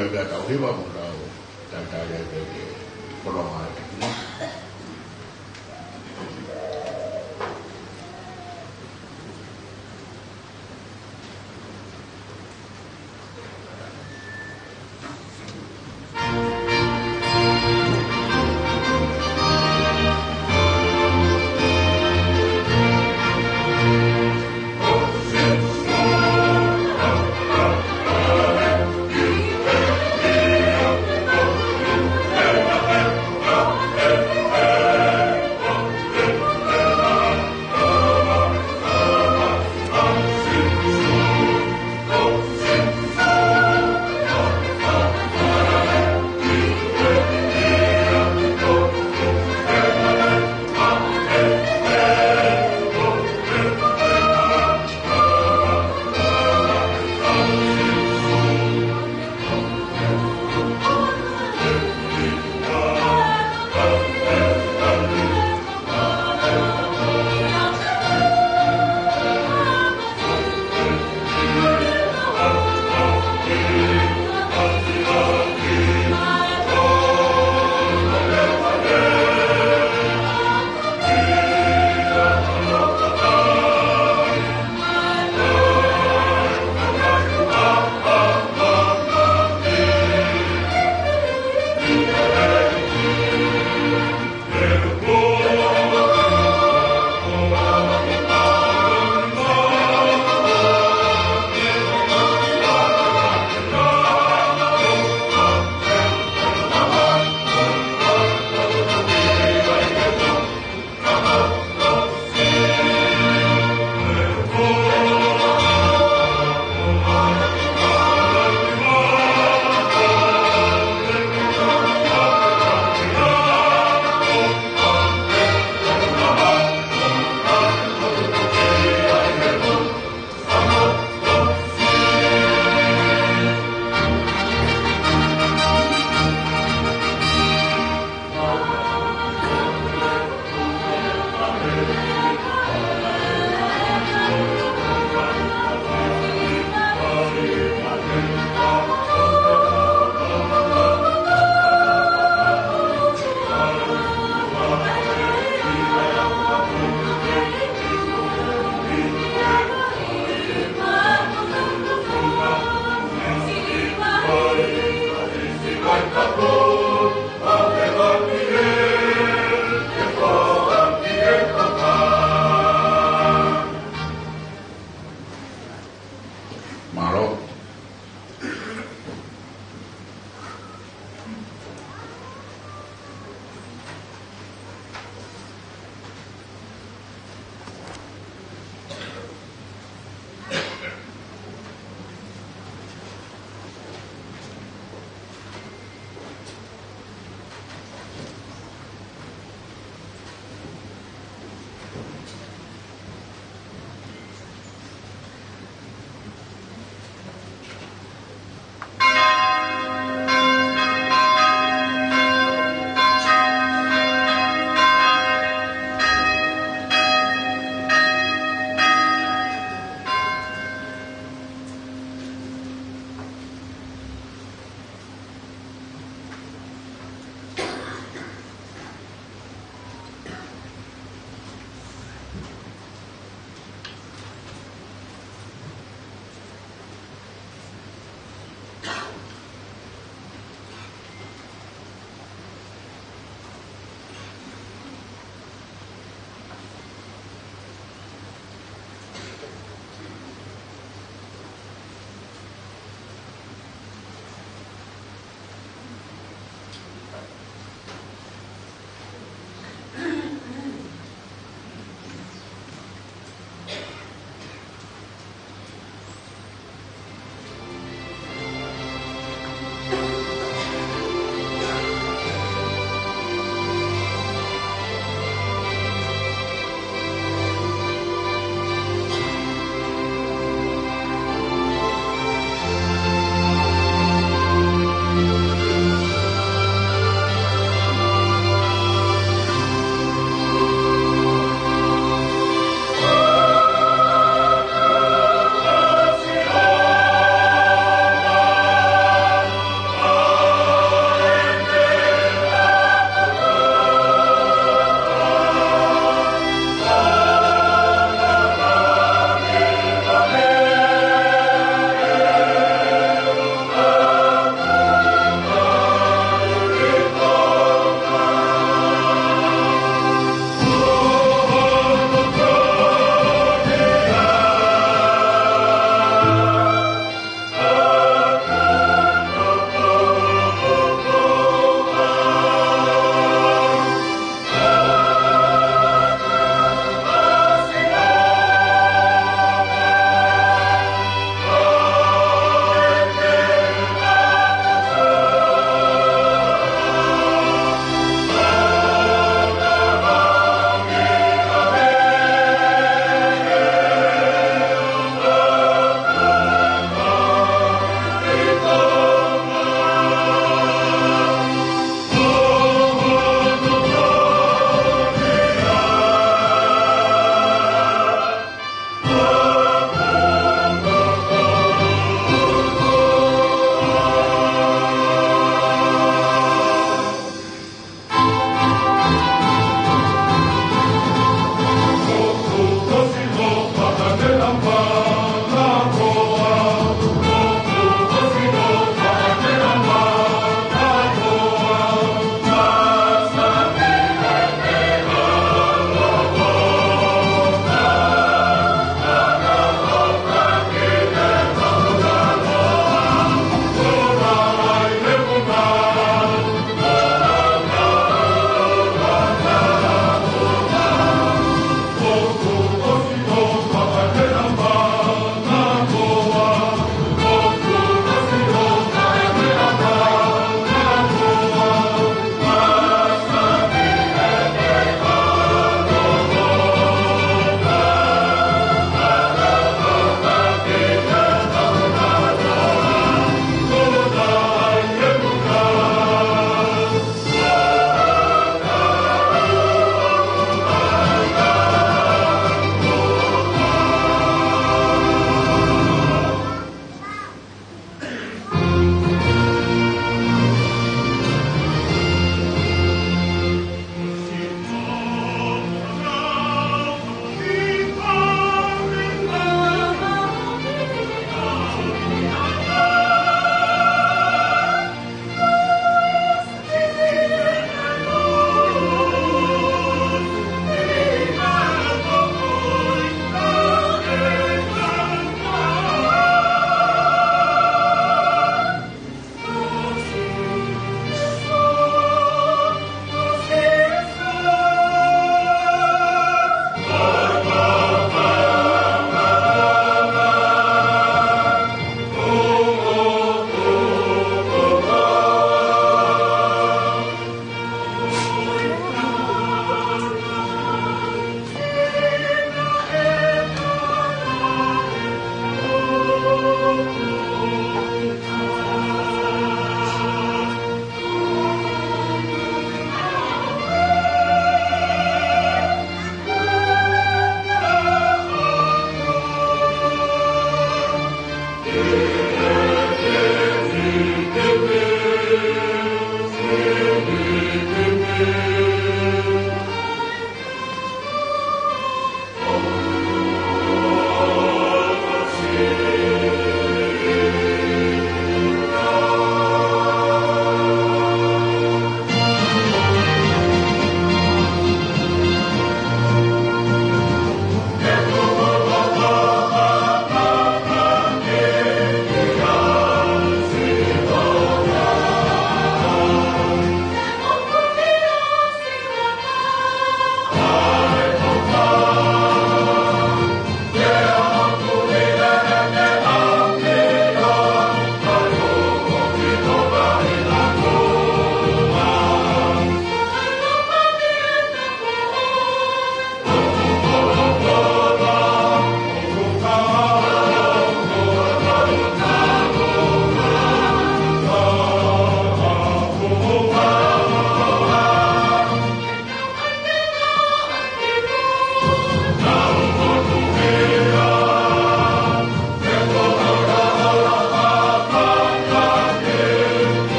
ပဲပြတောင်သေးပါဘုရားကိုတာလည်းပဲဘလောမှာနော်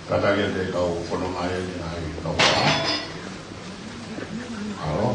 Katalia te kau whono mai e nā i tau wā. Alo.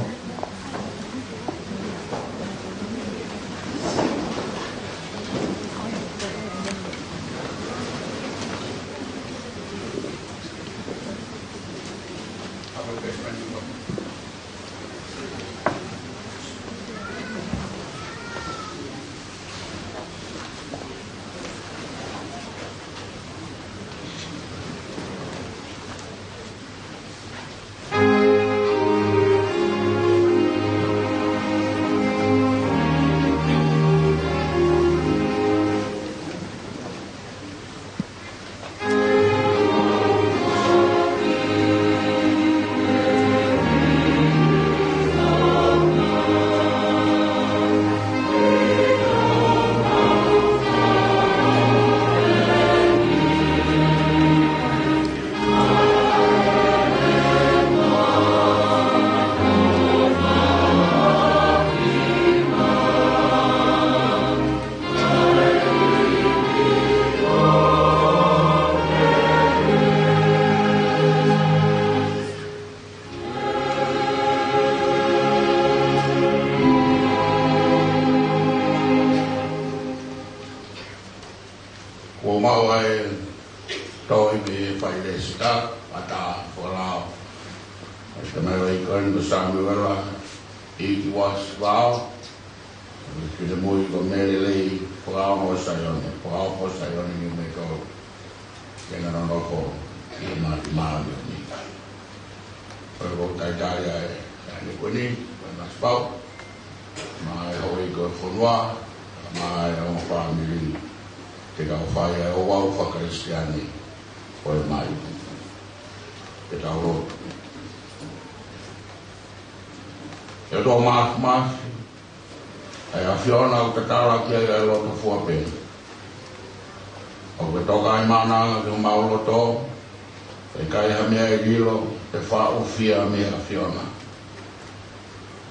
Fia me a Fiona.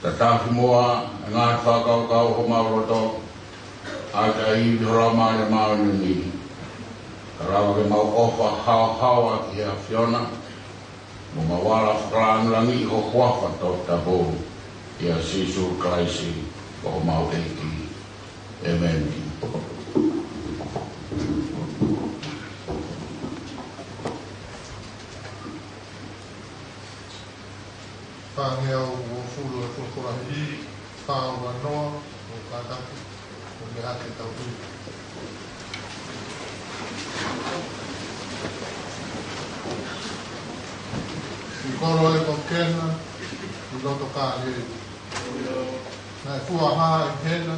Ta tafi moa, ngā whakau kau ho mauroto, a ka i hora maare maare ni. Ka rawa ke mau ofa hao ki a Fiona, mo mawala whakarangirangi ho huafa tau tapo, i a Sisu Kraisi, ho mau eiki. Amen. Pangeo o fulu e fukurahi, pao wanoa, o kātaki, o me hake tau hui. I koro e ko kena, i loto kā hei. Nai fua hā i hena,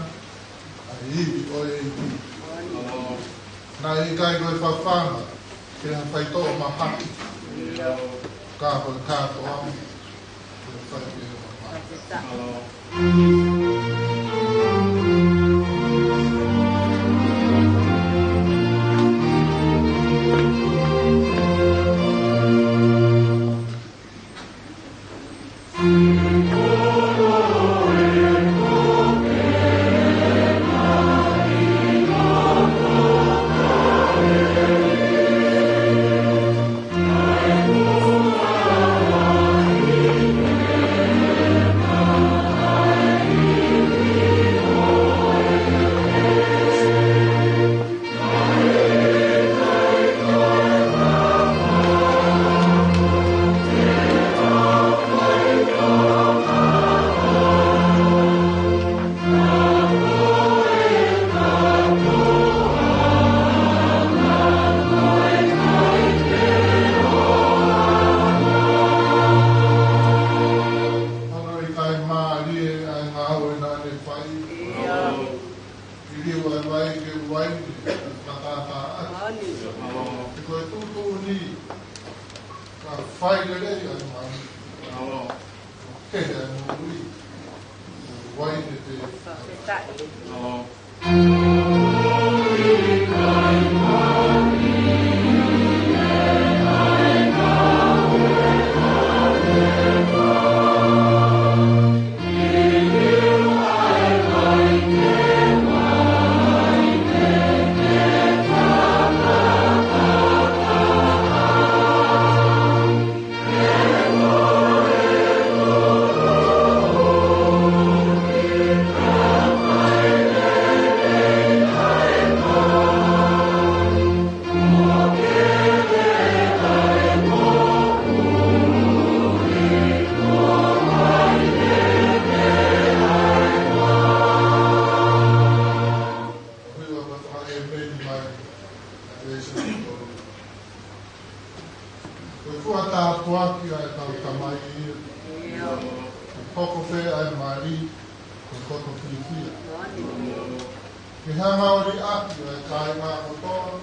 a i iwi o e i. Nai i kai koe whawhanga, ke ha whaito o mahaki. Kā koe kāto amu. hanga o ri aki o e kai ngā kotoa,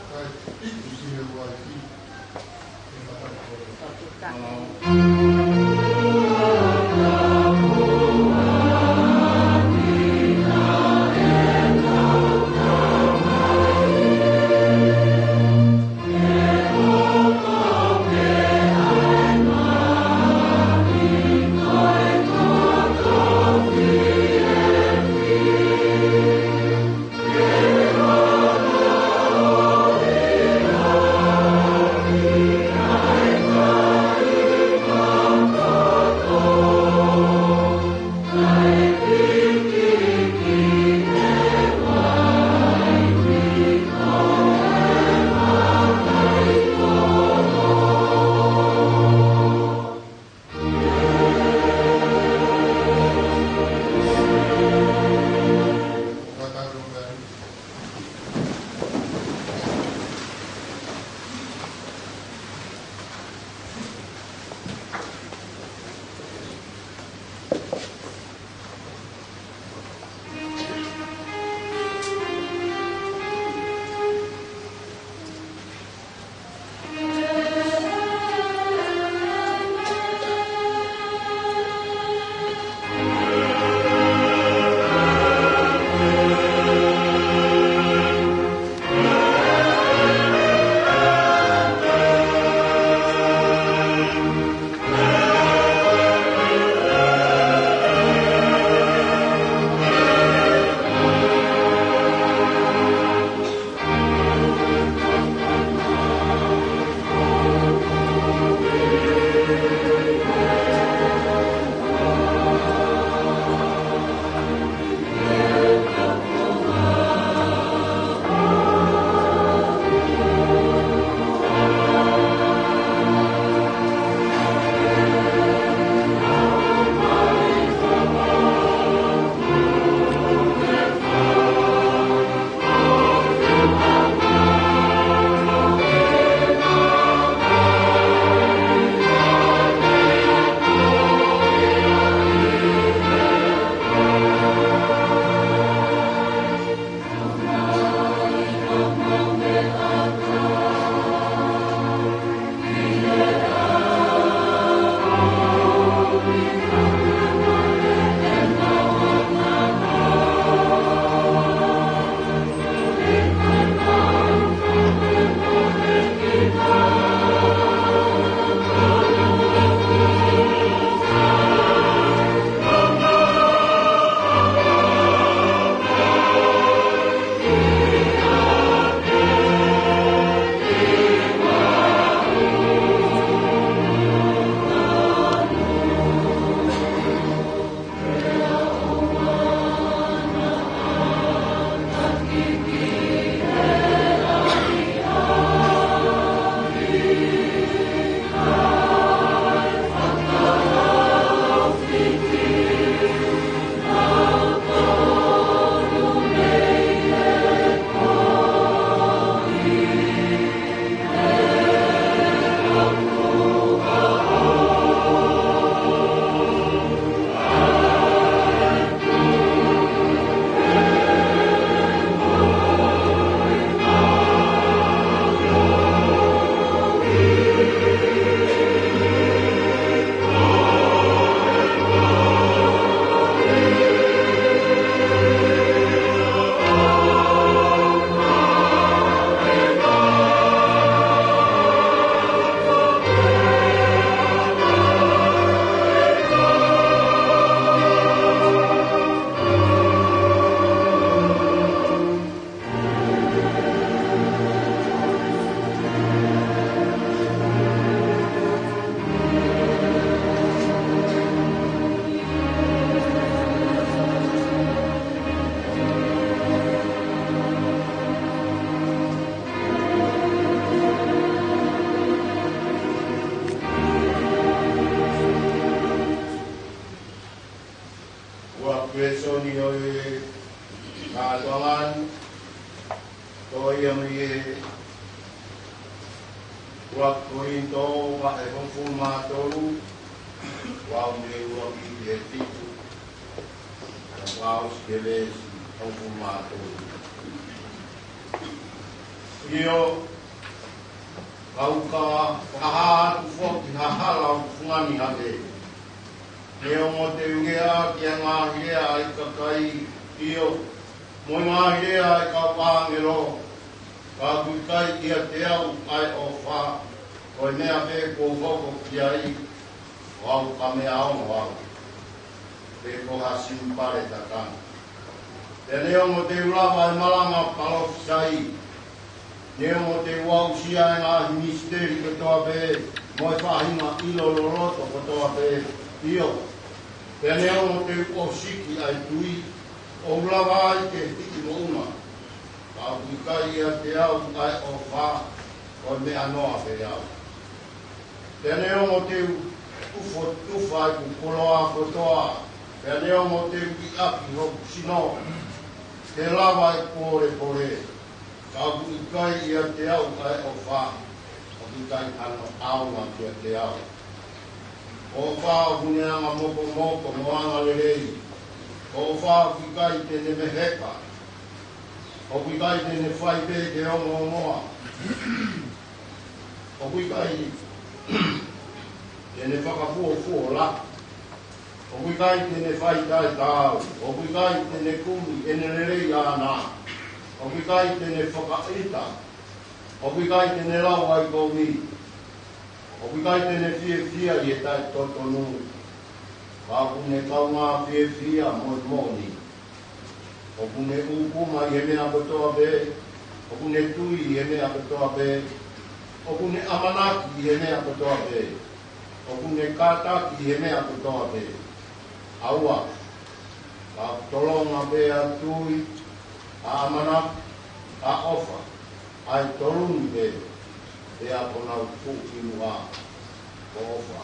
kai itu si he wai ki. Besoni oe ngātuangan toi amie wak korinto wa e konfu mātoru wa me ua ki e titu wa os ke lesi o fumato. Io kauka kaha tu foki hahala o fungani hate. Io mo te ungea ki a ngā hirea i kakai io. Mo ngā hirea i ka pāngero. Ka kukai ki a te au ai o wha. Ko e mea me ko hoko ki ai. Wau ka mea ao wau. Te ko hasim pare takana. Te leo mo te ulawa e malanga palofisai. Neo mo te wau sia e ngā misteri katoa pe, mo e whahinga ilo loroto katoa pe, io. Te neo mo te osiki ai tui, o ulawa ai te hiki mo uma. Ka wikai a te au ai o wha, o me anoa pe au. Te neo mo te ufo tufa ai kukoloa kotoa, te neo mo te uki hoku sino, te lava e kore kore. Ka wikai ia te au ai o wha, o wikai ano aunga ki a te au. O wha o huneanga moko moko moanga lerei. O wha wikai tene meheka. O wikai tene whai pe te ongo moa. O wikai tene whakafuo la. O wikai tene whai tai tau. O wikai tene kumi ene lerei ana. O wikai tene whakaita. O wikai tene lau ai koumi. O wikai tene fia i e tai totonu. Ka kune kaunga fia moi moni. O kune ukuma i e mea kotoa be. O kune tui i e mea kotoa be. O kune amanaki i e mea kotoa be. O kune kataki i e mea kotoa be. Aua. Ka tolonga be a tui. A amana, a ofa, ai toruni be, e a ponau pūkinu a, o ofa.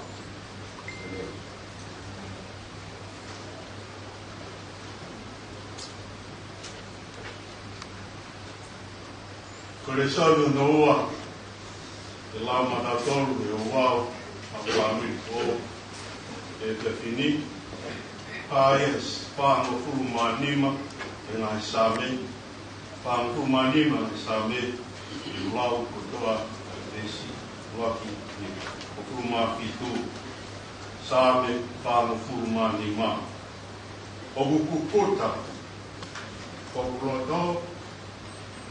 Kore salu no ua, e lau matatolu e o wau, a wami o, e te fini, yes, whāngo furu mā nima, e ngā sāme, whāngu manima e sāme, i lau kotoa a tesi, waki, o furumā fitu, sāme, whāngu furumanima. O kukukota, o kuroto,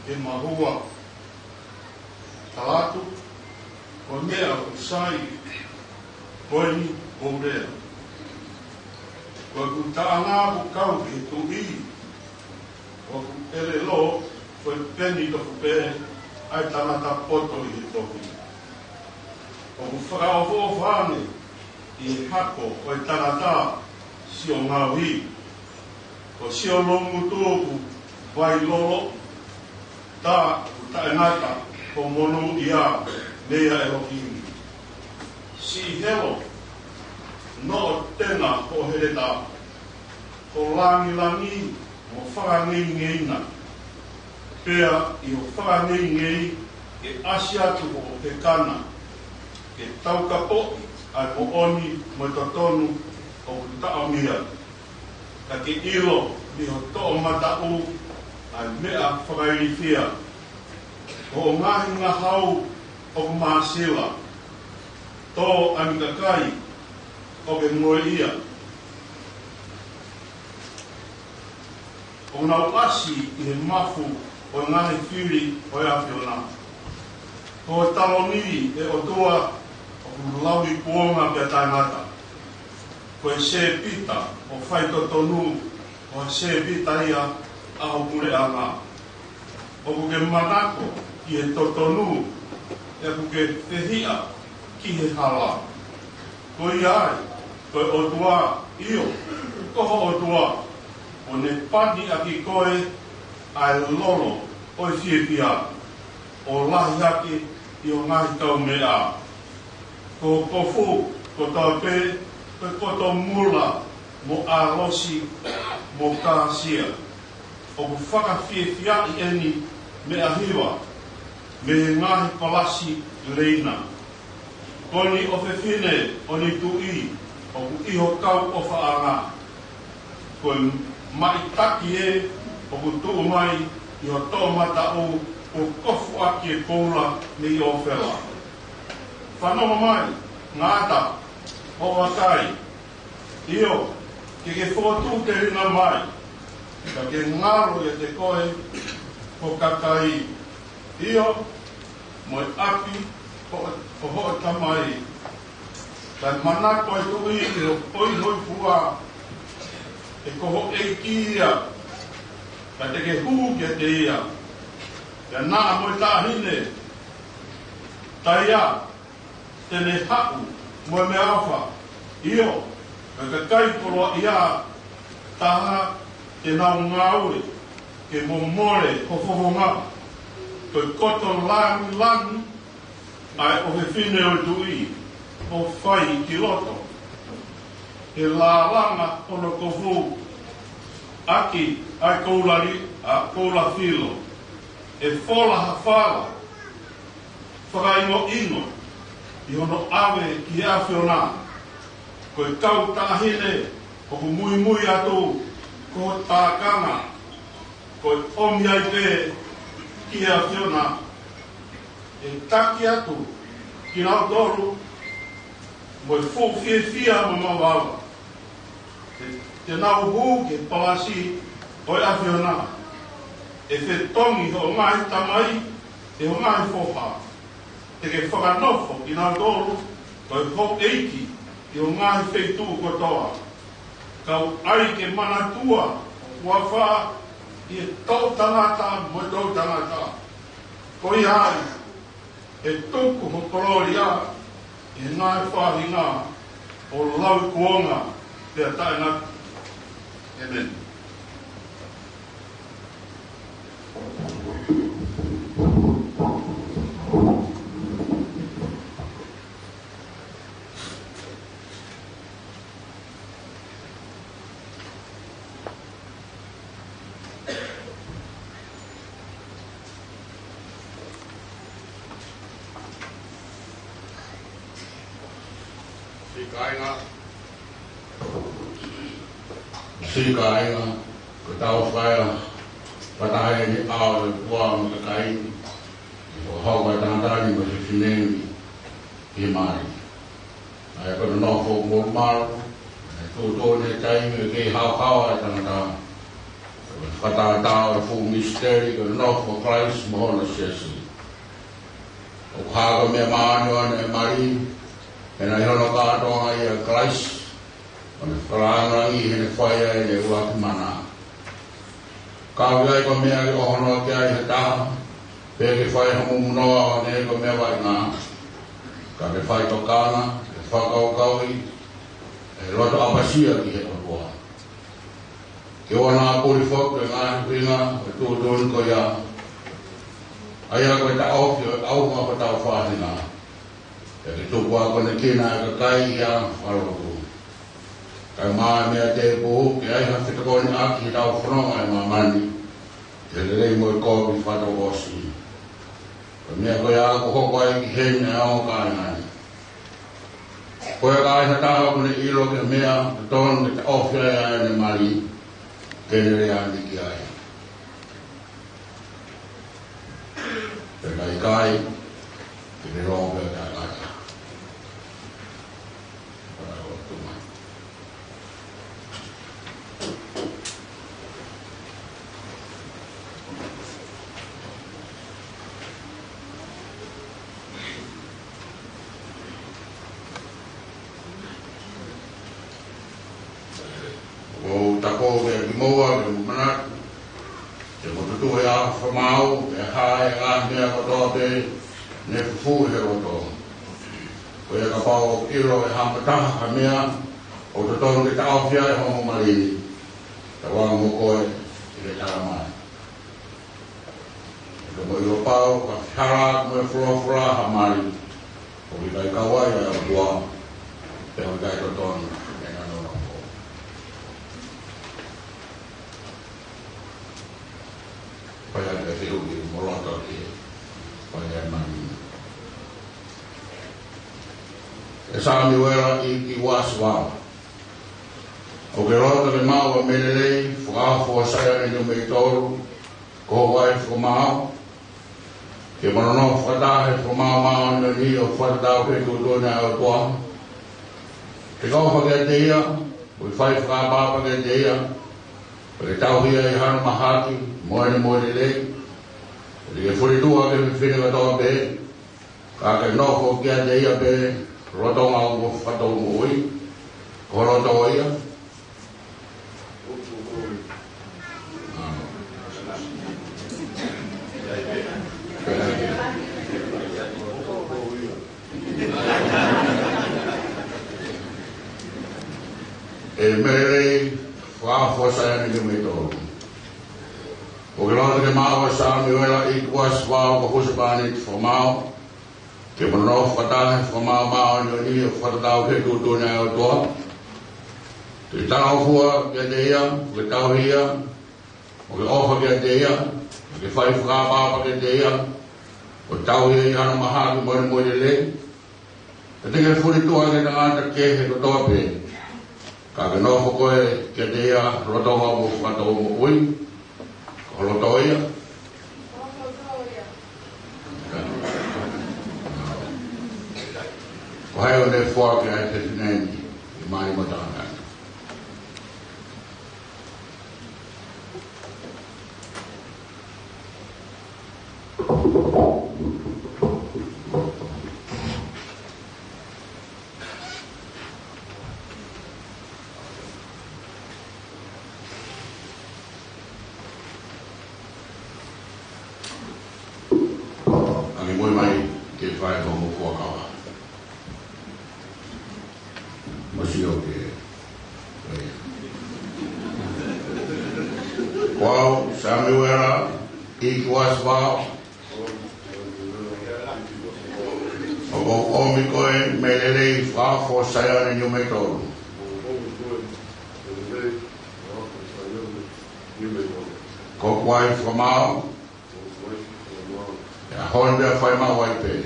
e mahua, talatu, o mea usai, koini, o rea. Ko kutaanga bukau e tuhi, o ele lo, foi peni to pe, ai tanata poto i tohi. O whakao whofane, i hako, o tanata, si o ngāwi, o si o longu tōku, vai lolo, tā, taenata, o mono ia, mea e hokimi. Si helo, no tena o hereta, o langi, o whakangeina. Pea i o whakangeina e asiatu o te kana, e taukapo, ai o oni mo totonu o taomia. Ka ke ilo ni o to'o matau, ai mea whakairifia. O ngahi ngā hau o māsila, tō amikakai, o ke ngoe ia. O nau asi i he mafu o ngahi whiri o e awhiona. Ko e taloni e o toa o lauri kuonga pia taimata. Ko e se pita o whaito tonu o e se pita ia a o kure anga. O kuke manako ki he totonu e kuke whehia ki he hala. Ko i ai, ko e o tua io, koho o tua, o ne pani a ki koe ai lolo o i whiepia, o lahi ake i o ngahi tau mea. Ko kofu, ko tau pe, ko koto mula mo a losi mo kāsia. O ku whakawhiewhia i eni me a hiwa, me ngahi palasi leina. Koni o whewhine o ni tui, o ku iho kau o whaanga. Ko maitaki e o kutu mai i o tō mata o kofu aki e koula ni o whela. Whanoma mai, ngāta, o wakai, io, ke whotu te ringa mai, ka ke ngaro e te koe, o kakai, io, moi api, o hoa tamai, kai manako e tui e o oi hoi pua, e koho e kia, ka te ke huu ke te ia, ka naa moi tāhine, taia, tene haku, moi me awha, io, ka kai polo ia, taha, te nau ngāure, ke momore, hofohonga, koi koto langi, ai o he whine o tui, o whai ki loto. He la langa ono kofu, aki ai koulari, a koula filo, e whola ha whala, whakaingo ingo, i hono awe ki a whiona, koe kau tāhine, o ku mui atu, ko tākanga, koe omi ai te ki a whiona, e taki atu, ki nau toru, moi fō fia mamawawa. Te nau hū ke palasi, oi a whiona, e whe tongi ho ngai tamai, e ho ngai whoha. Te ke whakanofo ki nau toru, koi ho eiki, i ho ngai wheitu kotoa. Kau ai ke mana tua, ua wha, i e tau tangata, mo tau tangata. Koi ai, e tuku ho koloria, e ngai whahinga, o lau kuonga, te ataina. Amen. Sikainga, ko tau whaia, patahe ni ao e kua mo kakai, o hau kai tāngtani mo se whinengi, i mai. Ai kono nofo mo maro, e tūtō ne taimi e kei hau ai tāngtani. Whatātao e fu misteri, kono nofo Christ mo hona sesi. O kāka mea maanua ne mari, e nai hono kātoa i a Christ, o ne wharangangi hene whaia e le uaki mana. Kāwai ko mea ki ohono ki ai he taha, pē ke whai hamu munoa o ne ko mea wai ngā. Ka ke whai to kāna, ke whakau kaui, e roto apasia ki he tokoa. Ke wana puri whok e ngā hipinga, e tūtūni ko ia. Aia koe ta ofi o au ngā pa tau whāhinga. E ke tūpua kone kina e ka kai ia wharoku. Kai maa mea te puhu, ke ai hawhi takoni aki tau whanonga e maa mani, te rei mo i kōpi whato osi. Ka mea koe a ko hoko ai ki hene e ao kai nani. Koe ka ai hataha kone ilo ke mea, te tono ke te ofia e ai ne mari, ke ne rei andi ki ai. Te kai kai, ke ne rongo e kai kai. Tako ke moa ke mana te motutu e a whamau e hae a mea kotoa pe ne fufu he roto ko e ka pao kiro e hampataha ka mea o te tono ke taofia e homo marini te wanga mo koe i le taramai e ka mo ilo pao ka whihara mo e fura ha mari o ki kai kawai e a bua te o kai totono pai a te whiru ki morata ki pai a mani. E sāmi wera i ki wāswāwa. O ke rota le mau a melelei, whakafo saya ni me toru, ko wai whamau. Ke manono whakatahe whamau mao ni o whakatau ke kutone au toa. Ke kau whakea te ia, ui whai whakapapa ke te ia, ke tau hia I hana mahaki, moene lei. Ke whuritua ke whiwhine katoa pe, ka ke noko kia te ia pe, rotonga o whatou mui, ko roto ia. E merei whaafosaya ni me tōru. O ke rata ke māua sa mi wela I kuas wāo ka husapani te whamao. Ke manono whatahe whamao mao ni o whatatau ke tūtune au toa. Ke tau hua kia te ia, ke tau hia, o ke ofa kia te ia, o ke whai whakapapa kia te ia, o tau hia I hana maha ki moene le. Ke te ke whuritua ke ngāta ke he kotoa pe. Ka ke nofo koe kia te ia rotonga mo whakatau mo ui. Ko roto ia. Ko hai o ne whua ki ai te tineni I mai matanga. Wow, Samuel, it was wow. O omikoe melelei whafo sayane ni me tōru. Ko kwai whamao, e honda whai mau ai pe.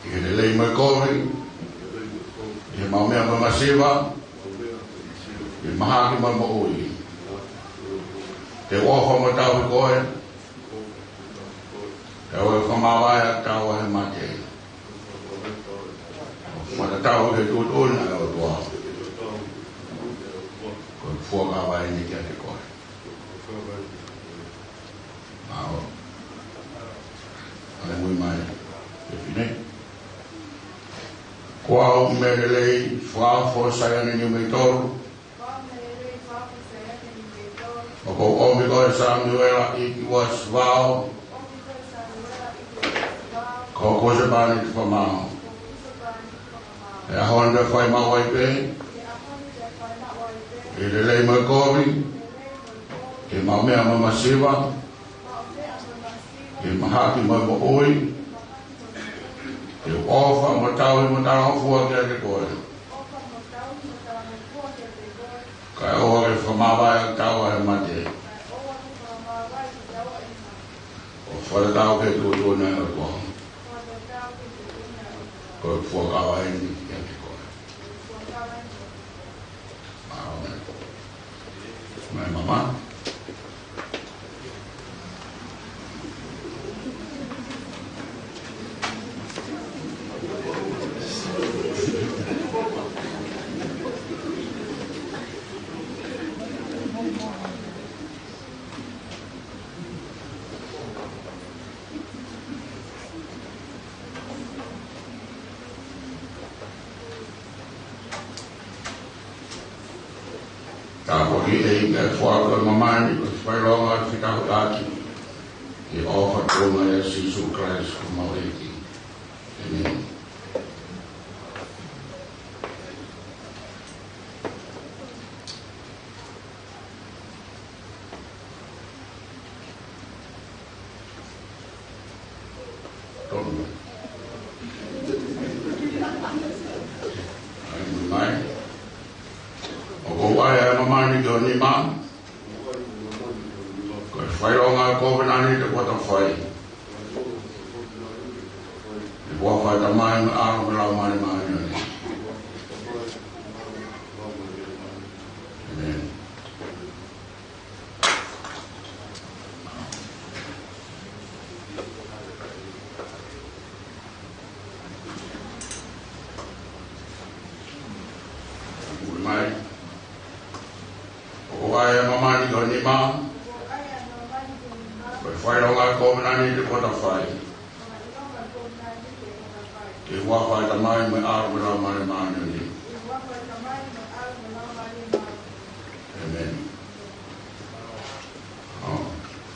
I he lei mai kovi, I he mau mea mamasiwa, I mahaki mai mo ui. Te ofa mo tau I koe, te oe whamawai tau he mate. Mata tau he tūtuna e o tua. Koe fuakawai ni kia te koe. Mao. Ai mui mai, te whine. Kua o merelei whaafo sayane ni me toru. O ko omi koe Samuela I was vau. Ko kose bani te whamao. E ahonda whai mawai pe. I le lei mai kovi. E maumea mamasiwa. E mahaki mai mo ui. E ofa mo tau I mo tau fua kia te koe. Kai oa ke whamawai tau he mate. O wharatau ke tūtuna e o tua. Koe fuakawai ni kia te koe. Amen. Mai mama. Tako ki e ke whaka mamani, ko whai ronga ki tahu taki, ki ofa tōma e Jesus Christ ko maureki. Amen. Tōma. Ai mui mai. O wai e mamani ki o ni ma. Ko e whai ronga kovenani te kota whai. E kua whai ta mai me aro me lau mani mani o ni. ma. Koe whai rau ngā kōmenani te kota whai. Ke hua whai ta mai me aro me rau mare maani ni. Amen.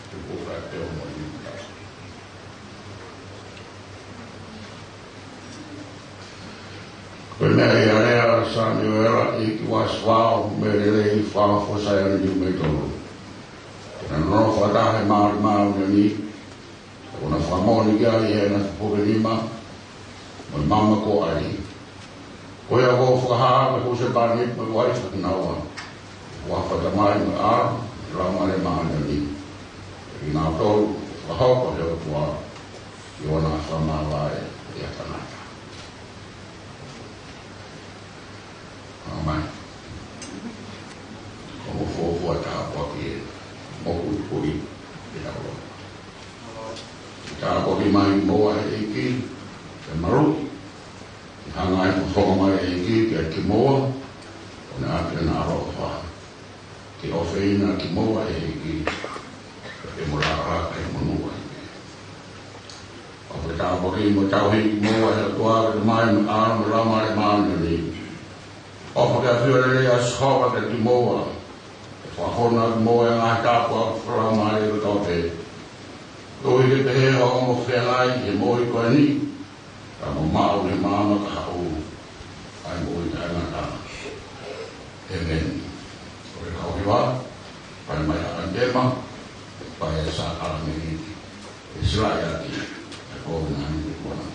Te kōka te o mo ni. Koe mea i area sa ni wera i ki waswao me rele i whao whosai ani ni me tolu. Tena nono whatahe maari maari ni. Ona whamoni kia i hena puke lima. Mo mama ko ai. Koe a wo whakahaa me hose bani me wai whakinaua. Whawhata mai me ara, ramare maari ni. I ngā tolu whahauka heo tua i ona whamawai i a tanaka. Amen. Como fofo a tāpua ki e moku i pui i rau. Tāpua ki mai moa e ki, e maru. I hanga e whonga mai e ki ki moa, o ne ake nā roha. Ki ofeina ki moa e ki, e mora raka e monua. O ke tāpua ki mo tauhi ki moa e tua ke mai me ara me rama e maana ni. Opa kia whiorere a skoka ke ki moa. E whahona ki moa e ngā kāpua wharamai e tote. Tui ke te hea o mo whengai e mohi koe ni. Ka mo mau he māma ka hau. Ai mohi ka ngā. Amen. Koe kauhi wā. Pai mai a kandema. Pai e sa arangi. E sirai ati. E kōu nani te kona.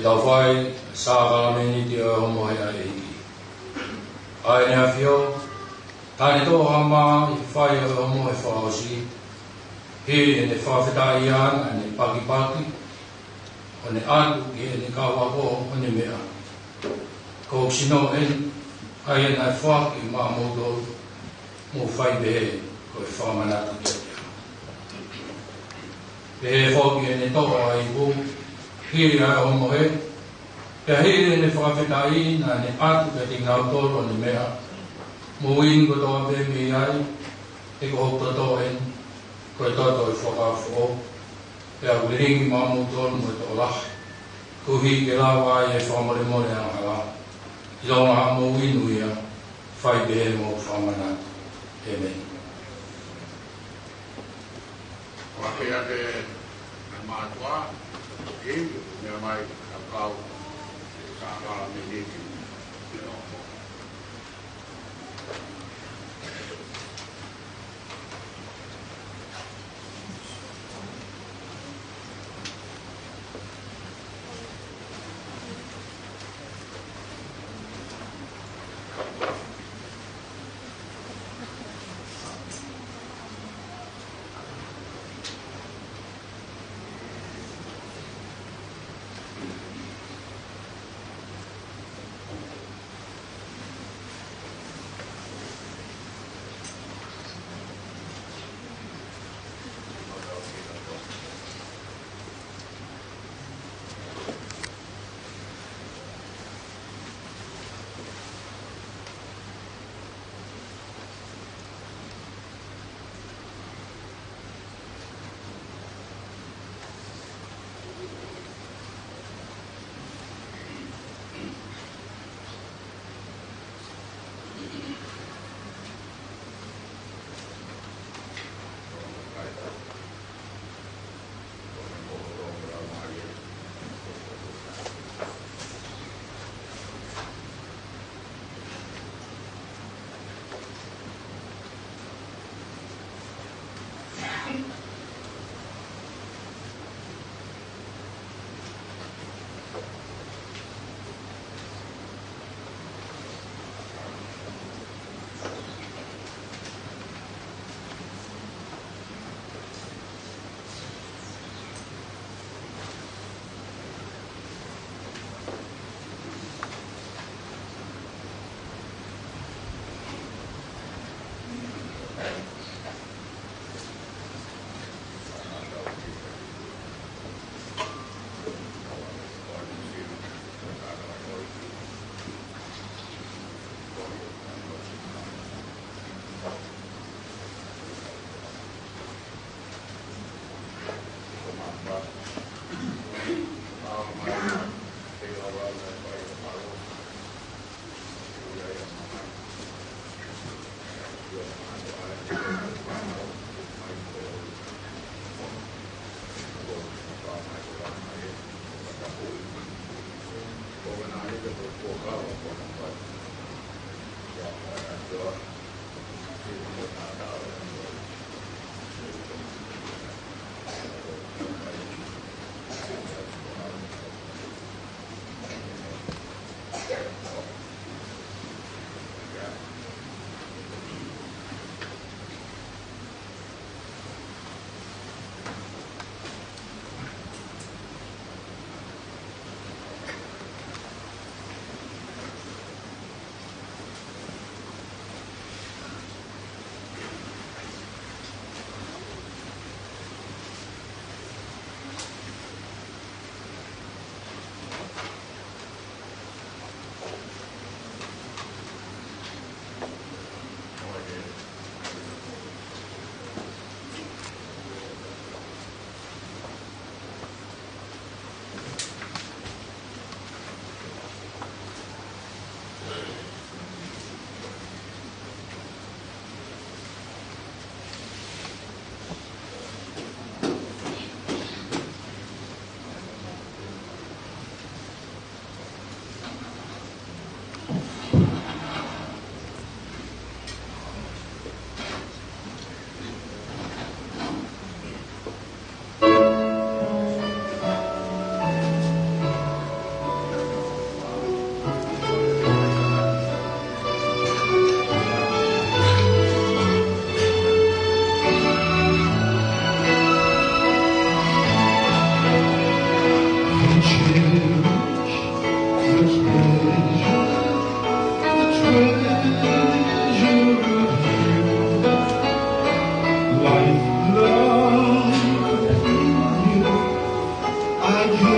tau whai sa kalameni te o homo he a eiki. Ai nea whio, tāne tō hama i whai o homo he whaosi, he e ne whawhetai ana, e ne paki paki, o ne atu ki e ne kawa ho o ne mea. Ko sino en, ai e nai whaki ma moto, mo whai behe, ko e whamanata ki a Behe whoki e ne toa ai pu, hiri ai homo he, Pea hiri ne whakawhetai na ne atu ke te ngau toro ne mea. Mo ingo toa pe mi ai, te ko hokta toa en, ko e toto e whakawho. Pea uliringi mamu tonu mo e to lahi. Kuhi ke lawa ai e whamore more a hala. I longa mo inu ia, whai behe mo whamana. Amen. Wahea te mātua, e, mea mai kau. Kakala me niki.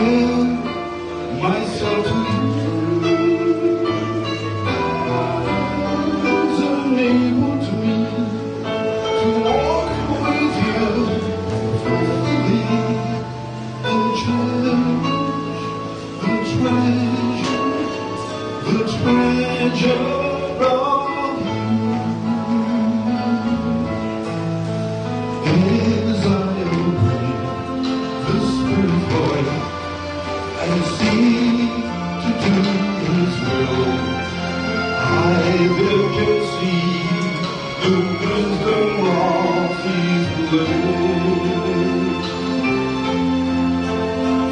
give myself to you. It's unable to me to walk with you faithfully and cherish the treasure of you. As I obey the Spirit voice and seek to do His will, I there can see the wisdom of His will.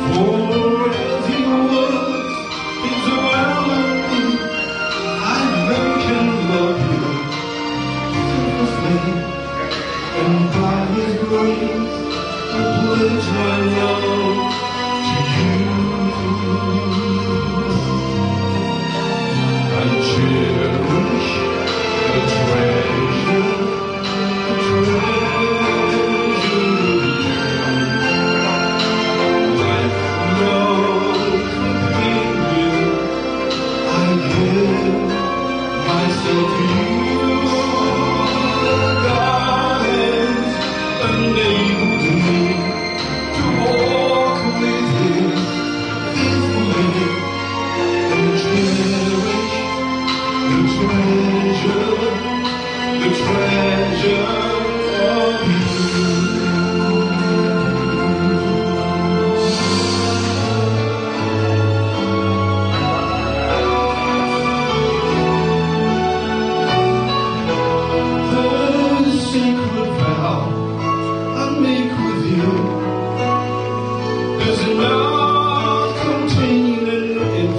For as He works His will in me, I then can love Him fearlessly, and by His grace I pledge my love to you. I cherish the treasure of you. Like love within you, I give myself to you. God is unable to walk with Him faithfully and cherish the treasure of you. The sacred vow I make with you is not contained in it,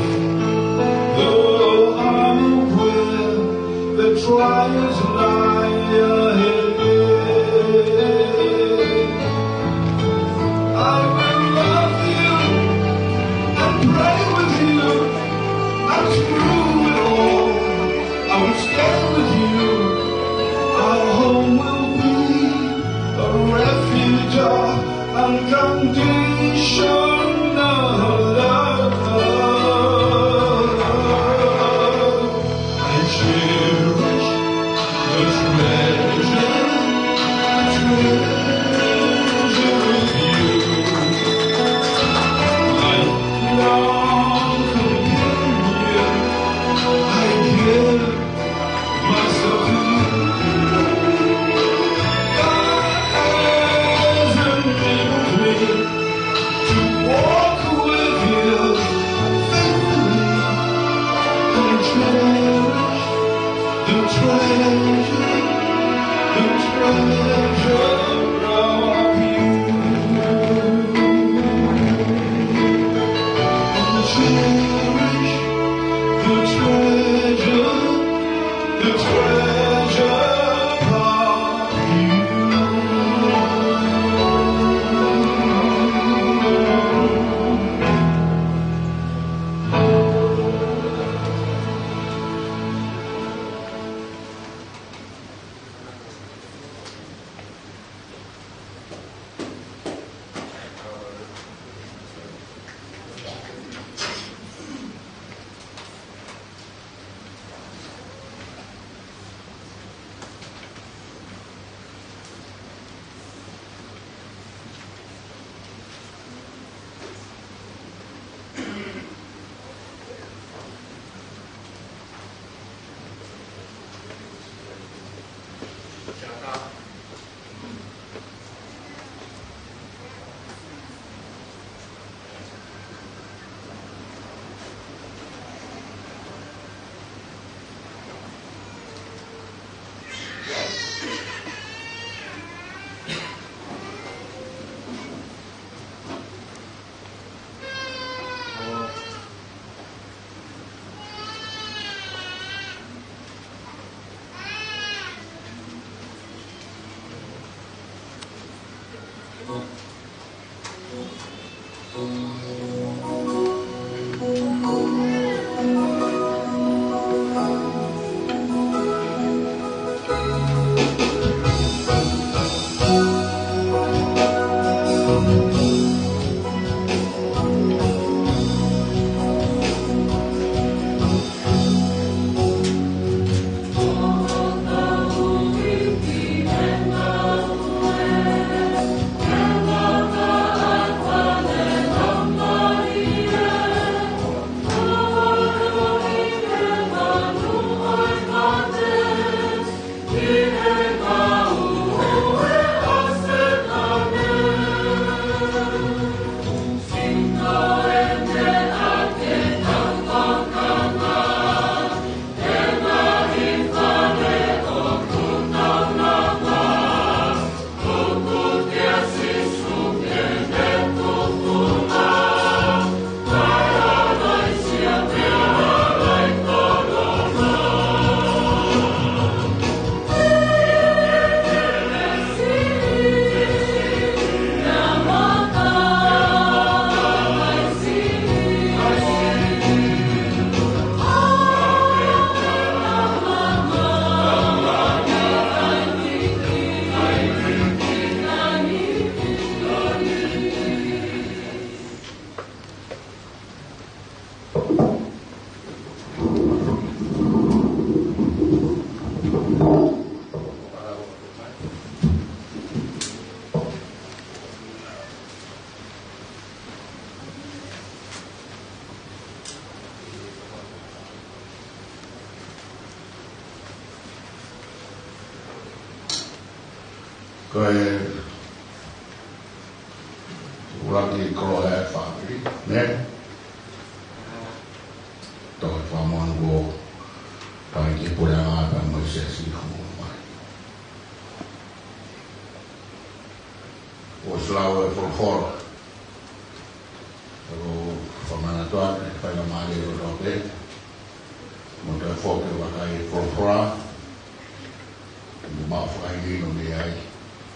though I'm aware that trials lie ahead. I will love you and pray with you, and through it all I will stand with you. Our home will be a refuge of unconditional love. I cherish the treasure of you. Like long companion, I give myself to you. Koe uraki kolo e whakiri, ne? Toi whamoan wo pai ki pure ngā pa Moises I humu mai. O slau e whorwhora. O whamana toa e whaina maari o rote. Mo te whoke wakai e whorwhora. Mo maa whakai nino me ai.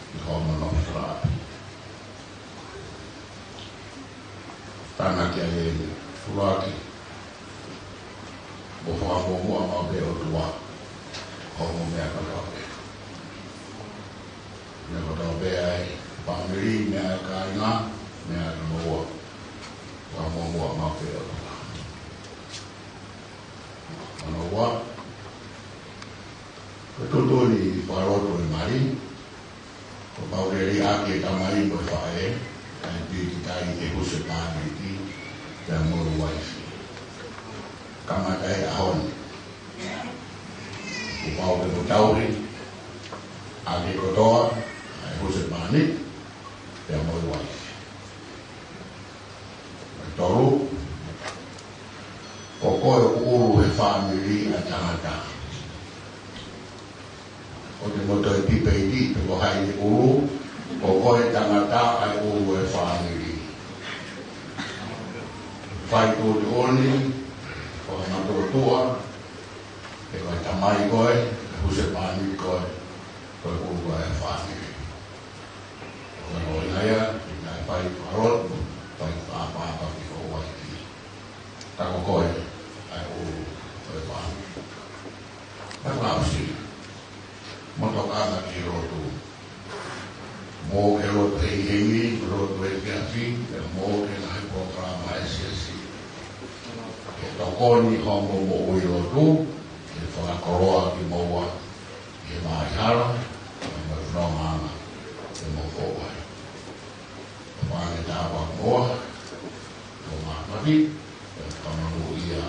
I homa no whara. Tāna kia e whuraki. Mo whako mua maa pe o tua. Homo mea katoa pe. Mea katoa pe ai. Pāmiri mea ka inga. Mea ka mua. Homo mua maa pe o tua. Ano wa. Ko tuturi paroto I mari. Ko paureri ake tamai mo whae. Ai piti tai e huse pāmiri. Te moro waifi. Kamatai ahon. Ko paure mo tauri. Ake kotoa. Ai huse pāmiri. Te moro waifi. Toru. Ko koe uru he whamiri a tangata. O te moto e pipe I di, te ko hai te uru, ko koe tangata ai uru he whamiri. Whai tō te oni, ko he mato tua, e koe tamai koe, huse pāni koe, koe uru he whamiri. Koe hoi naia, I nai whai wharot, whai whāpāpa ki o waiki. Tako koe, ai uru he whamiri. Tako ausi. Motokanga ki rotu. Mō ke rotu hei hengi, rotu e kia fi, e mō ke nahi programa e siasi. E tokoni hongo mō ui rotu, e whakakoroa ki mōua, e mahihara, e mō whrongaanga, e mō whōwai. Whange tāwa mōa, tō māpaki, e whamamu ia,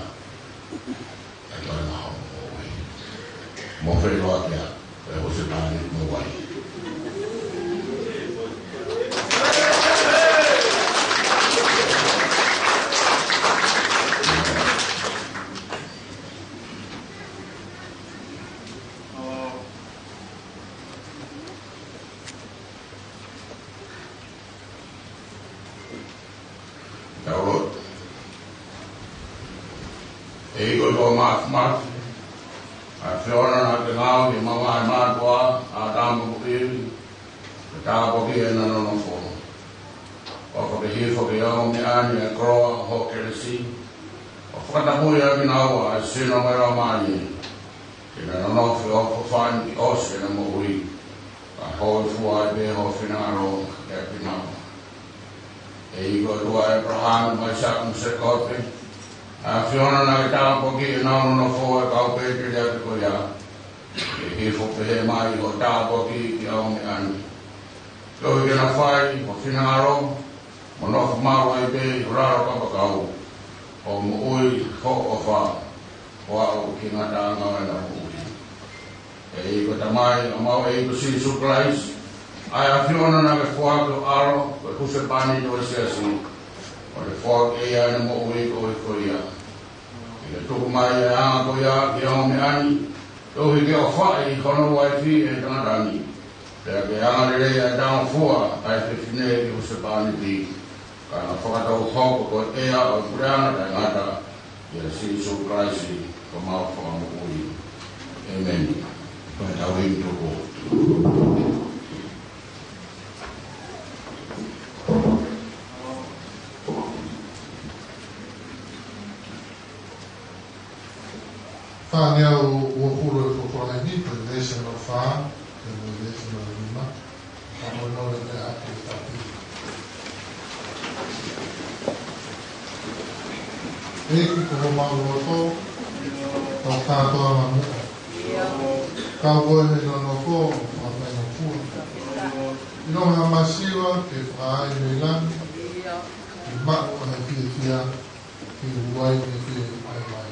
e toi ngā hongo mō ui. Mō wheroa kia, e hose tāne mō wai. Taurot. E iko tō mātu. A whiona na te ngāo ki maunga e mātua a tāma kukiri, te tāpoki e nanono whono. O whakahifo ki au me ani e kroa ho keresi, o whakatapuia ki naua e sino mai rau mani, ki nanono whi o whawhani ki ose na mo ui, a hoi fua e beho whinaro e ki naua. E iko tua e Abraham mai sakum se kote, a whiona na ke tāpoki e nanono whoa e kau pētiri a te koia. E hifo pehe mai o tāpoki ki au me ani. Kohi kena whai o whinangaro, mo nofu maru ai pe o raro kapakau. O mo ui ho o wha, o au ki ngā tāngau e na ui. E iko tamai o mau e iko Sisu Christ, ai a whiona na ke whaako aro, ko huse pani to e siasi. O le whak e ia na mo ui ko e koia. I le tuku mai e anga koia ki au me ani, tohi ke o whai hono waifi e tangarani. Pea ke anga le rei e tau fua, ai te whine ki huse pani ti. Ka na whakatau hoko ko ea o kureana tai ngata, i le Sisu Christ, ko mau whakamu ui. Amen. Koe tau ringi tuku. Whānea o huro e whakone ni, te lesen o whā, te lesen o lima, a mo nore te ake tāpi. Eki ko mau roto, tau tātoa ma mua. Ka woe he nono ko, a mai no kua. Ino ha masiwa ke whaai me lani, ke mako he fia fia, ke uai me fia ai mai.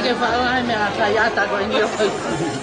che fa la mia tagliata con gli occhi.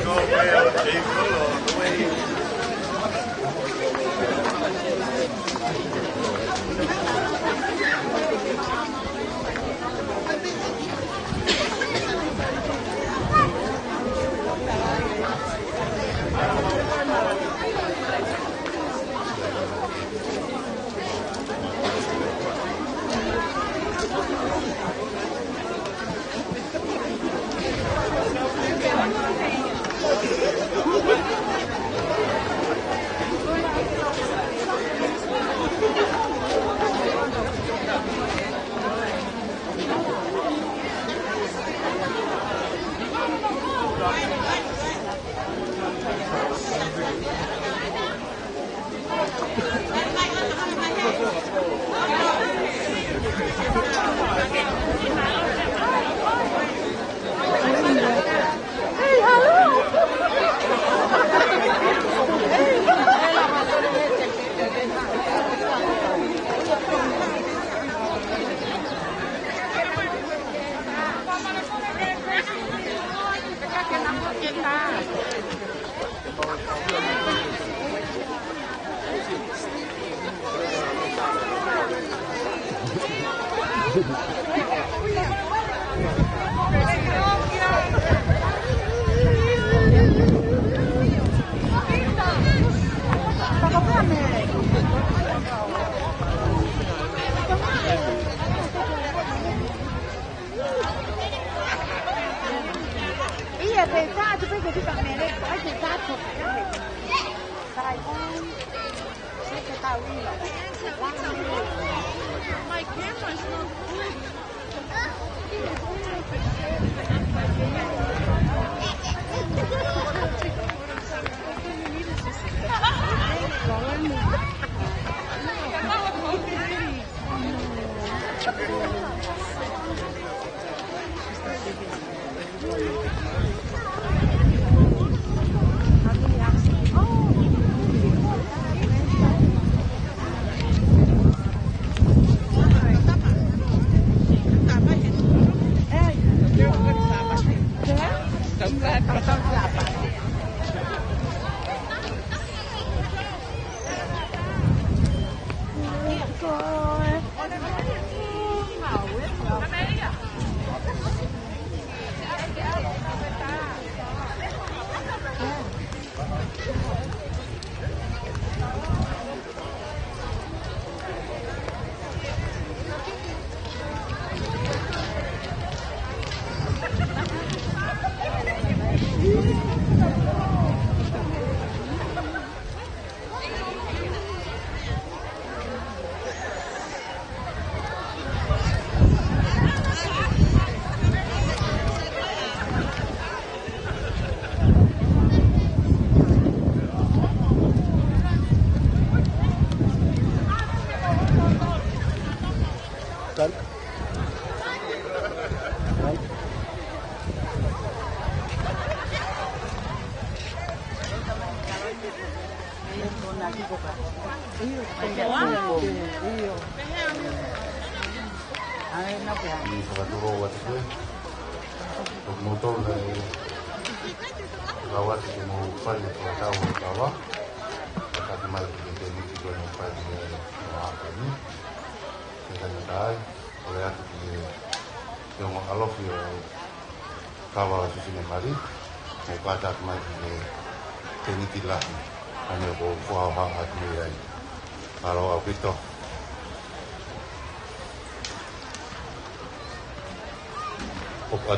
Go. My camera's not good.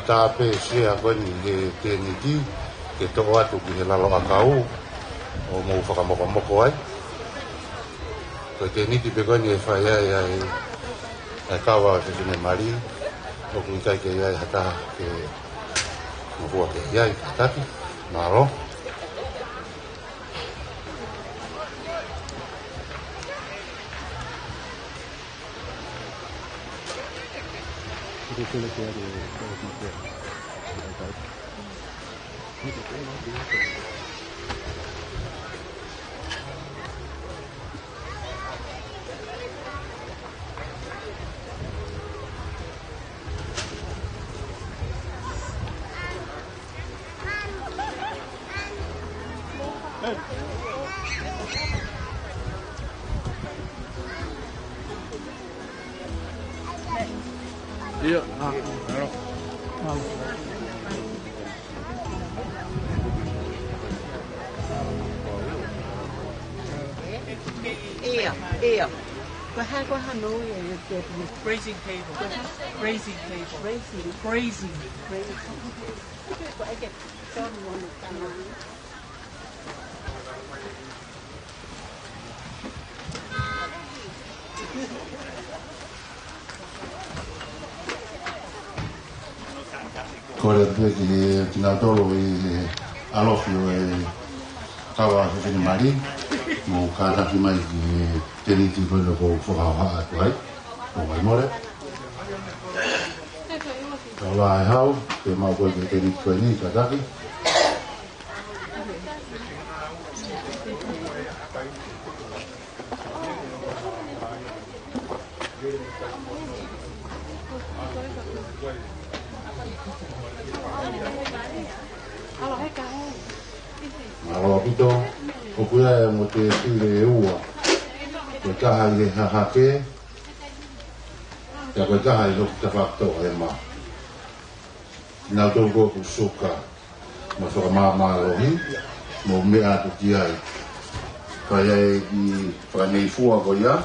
Tape sia koni he teniti ke to atu ki he lalo akau o mo whakamoko ai ko teniti pe koni e whai ai e kawa se sine mari o kunkai ke ai hata ke mohua ke ai taki maro Iya, Iya. Kwa hano Grazing table. Grazing table. Grazing. Kore pe ki tina tolo i alofio e kawa se sine mari mo ka taki mai ki teniti ko ko whakaha atu ai o mai more kawa e hau te mau koe ki teniti koe ni ka taki Alo pito o kuia mo te tire e ua te kaha i he hahake ya ko taha i loko tawhakto e ma nā tōko ku soka ma whakamāmālohi mo mea tu ki ai kai ai i whakanei fua ko ia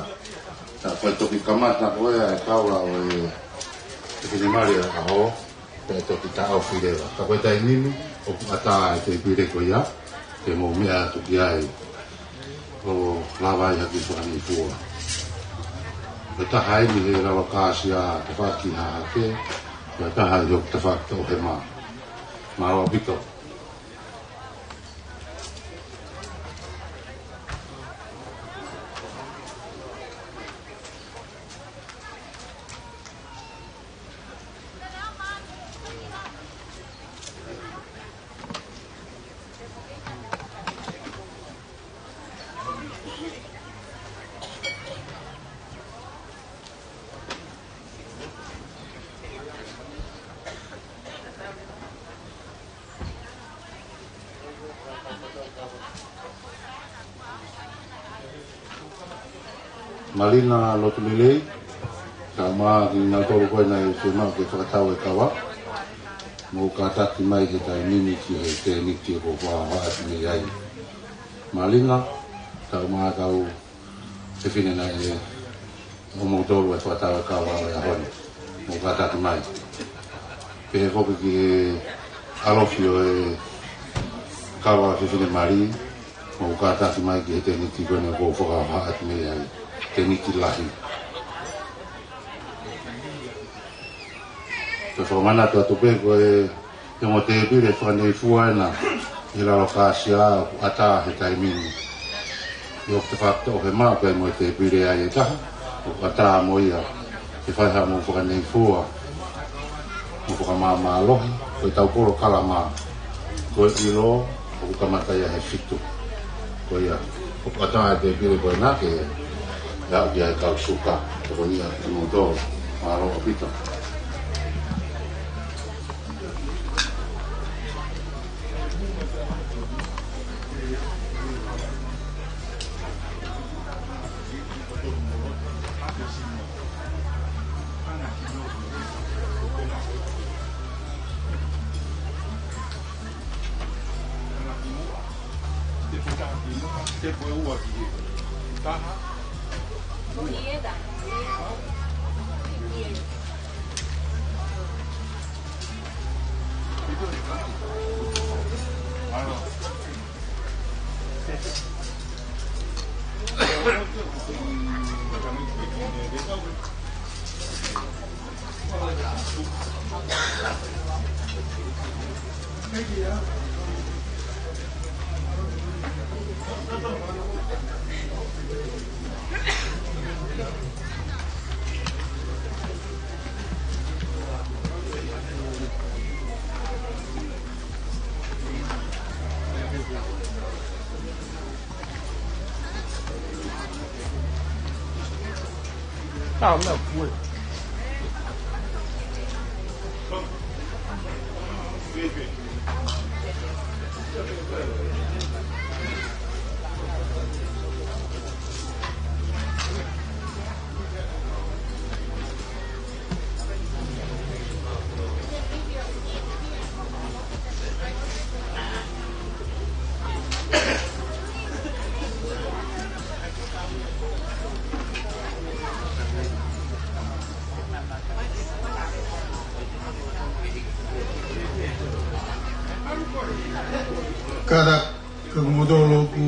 ta whai toki kamata ko ea e kaura o e whine mari a ho e toki ta au whirewa ka koe tai nini o ku ata e te pire ko ia ke mo mea tu ki ai o lawai haki whakanei fua e taha ni he rawa kāsia te whaki hahake e taha i te whakta o he mā rawa pito Malina lotu milei, ka maa ki ngā tōru koe nei te maa ke whakatau e kawa. Mō ka tati mai he tai nini ki he te niki ko wha haati nei ai. Malina, ka maa kau te whine nei e o mō tōru e whakatau e kawa e ahone. Mō ka tati mai. Pe he kopi ki he alofi o e kawa te whine mari, mō ka tati mai ki he te niki koe nei ko wha haati nei ai. Te niki lahi. Te whakamana te atope ko e mo te pire whanei fuaena i raro kāsia o ata he taimini. I o te whakta o he maa koe mo te pire ai e taha o ata mo ia te whaiha mo whakanei fua mo whakamāmā alohi ko i tau koro kala maa ko e ilo o kamatai a he fitu ko ia o ata he te pire koe nake e ya dia kau suka pokoknya motor maro apito Tao cũng là vui. Kada kemudolo ku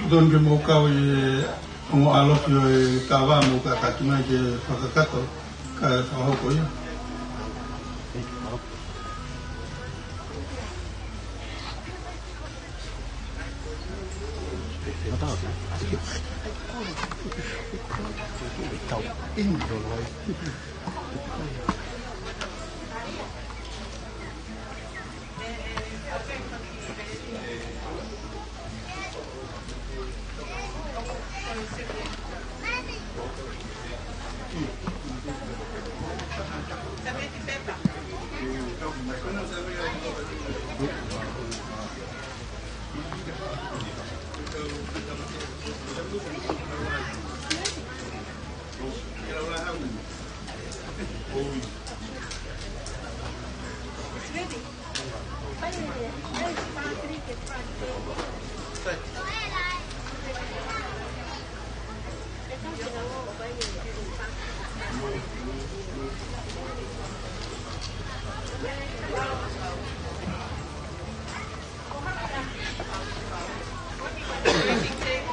don ke mo kau ye mo alo yo kawa mo ka katima ke fakakato ka faho ko ya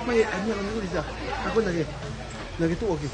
Mai ani ang nuri sa. Ako lagi. Lagi tu okey.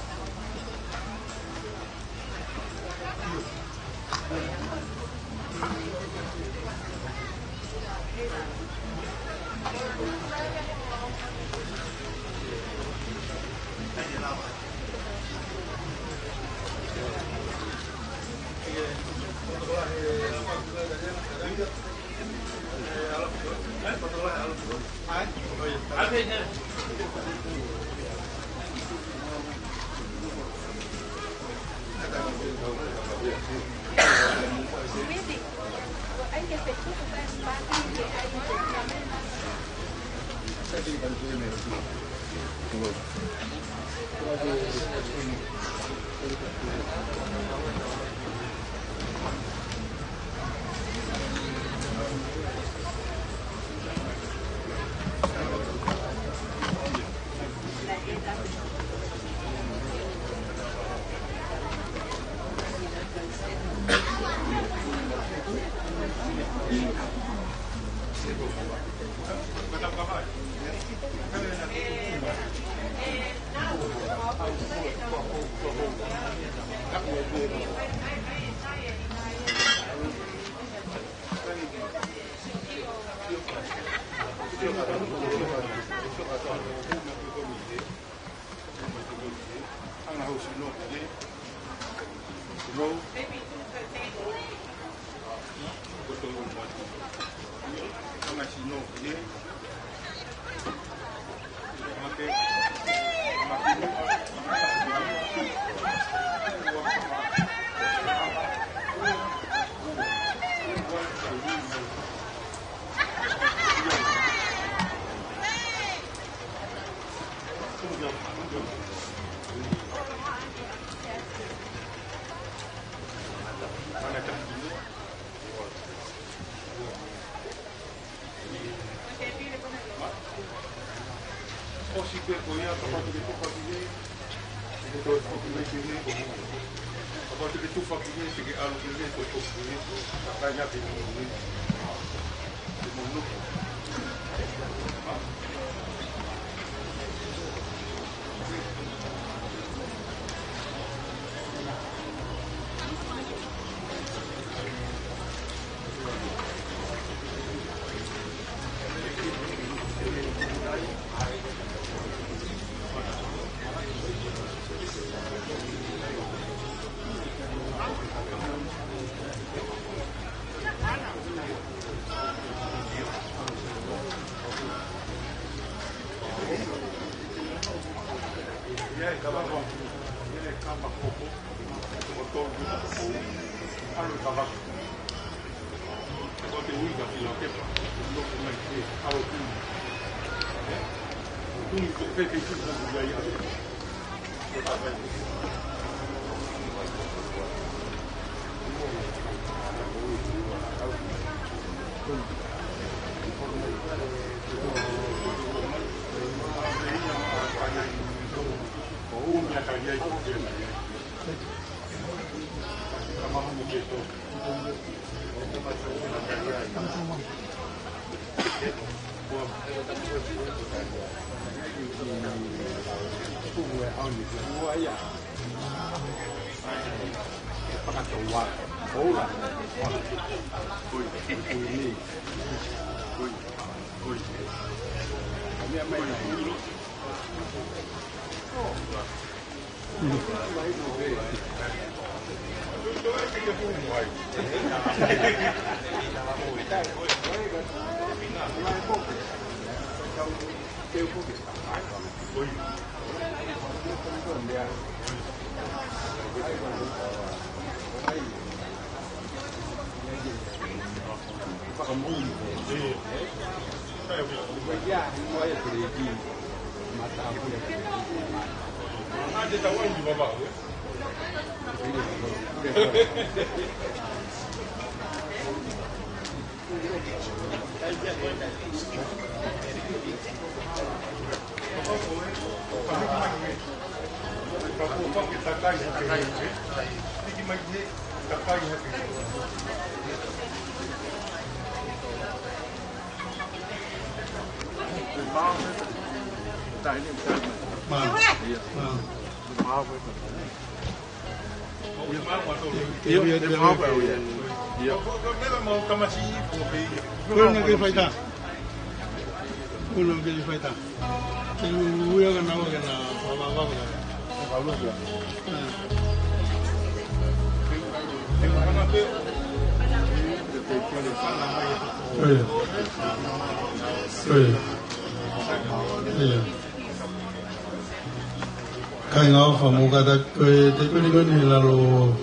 Kai ngau fa mo kata ke te kuni kuni lalu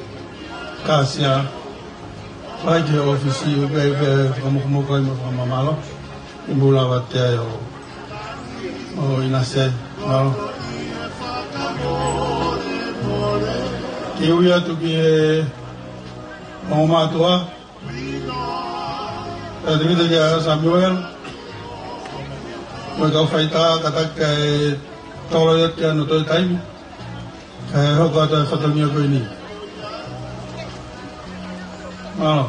kasia fai ke ofisi uga kamu kai mo malo imbula wate yo o inase malo kiuya tu ki mo matua tadi kita ya sambil mereka faita kata ke toilet yang untuk time kayak kata katanya ko ini malo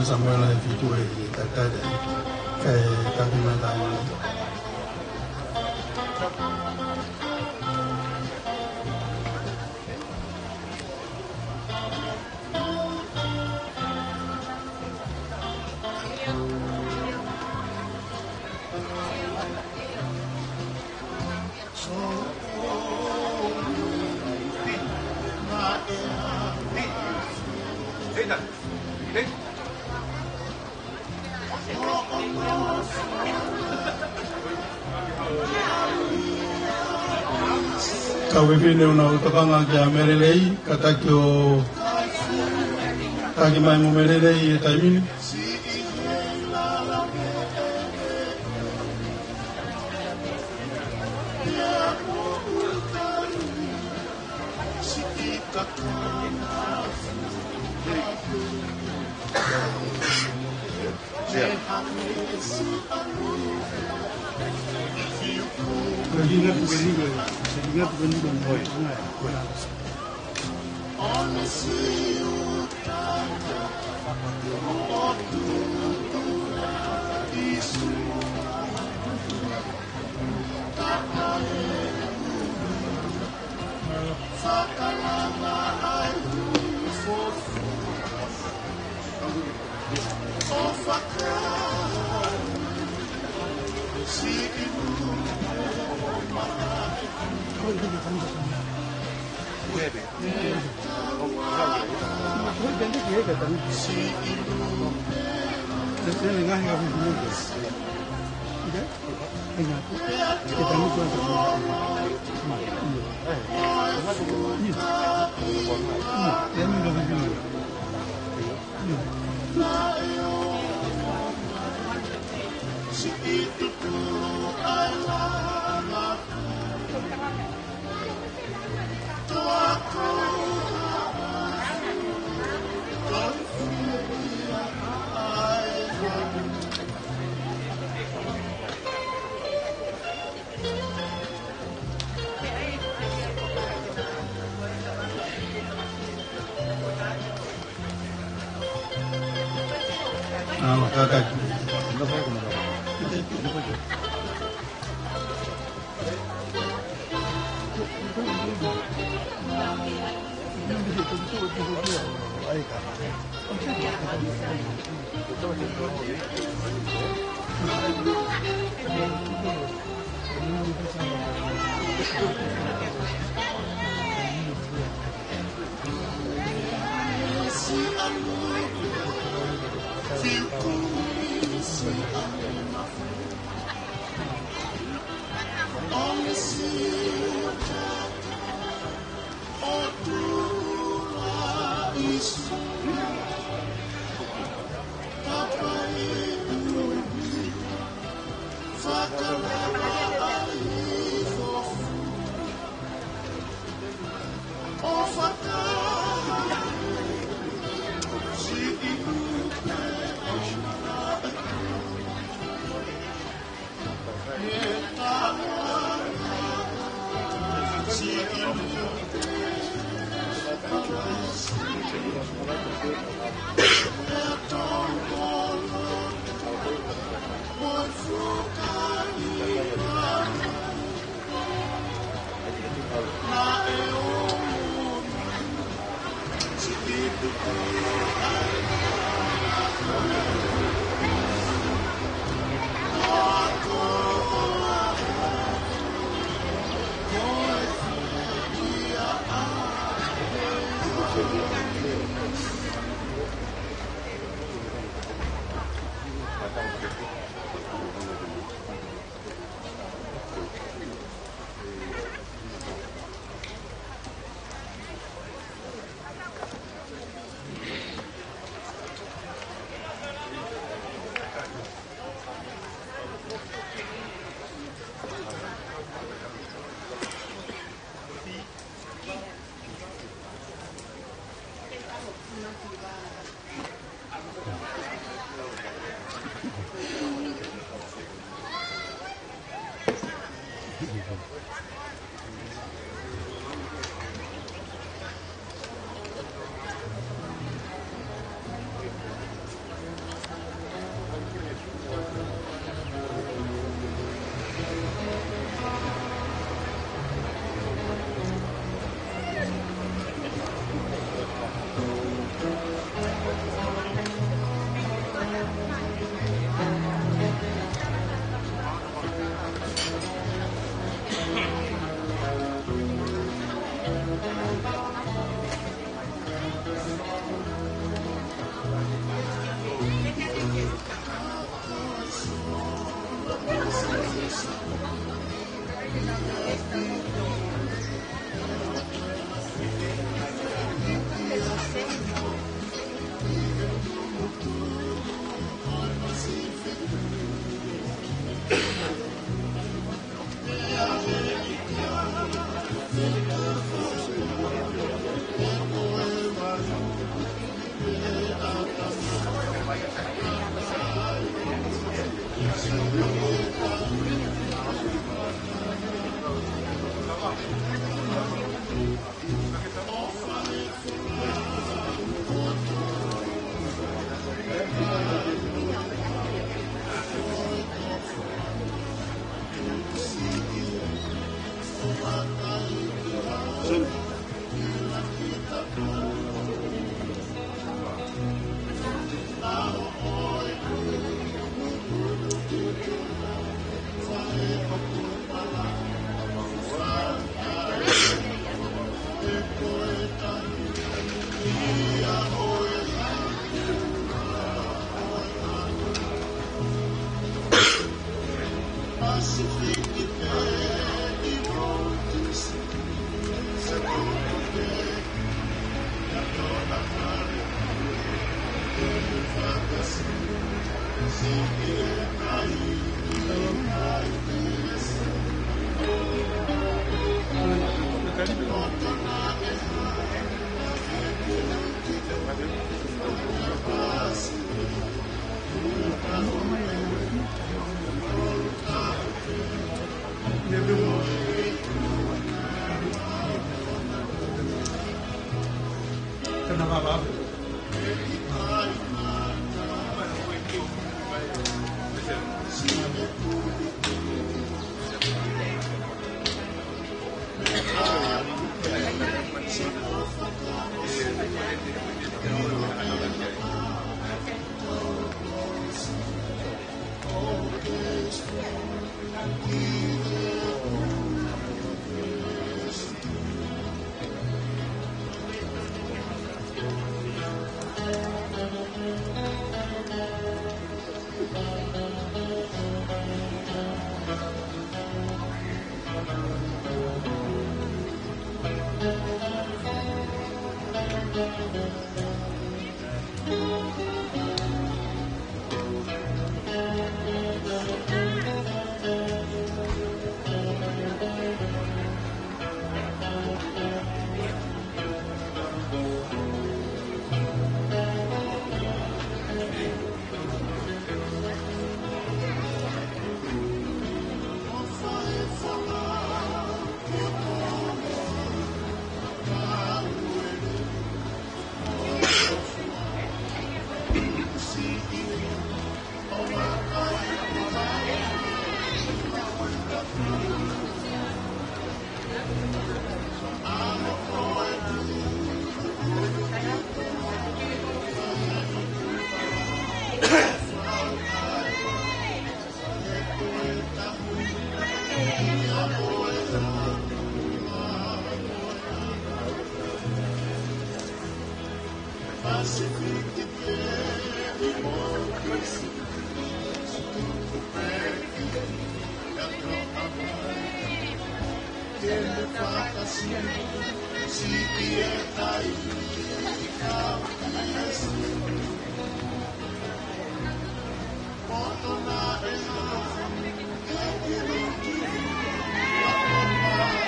Samuel ay video ay tatade kay kami matama kawipine una utokanga kia merelei katakio takimai mo merelei taimini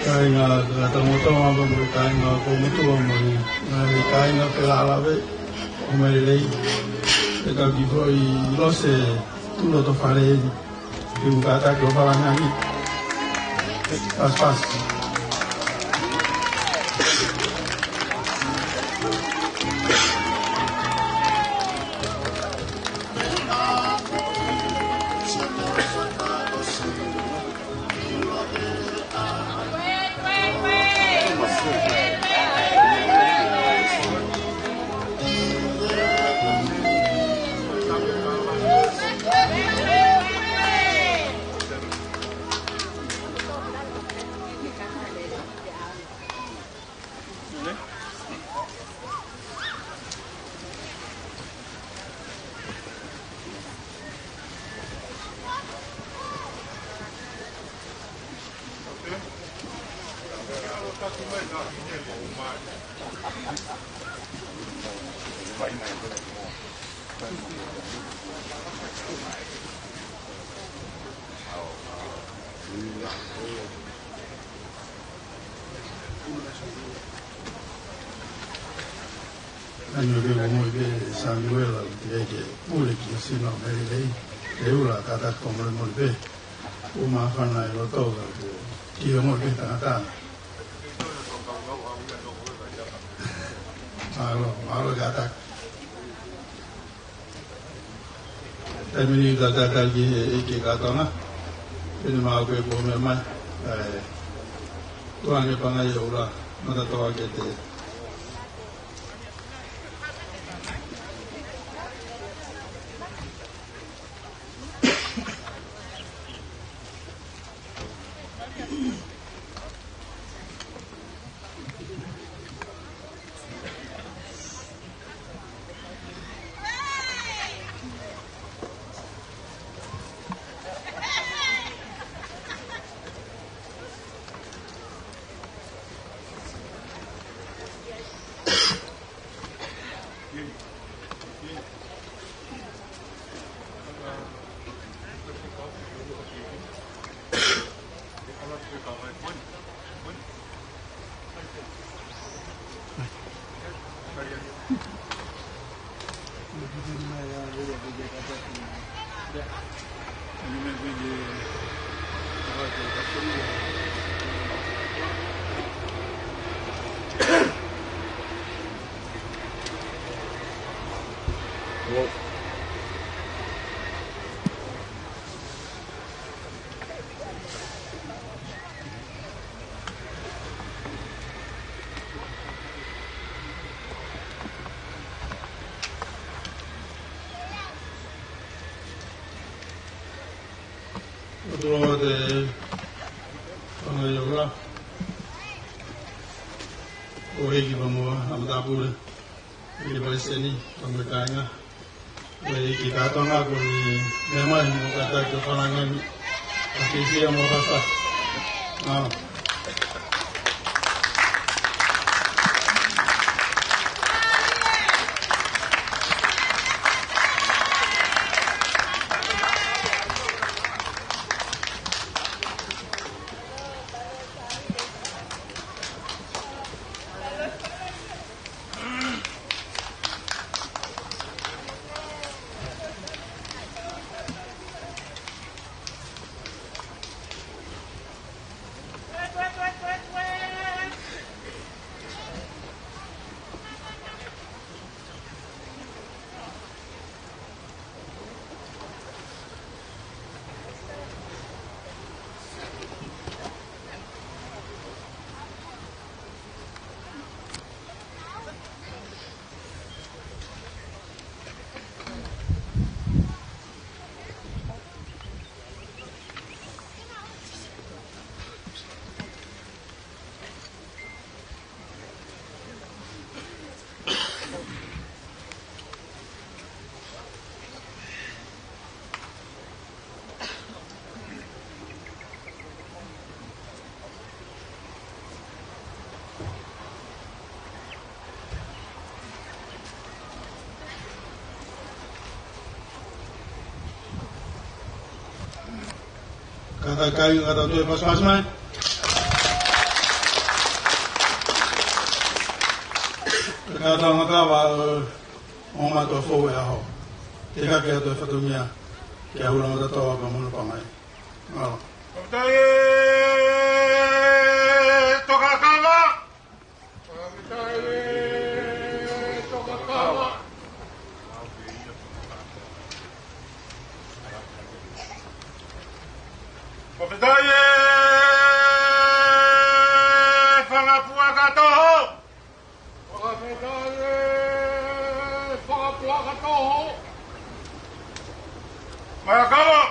Kainga katamoto mambo kainga komutu amori na kainga pelalawe omerei eka kifoi lose tulo to fare di ugata ko falangani pas Año que muy bien, Samuel, que público, si no me leí, de una cata como el molde, una fana y lo todo, que yo muy bien tan. Malo gata. Termini data que gatona, el malo que come más, tu año para ayudar, no te toca que te. Todo de cuando yo la o hegi vamos a dar por el paiseni cuando caña y que cada uno con mi mamá no cada que falan aquí sí vamos a pasar ah Cada kayu kata tu pas mai. Kada ngata wa oma to fo ya ho. Tika ke to fatumia. Ke hula ngata to ba mo pa mai. Ngalo. Kapitaye toka kama. Kapitaye toka kama. Kapitaye fangapua katoho. Kapitaye fangapua katoho. Mayakama.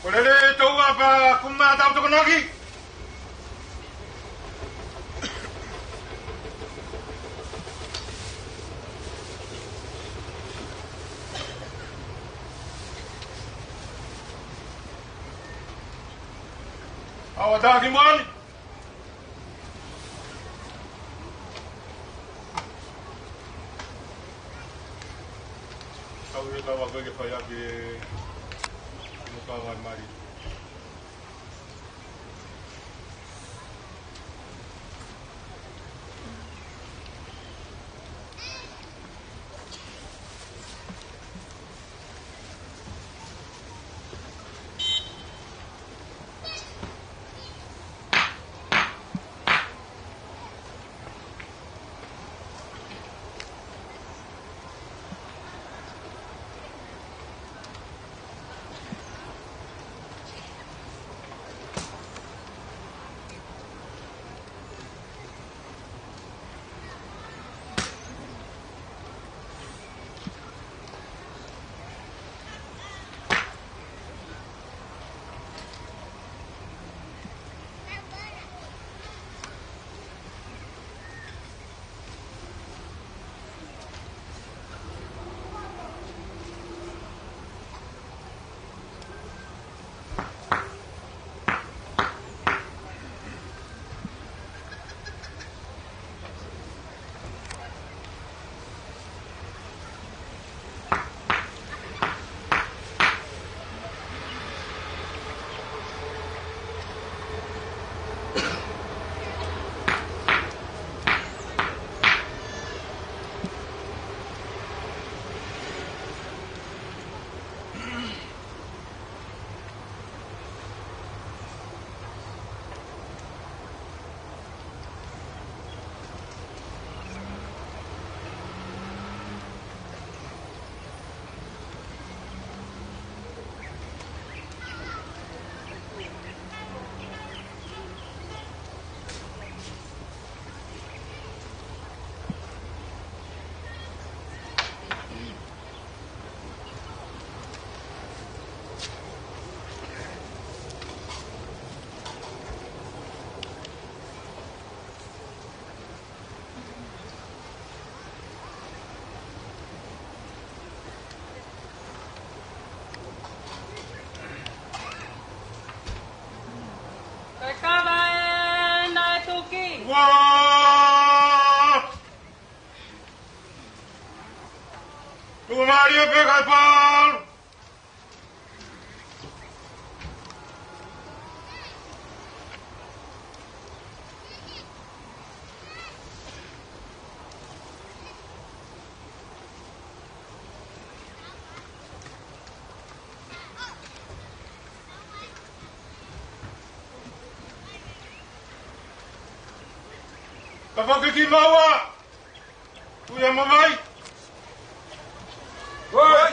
Kolele tau apa kuma tau tu lagi. Awak dah gimana? Kau ni tahu apa yang saya di kawan mari. e pekai pal. Kapag kimawa, kuya mamay. Hoy!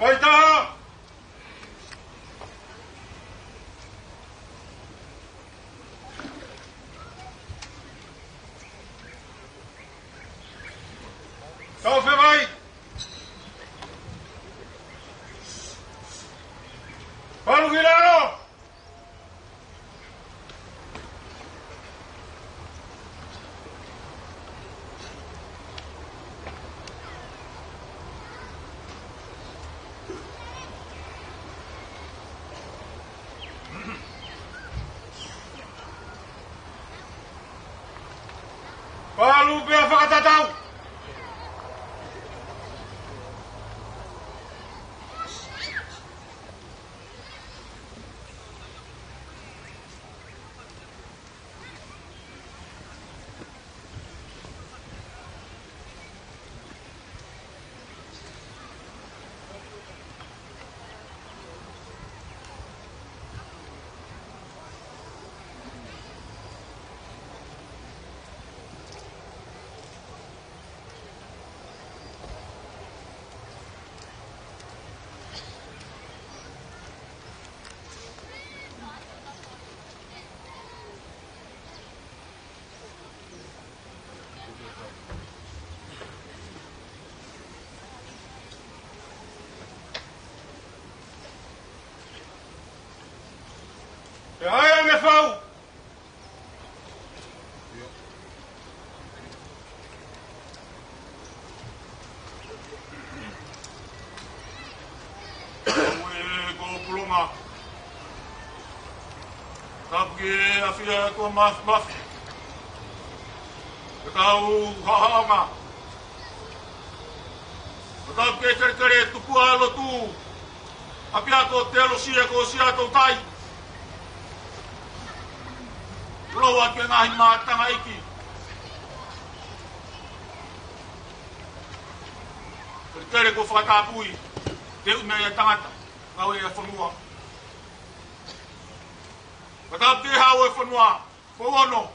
Waita! Kau Febai! Palu Gilano! Palu Bea Whakatatau! Ai, me fau! Go pulunga. Tapi afia ko maf. Kau haanga. Tapi kere tupu alo tu. Apia ko telo sia ko sia to tai. Loa ke ngahi mātanga iki. Tere ko whakatapui, te umea tangata, ngau e a whanua. Whakap te hao e whanua, whaono.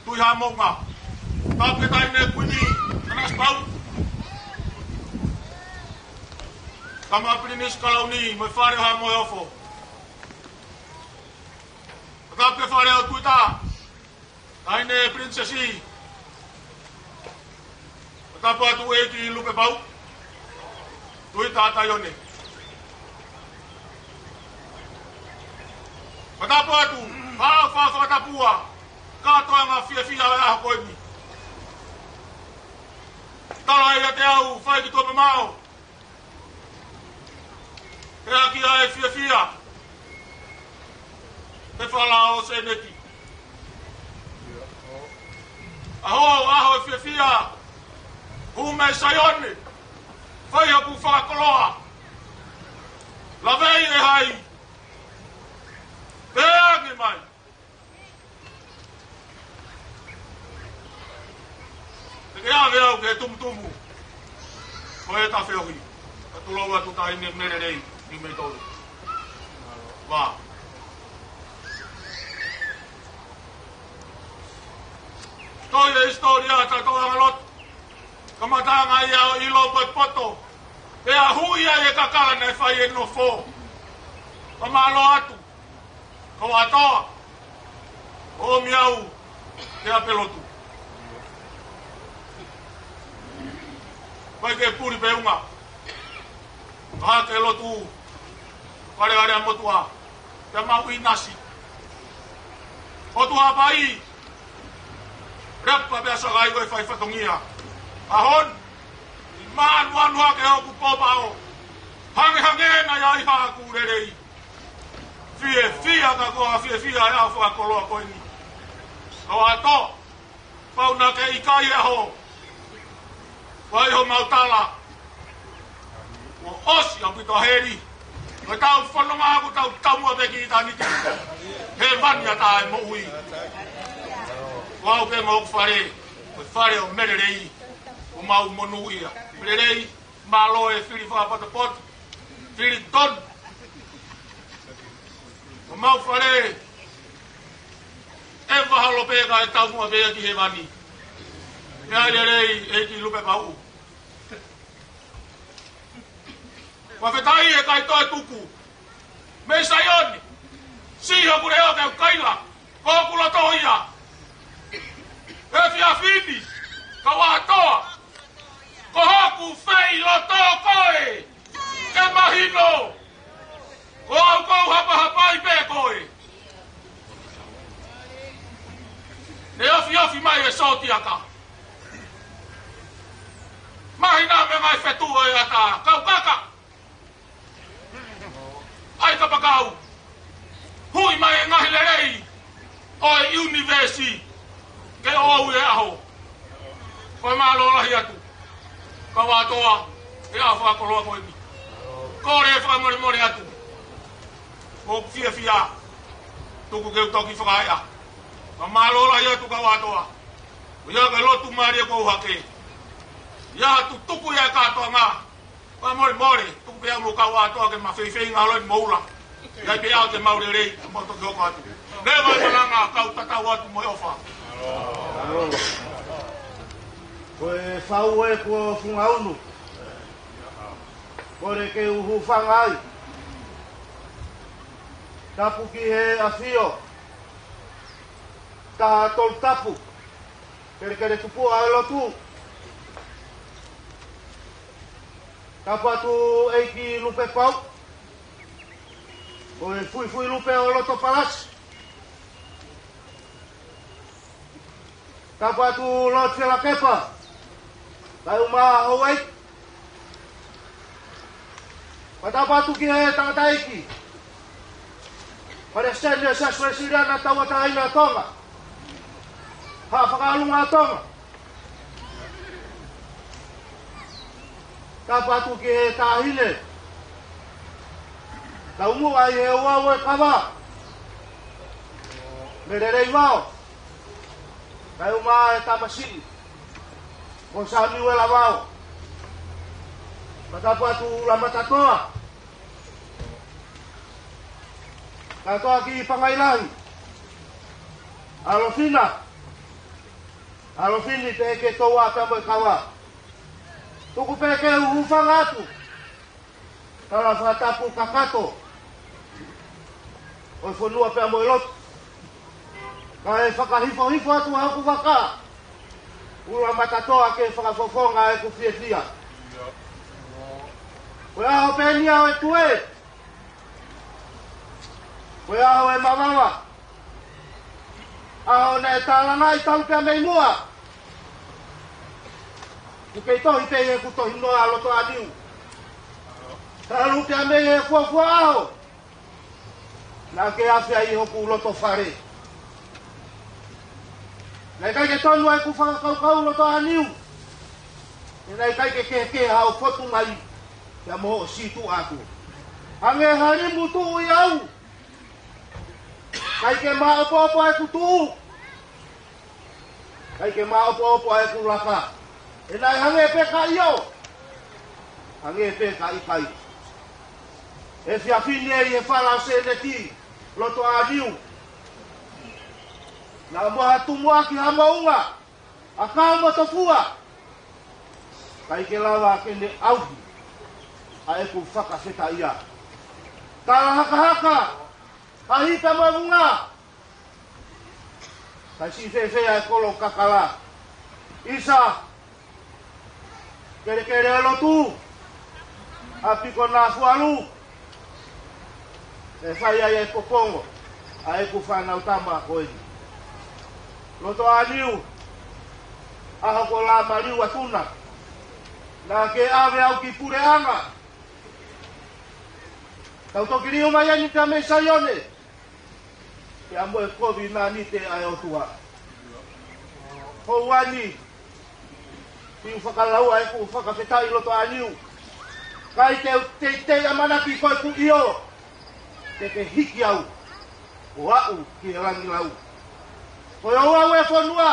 Tui ha monga, tap ke taine kuini, anas pau. Kama prinis kalauni, me whare ha moe ofo. Whakap ke whare o tuita, taine prinsesi. Whakap atu e ki lupe pau, tuita taione. Whakap atu, haa whakatapua, katoa ngā fia e aho koimi. Tala ia te au, whai ki tope mao. Te aki ai fia. Te whala o se neki. Aho e fia. Hume saione. Whai hapu whakakoloa. Lavei e hai. Te agi mai. Te ave au ke tumutumu. Ko e ta whiohi. Ka tuloa tu ta ine mererei ni me tolu. Wā. Toi e historia ta toa ngalot. Kamatanga ia o ilo poto. E a huia e kakana e whai e no fō. Kamalo atu. Ko atoa. O miau. Te apelotu. Pai ke puri pe unga. Ha ke lotu. Kare motua. Te mau I nasi. O tu hapai. Rappa be asa gai goi fai fatongia. Ahon. Man wan wa ke o ku popao. Hange na ya I ha ku rerei. Fia ka ko fia ya fa ko lo ko ni. Ko ato. Pau na ke I kai ho. Vai ho mautala. O osi a pito heri. O tau whanonga aku tau mua peki I tani ki. He mania ta e mohui. Wau ke mau whare. O whare o mererei. O mau monu ia. Mererei. Malo e whiri whapatapot. Whiri ton. O mau whare. E wahalo peka e tau mua peka ki he mani. Ia rei e ki lupe pau. Whawhetai e kai toi tuku. Me saioni. Siho kure o keu kaila. Kōkula tohia. E fia fini. Ka wātoa. Ko hoku whei lo tō koe. E mahino. Ko au kou hapai pē koe. Ne ofi mai e soti aka. Mahina me mai whetua e ata. Kau kaka. Ai ka pakau. Hui mai e ngahi lerei. Oi universi. Ke ou e aho. Koe maa lola hiatu. Ka wātoa. E a whakoroa koe mi. Kore e whakamore atu. Ko fia. Tuku keu toki whakaia. Ka maa lola hiatu ka wātoa. Ia ka lotu maari e kou hake. Ia tu tuku ia katoa ngā. Ka more, tuku pia mo ka wātoa ke mawhiwhi ngā loi moula. Ia pe au te maure rei, moto ki hoko atu. Nei mai mananga, kau tatau atu mo ofa. Koe whau e kua whungaunu. Kore ke uhu whangai. Tapu ki he awhio. Taha tol tapu. Kere tupua e lotu. Tapu atu eiki lupe pau. Koe fui lupe o loto palasi. Tapu atu lot fela kepa. Kai umaha hauei. Tapu atu ki he tangata eiki. Pare sene sa suesirana tawata aina tonga. Ha whakalunga tonga. Tapu atu ki he tahine. Ta umu ai he ua e kawa. Mererei wao. Kai umaha e tamasini. Ko sami wela wao. Tapu atu lama tatoa. Tatoa ki pangailahi. Alofini te ke toa tambo kawa. Tuku peke uhufanga atu. Tala whatapu kakato. Oi whanua pe amo elotu. Ka e whakahifo atu haku waka. Ura matatoa ke whakafofonga e ku fia. Koe aho penia o e tue. Koe aho e mamawa. Aho ne talanga i tau pia mei mua. Kukei tohi te e kutohi noa aloto adiu. Talu pia mei e fuafua aho. Nā ke awhia I hoku loto whare. Nei kai ke tonu ai ku whakakau loto aniu. Nei kai ke hao fotu mai. Kia moho situ aku. Hange harimu tuu I au. Kai ke maa opo ai ku tuu. Kai ke maa opo ai ku laka. E nai hange peka io. Hange peka I kai. E whiawhine I e whala se ne ti. Loto adiu. Nā moha tumua ki hamaunga. A kāma tofua. Kai ke lawa ke ne auhi. A e ku whakawheta ia. Tala haka. Kahita maunga. Kai si whewhea e kolo kakala. Isa. kere lotu api kona fualu e fai ai popongo ai ku fana utama koe loto aliu aho ko la mariu atuna na ke ave au ki pure anga tau to kiri uma yani ta me sayone ke amo e kovi na ni te ai otua ho wani ti whakalau ai ku whakawhetai loto aliu kai te amana ki koe ku io te hiki au o au ki rangi lau koe au e whanua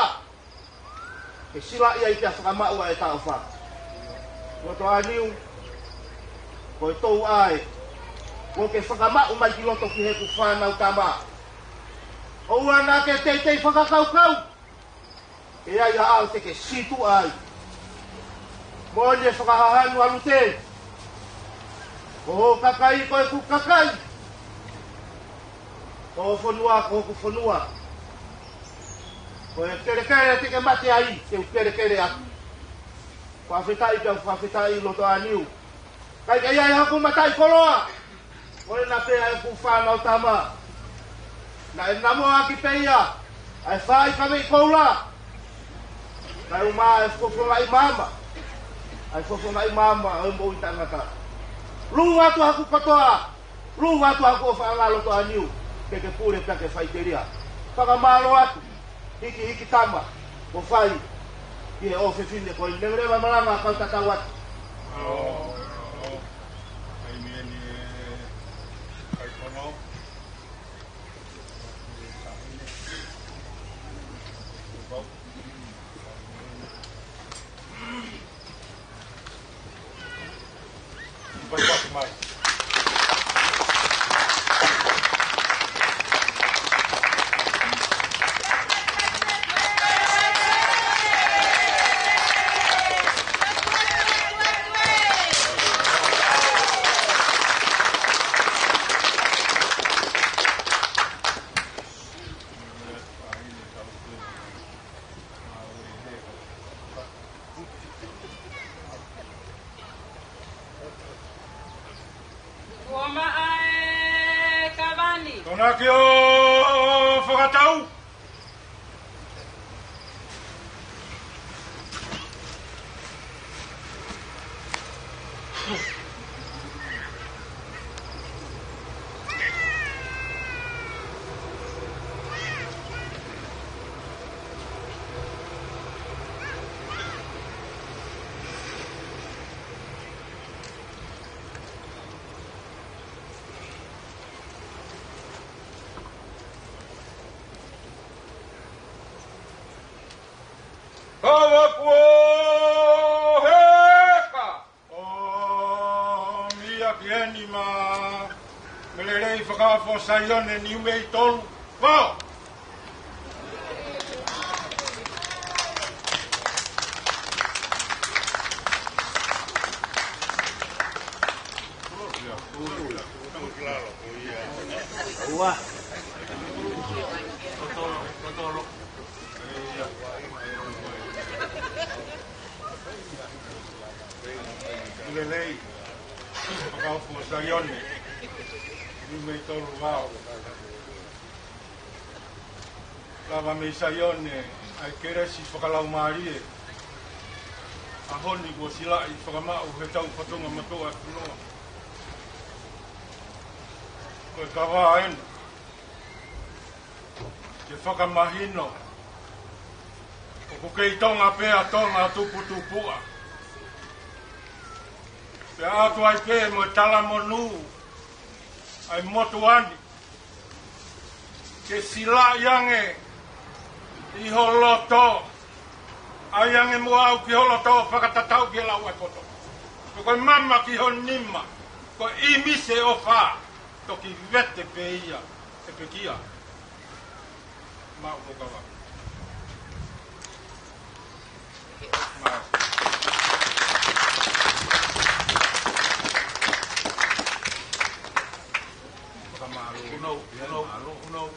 ke sila ia i te whakamau ai tau wha loto aliu koe tou ai ko ke whakamau mai ki loto ki he ku whanau tama o ana ke te whakakaukau e ai a au te ke situ ai mo le whakahahanu alu te ko kakai koe ku kakai ko whanua ko ku whanua ko e kere te ke mate ai te kere aku whawhetai ka whawhetai loto aniu kai kai ai haku matai koloa ko e na pe ai ku whanau tama na e namo aki peia ai whai kame koula kai uma e whawhongai mama ai whawhongai mama ai mo i tangata lu watu haku katoa lu watu haku o whaangalo to aniu ke pure ke whaiteria whakamalo atu hiki tama o whai ki e ofe fine ko i nerewa malanga kau tatau atu ai mieni ai kono mai. Tona ki o whakatau. Hawa kua heka o mia kieni ma melerei whakawha saione ni umei tolu wao. Ua. Totoro. Lelei, pakau fosaione, ni me tolu wao. Lava me saione, ai keresi whakalau marie. Ahoni ko sila i whakamau he tau whatunga matoa kunoa. Koe kawa aena. Ke whakamahino. O kukei tonga pea tonga tupu-tupua. Pe atu ai pe mo tala monu. Ai motu ani. Ke sila yange. I holoto. Ai yange mo au ki holoto whakatatau ki lau ai koto. Ko mama ki honima. Ko imise o wha. Toki vete pe ia. E pe kia. Mau mokawa. Mau. Uno.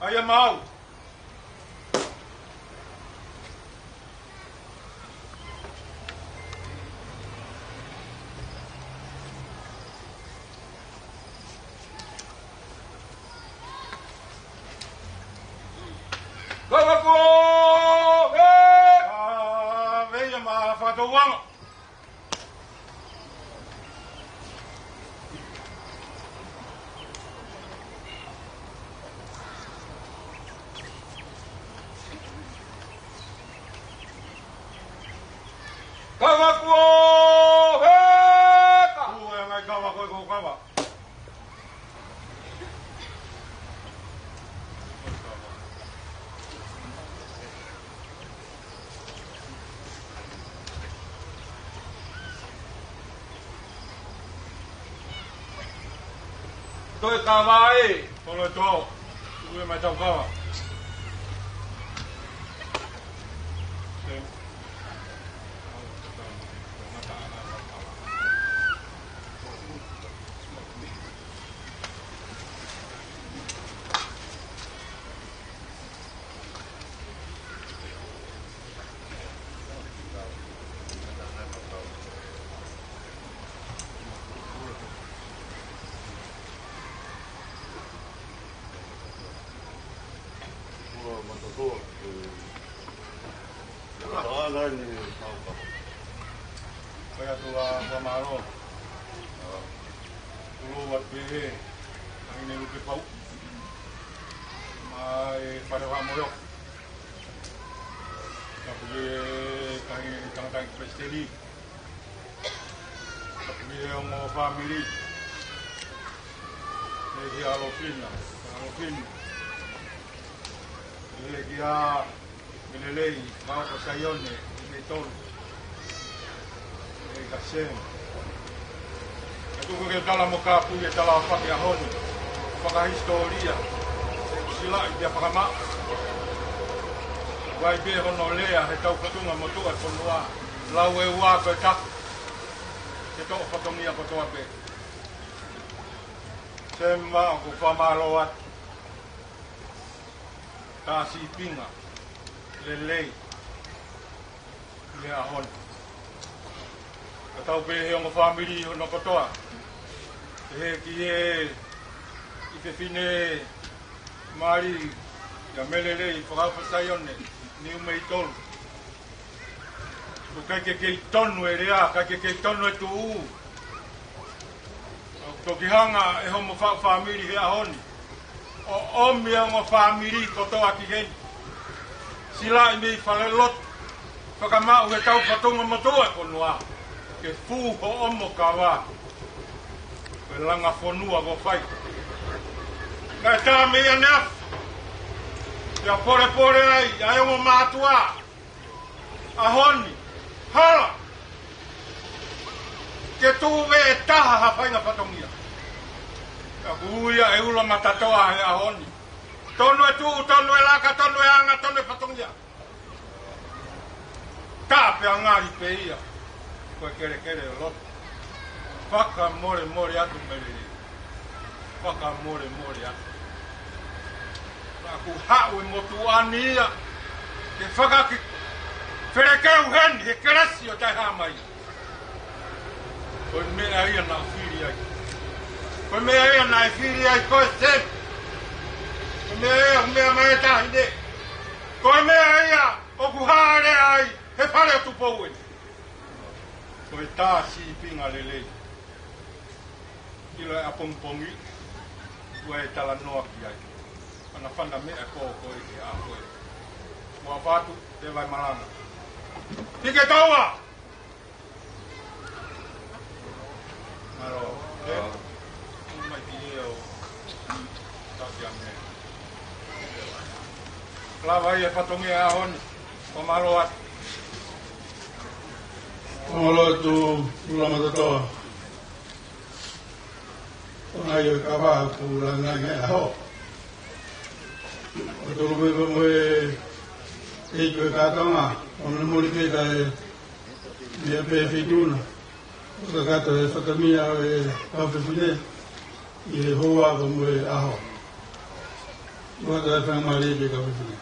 Ai mau. Go! Veja ma fatoang. Tôi cà vai, con là cho, tôi mà trồng cao à? Kaya tua pamalo. Ulo wat be. Ang ini lupi pau. Mai pada kamoyok. Tapi kami tang-tang prestasi. Tapi yang mau family. Jadi alofin lah. Alofin. Jadi dia menelei mau kesayon ni ini tol. Kasih. Itu kita dalam muka punya dalam pakai ahon, pakai historia. Sila dia pakai mak. Wai be honolea hetau ketunga motua konua. Lawe wa betak. Kita fotomia kotoa be. Semua aku famaloat. Kasi pinga. Lelei. Le ahon. Katau pe he o family no kotoa. He ki e i te fine mari ya melele i whakawhasaione ni umei tolu. Ko kai ke tonu e rea, kai ke tonu e tu u. Ko ki hanga e homo family he ahoni. O omi e homo family kotoa ki hei. Sila i mei whalelot. Whakamau he tau patonga motoa konua. Ke fu ho omo kawa. Ke langa fonua go fai. Kai tā mea nef. Ia pore ai, ai o mātua. Ahoni, hala. Ke tuwe e taha hawhainga patongia. Ia kuuia e ula matatoa he ahoni. Tonu e tuu, tonu e laka, tonu e anga, tonu e patongia. Tāpe a ngāri pe ia. Koe kere lot. Whaka more atu merere. Whaka more atu. Aku hau e motu ania. Ke whaka ki wherekeu hen, he kerasi o tai hamai. Koe mea ia na whiri ai. Koe mea ia na whiri ai koe sen. Koe mea mai tahi ne. Koe mea ia o kuhare ai, he whare o tupouen. Koe tā si pinga lelei. Ilo e apongpongi, koe e tala noa ki ai. Ana whana mea koe ki a koe. Mua whatu, te vai malanga. Hike taua! Maro, e? Mai ki e o tati a mea. Klava i e whatongi a honi, o malo atu. Olo tu ulama totoa. Ona yo kava ku langa nge ho. O tu me mo e ko katonga, ona mo ri ke dai me pe fituna. O ka to e fatamia e ka fe fune. I ho wa mo e aho. Tua da família de Gabriel.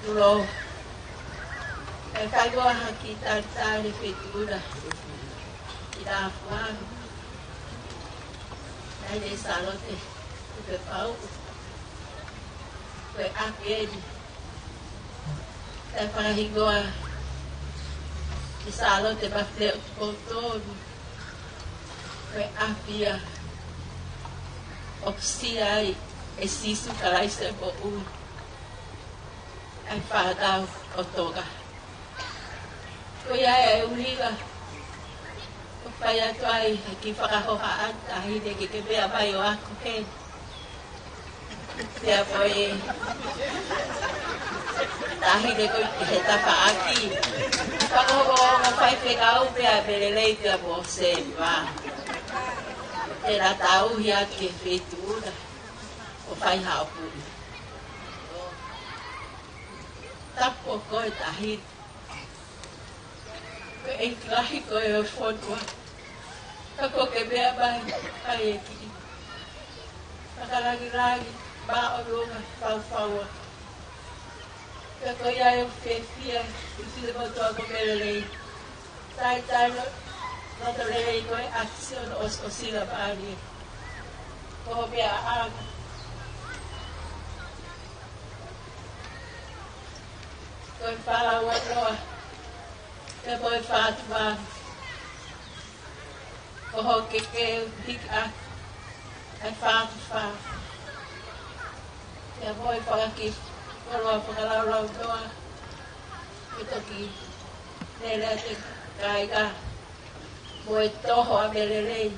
Tulo. Kagwa hakita tali fitura. Ida fuan. Ai salote. Ke pau. Ke akedi. Para higoa. Salote ba fleu todo. Ke apia. Opsiai. Esisu kalai se bo u. Ai whātau o toga. Ko ia e uhiga. Ko whai atu ai ki whakahoha ata hide ki ke pea mai o ako ke. Pea po e. Tahide ko he tapa aki. Whakahoho o ngā whai whekau pea perelei pea po se wā. E la tau hi atu ke whetuura. O whai hao pui. Tapo koe tahi. Ko e klahi koe o whotua. Kako ke bea bai, ai e ki. Pakalagi-lagi, ba o lunga, fau-faua. Kako ia e fefia, isi le motua ko melelei. Tai no lelei koe aksi o sila paani. Koho bea aga. Koe whalaua noa. Te koe whātua. Koho kekeu hik a. Ai whātu whā. Te koe whakaki. Koroa whakaraulau noa. E toki. Nere te kaiga. Moe toho a melelei.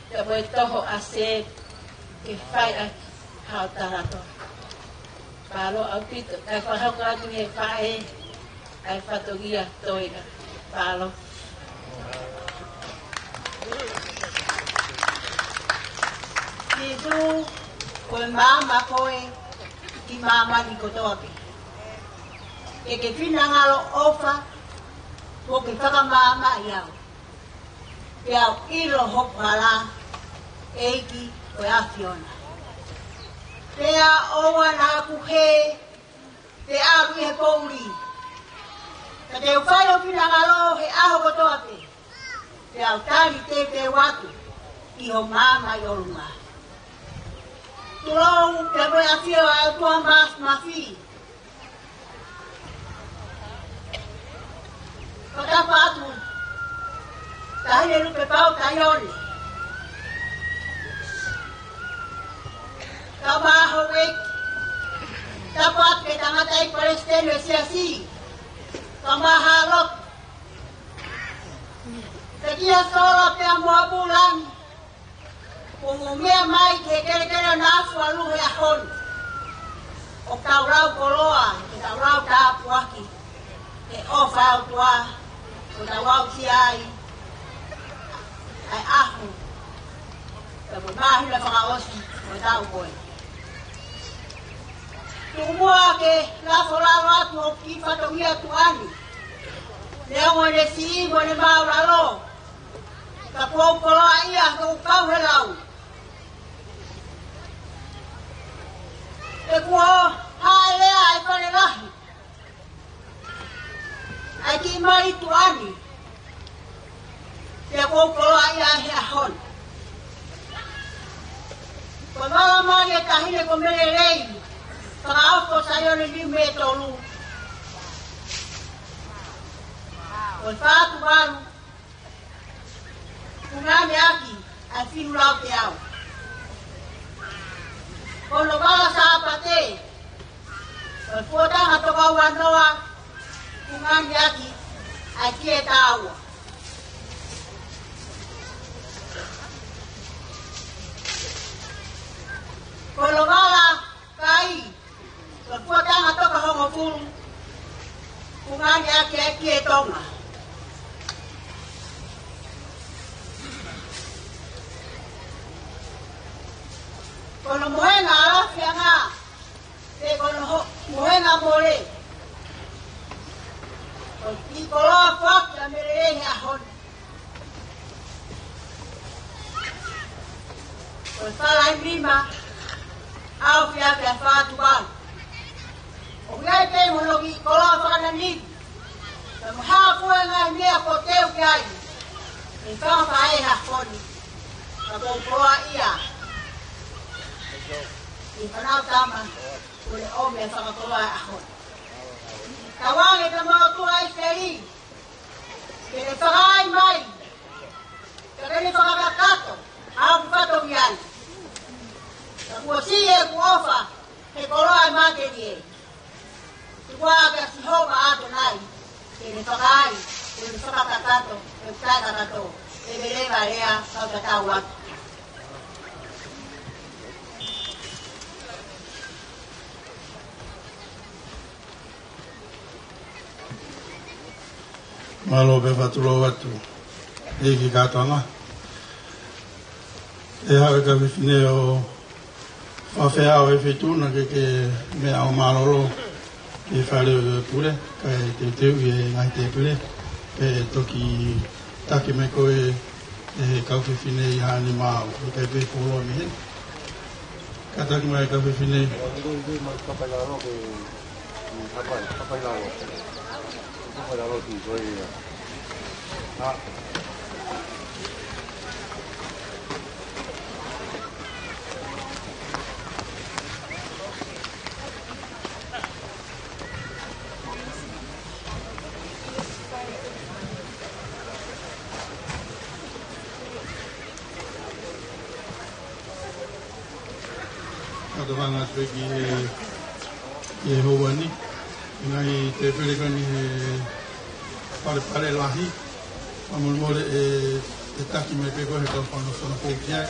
Te moe toho a se. Ke whai a hao tarato. Palo au pito, kai whahauka atu he whae, kai whatogia toika. Palo. Titu, koe mama koe, ki mama ni kotoapi. E ke whina ofa, ko ke whakamama iau. Ke au ilo hopala, eiki koe awhiona. Pea oa nā kuhe, te aru he kouri. Ka te uwhai o pina ngalo he aho kotoa pe. Te au tari te watu, ki ho mama i orunga. Tulou te moe a whio a tua mas mawhi. Katapa atu, ta hine lupe pau ta ione. Kabaho wek, dapat ke tangata ay Palestine siasi, kamahalok. Takia solo pe amo bulan, umumia mai ke kere nasu alu ya hon. O kaurau koloa, ke kaurau tapuaki, ke ofa tua, o tawau siai, ay ahu. Tapi mahila pangaosi, o tau koe. Tumua ke la solaro atu o ki whatongia tuani. Leo ngone si ngone mauralo. Ka pou koloa ia ka ukau he lau. Te kua hae lea e kone lahi. Ai ki mari tuani. Te pou koloa ia he ahon. Kwa mara mari e tahine ko mele rei. Pag-auto sa'yo ng limetolu. O fato baru. Kung nami aki, ay finulaw tiyaw. Kung lumala sa apate, o puwatang hatokawan nawa, kung nami aki, ay kiyetawa. Kung lumala, kai, Pagpuatang ato kahongopul, kung nga niya kietonga. Kono muhe nga alaf ya nga, kono muhe nga mole. Di koloa kwak ya merere ahon. Kono salay lima, au ya fatu bang. Ogai te monogi kola whakana ni. Ka maha kua ngai mea ko teu ki ai. E whaka e ha koni. Ka kōkoa ia. I whanau tama. Kule ome whakakoa e ahon. Ka wange ka mau tua e whiri. Kene whakai mai. Ka kene whakakato. Hau whato ki ai. Ka kua si e kuofa. He koloa e makeri e. Tuwaga si Hoba Adonai, kene whakai, kene whakakakato, kene whakakato, kene lewa rea, whakatau atu. Malo be whatulo atu, eki kātanga. E hawe ka whiwhine o whawhea o e whetuna ke mea o malolo. E whare pure, kai te teu e ngai te pure, e toki take me koe kau whiwhine I hāni māu, I kai pē pōroa mi hen. Kataki mai kau whiwhine. Whanga peki e houani, ngai te whirekani pare lahi, amulmore e taki me peko he kau whana pōkia.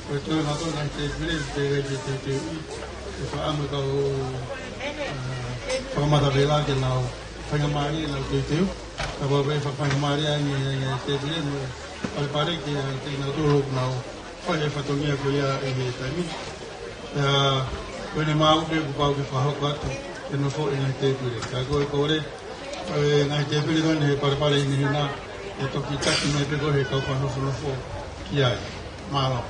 Koe tō nato ngai te whire, te rei te ui, e whaama kau whakamata vela ke nao whaingamari e nao te teo. Ka wawe whaingamari a nge te whire, pare ke te nao tōrok nao whai e whatongia ko ia e he taimi. When I'm out there, go out with a hot water, and no fault in a table. I go over it, and I take it on the Parapara in the Hina, and talk to Taki, maybe go ahead, up on the floor. Yeah, Malo.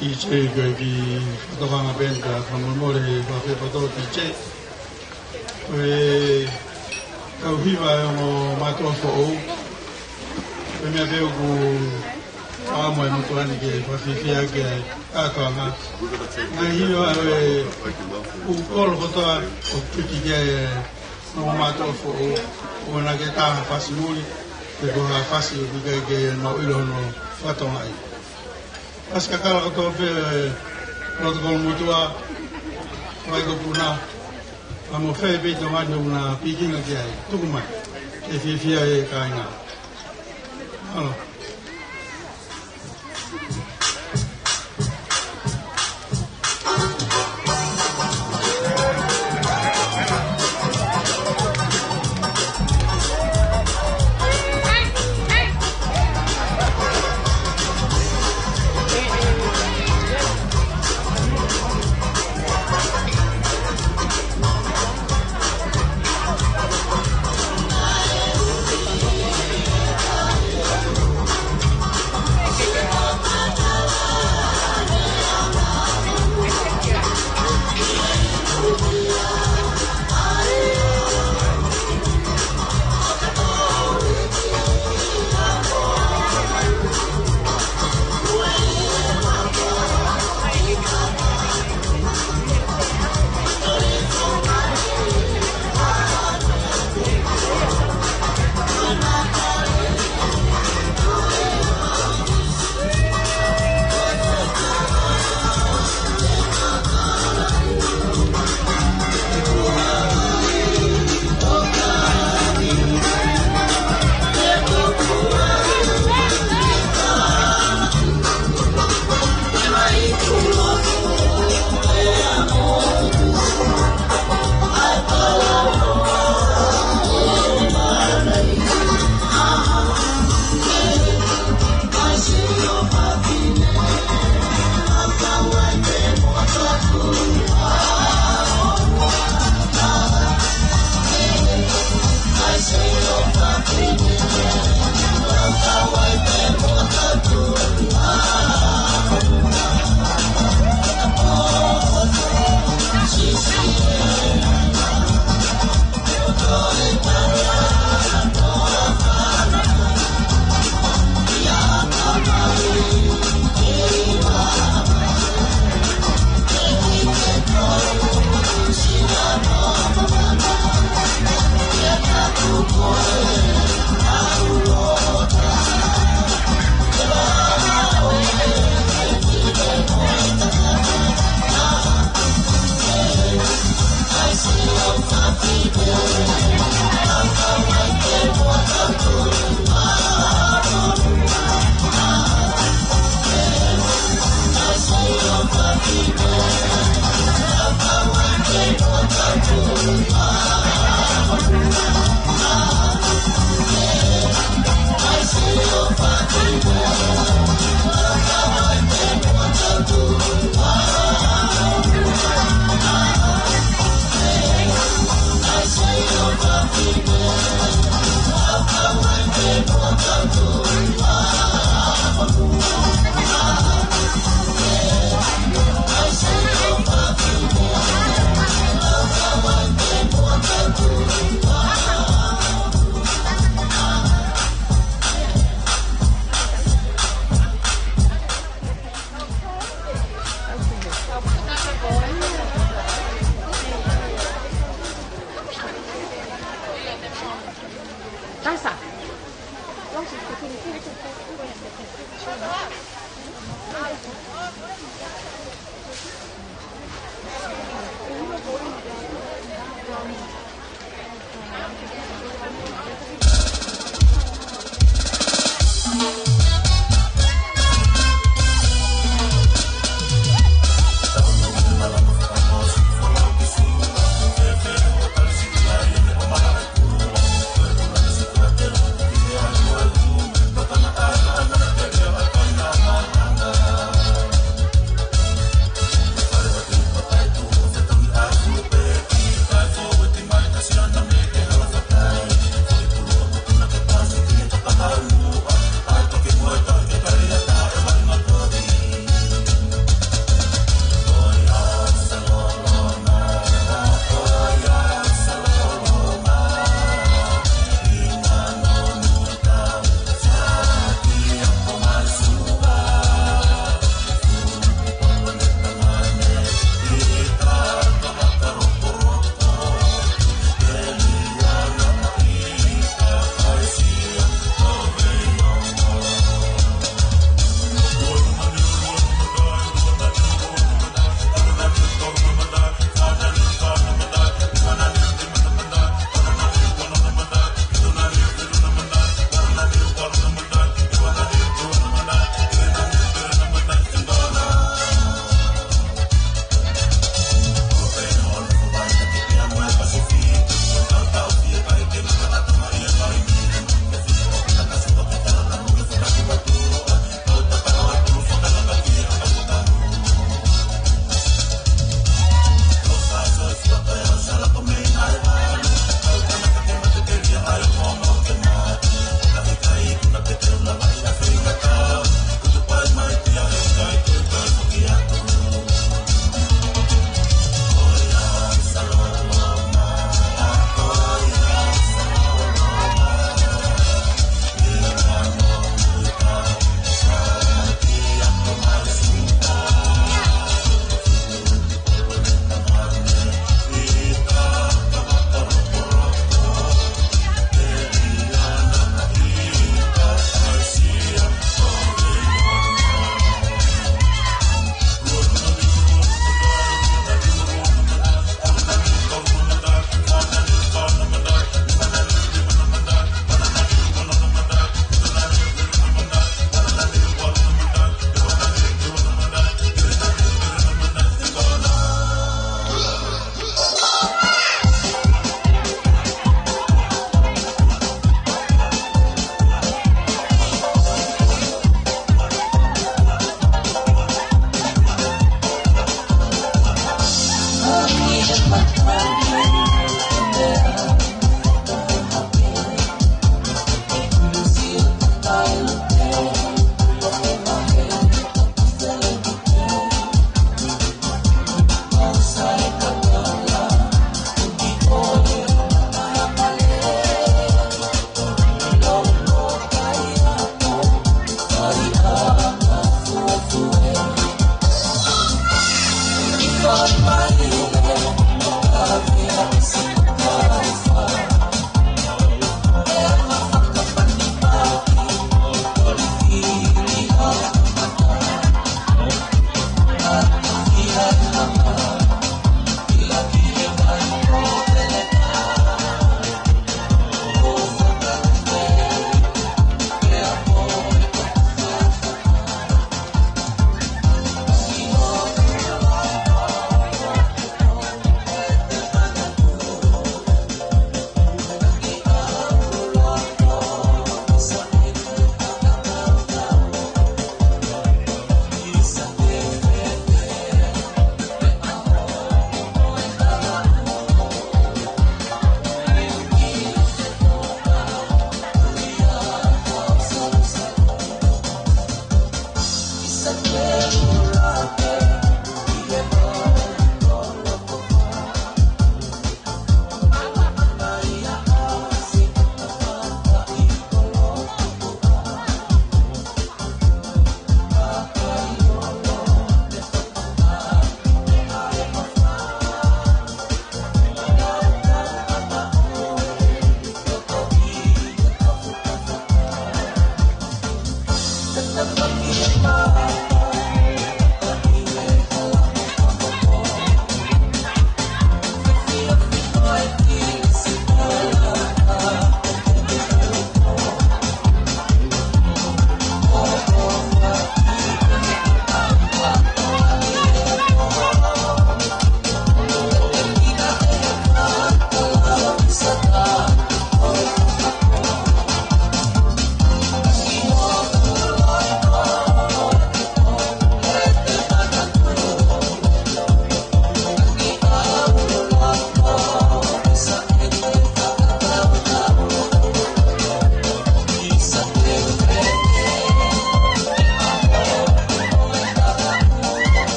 DJ gagi whakawanga benda whamamore whawhepato DJ. Koe kau hiwa e o mātua who'ou. Koe mea peo ku whaamoe mutuani ke whawhiwhia ke kātoanga. Ngai hiwa e ku kolo kotoa o tuki ke o mātua who'ou. O nā ke tāha whasi muri, ke koha whasi o kika ke no ilo no whatonga ai. Aska kala koto pe protokol mutua vai ko puna amo fe be to ma na pikinga ke ai tukuma e fia e kainga alo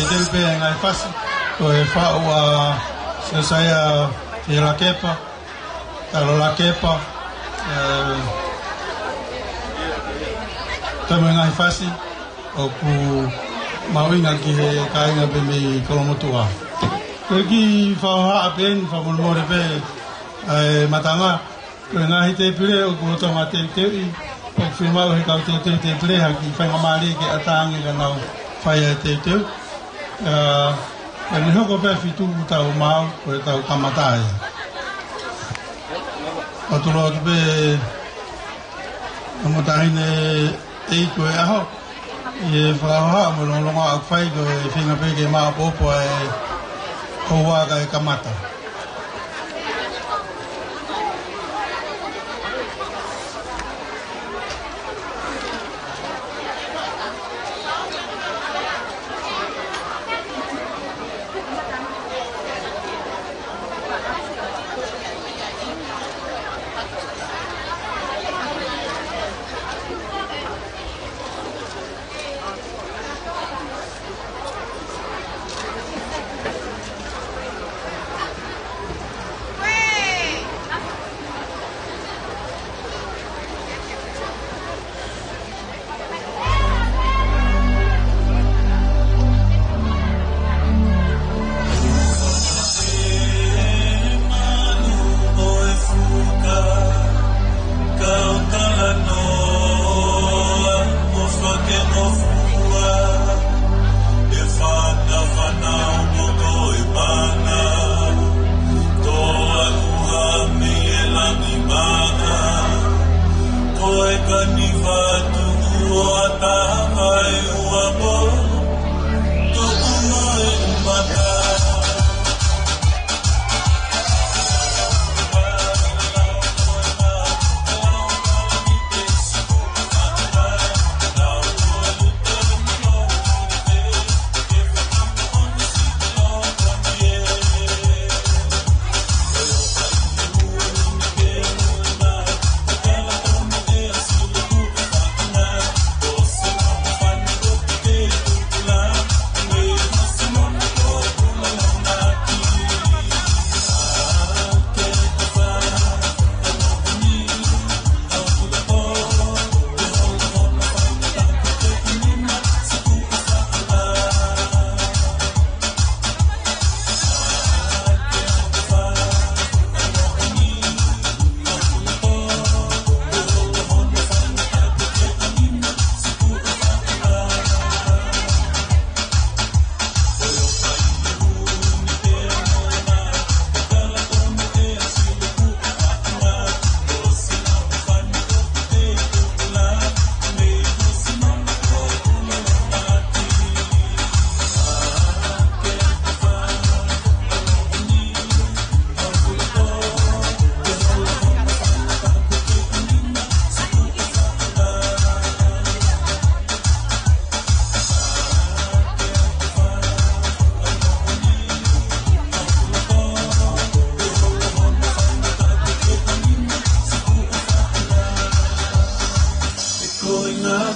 te pe ngai fasi ko e fa wa se saya e la kepa talo la kepa tamo ngai fasi o ku mawinga ki he kainga be mi kolomotua ko ki fa ha ben fa mo mo pe matanga ko ngai te pire o ku to mate te o firma o he ka te pire ha ki fa mali ke atangi ga nau fai te te ni hoko pe fitu tau mau ko tau kamatai o tu lo be mo tai ne e ko e ho e fa ha mo lo ngo a fai ko e finga pe ke ma popo e ko wa ga kamata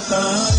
Kaya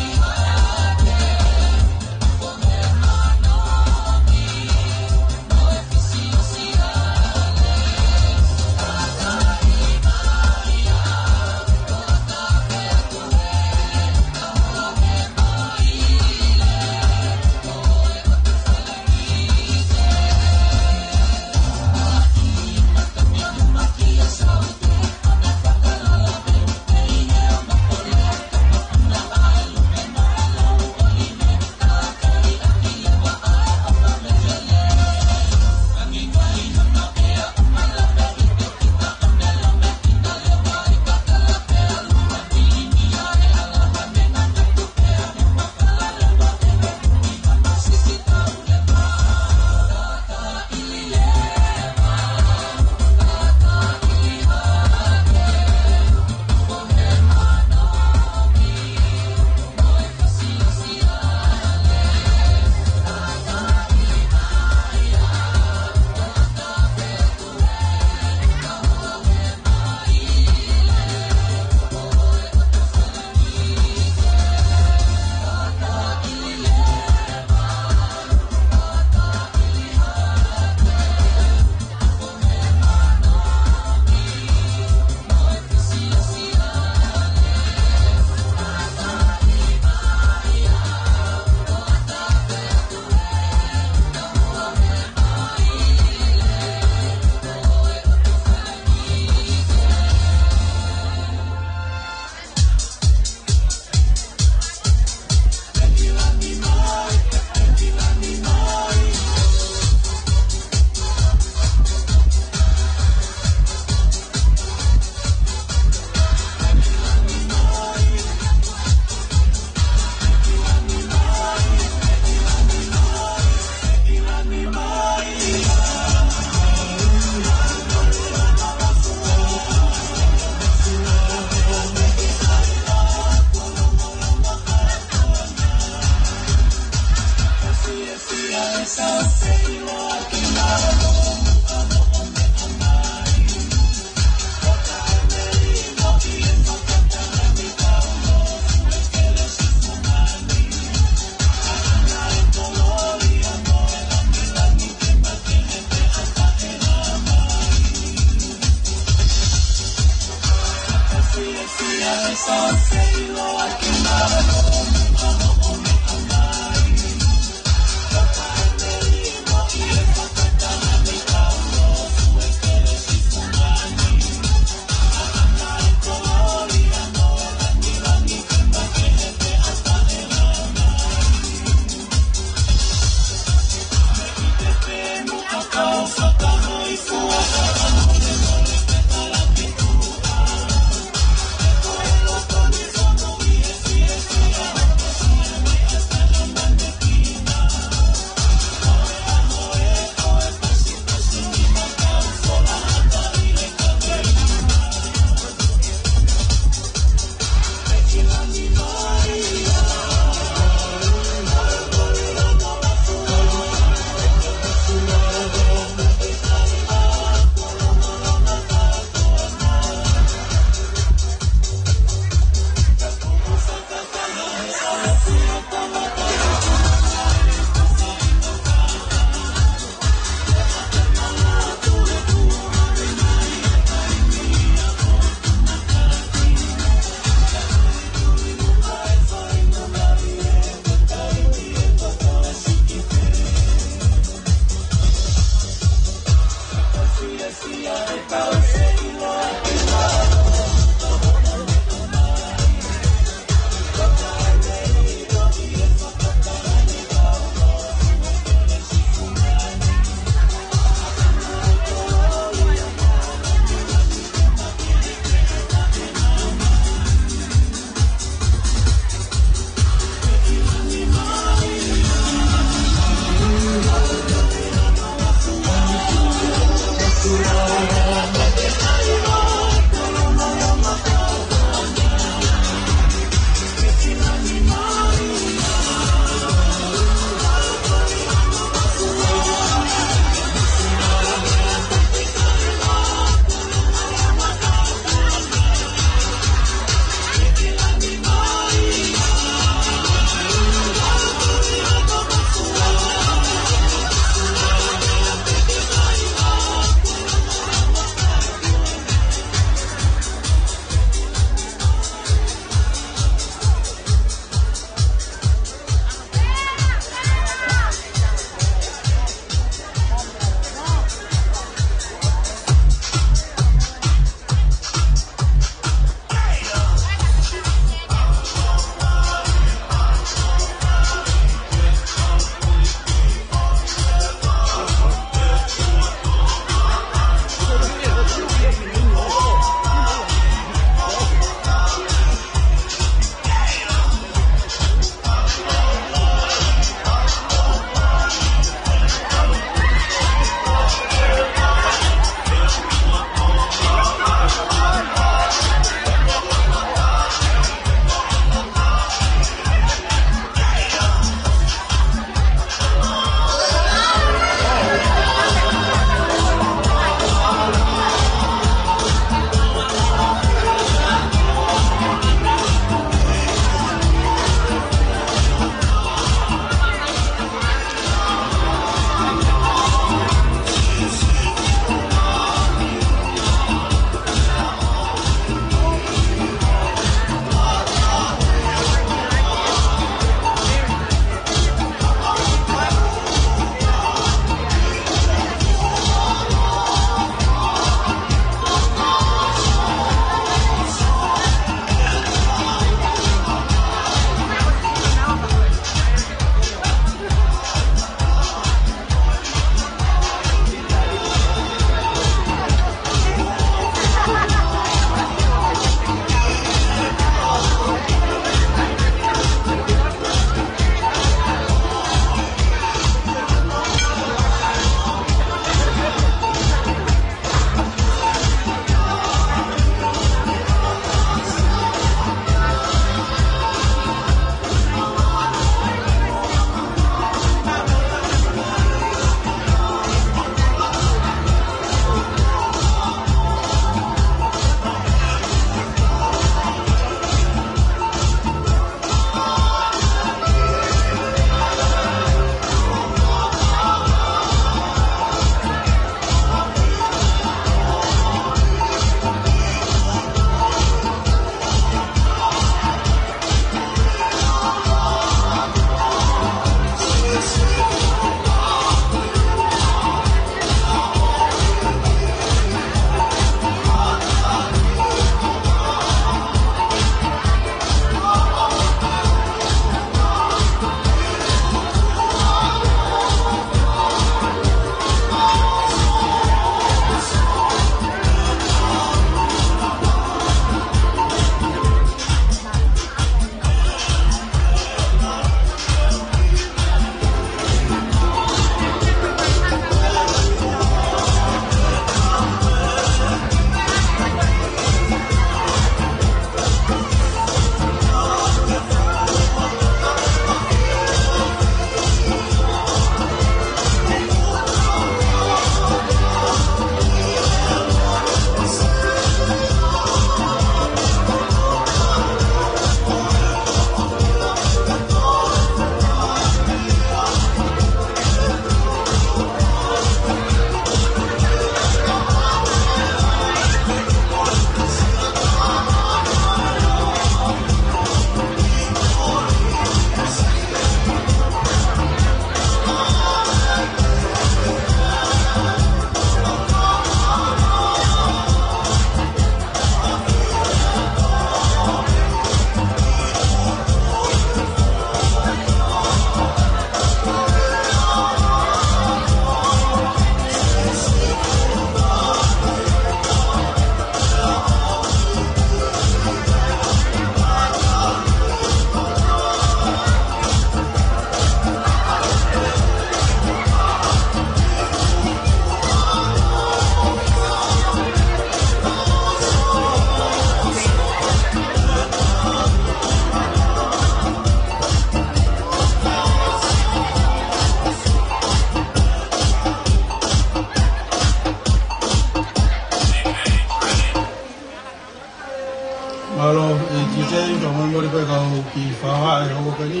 ki whaha e hoko kani.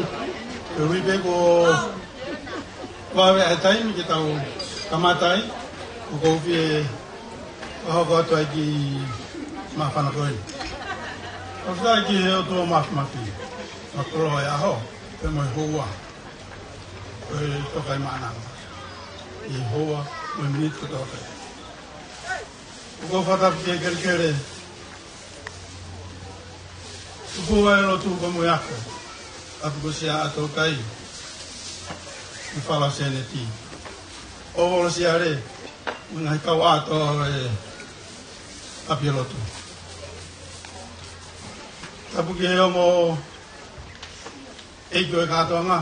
Ke hui pe ko wawe ai taimi ki tau kamatai. Ko kouwhi e hoko atu ai ki mawhana koe. O whitai ki he o tua mawhamafi. Ma koro e aho, pe moi hoa. Koe tokai maananga. I hoa, moi minit ko tokai. Ko whatapu ki e kerikere. Ko ai rotu ko mo yako. Apu ko sia ato kai. Ni fala sene ti. O volo sia re. Una kau ato e api rotu. Apu ki o mo e ko ka to nga.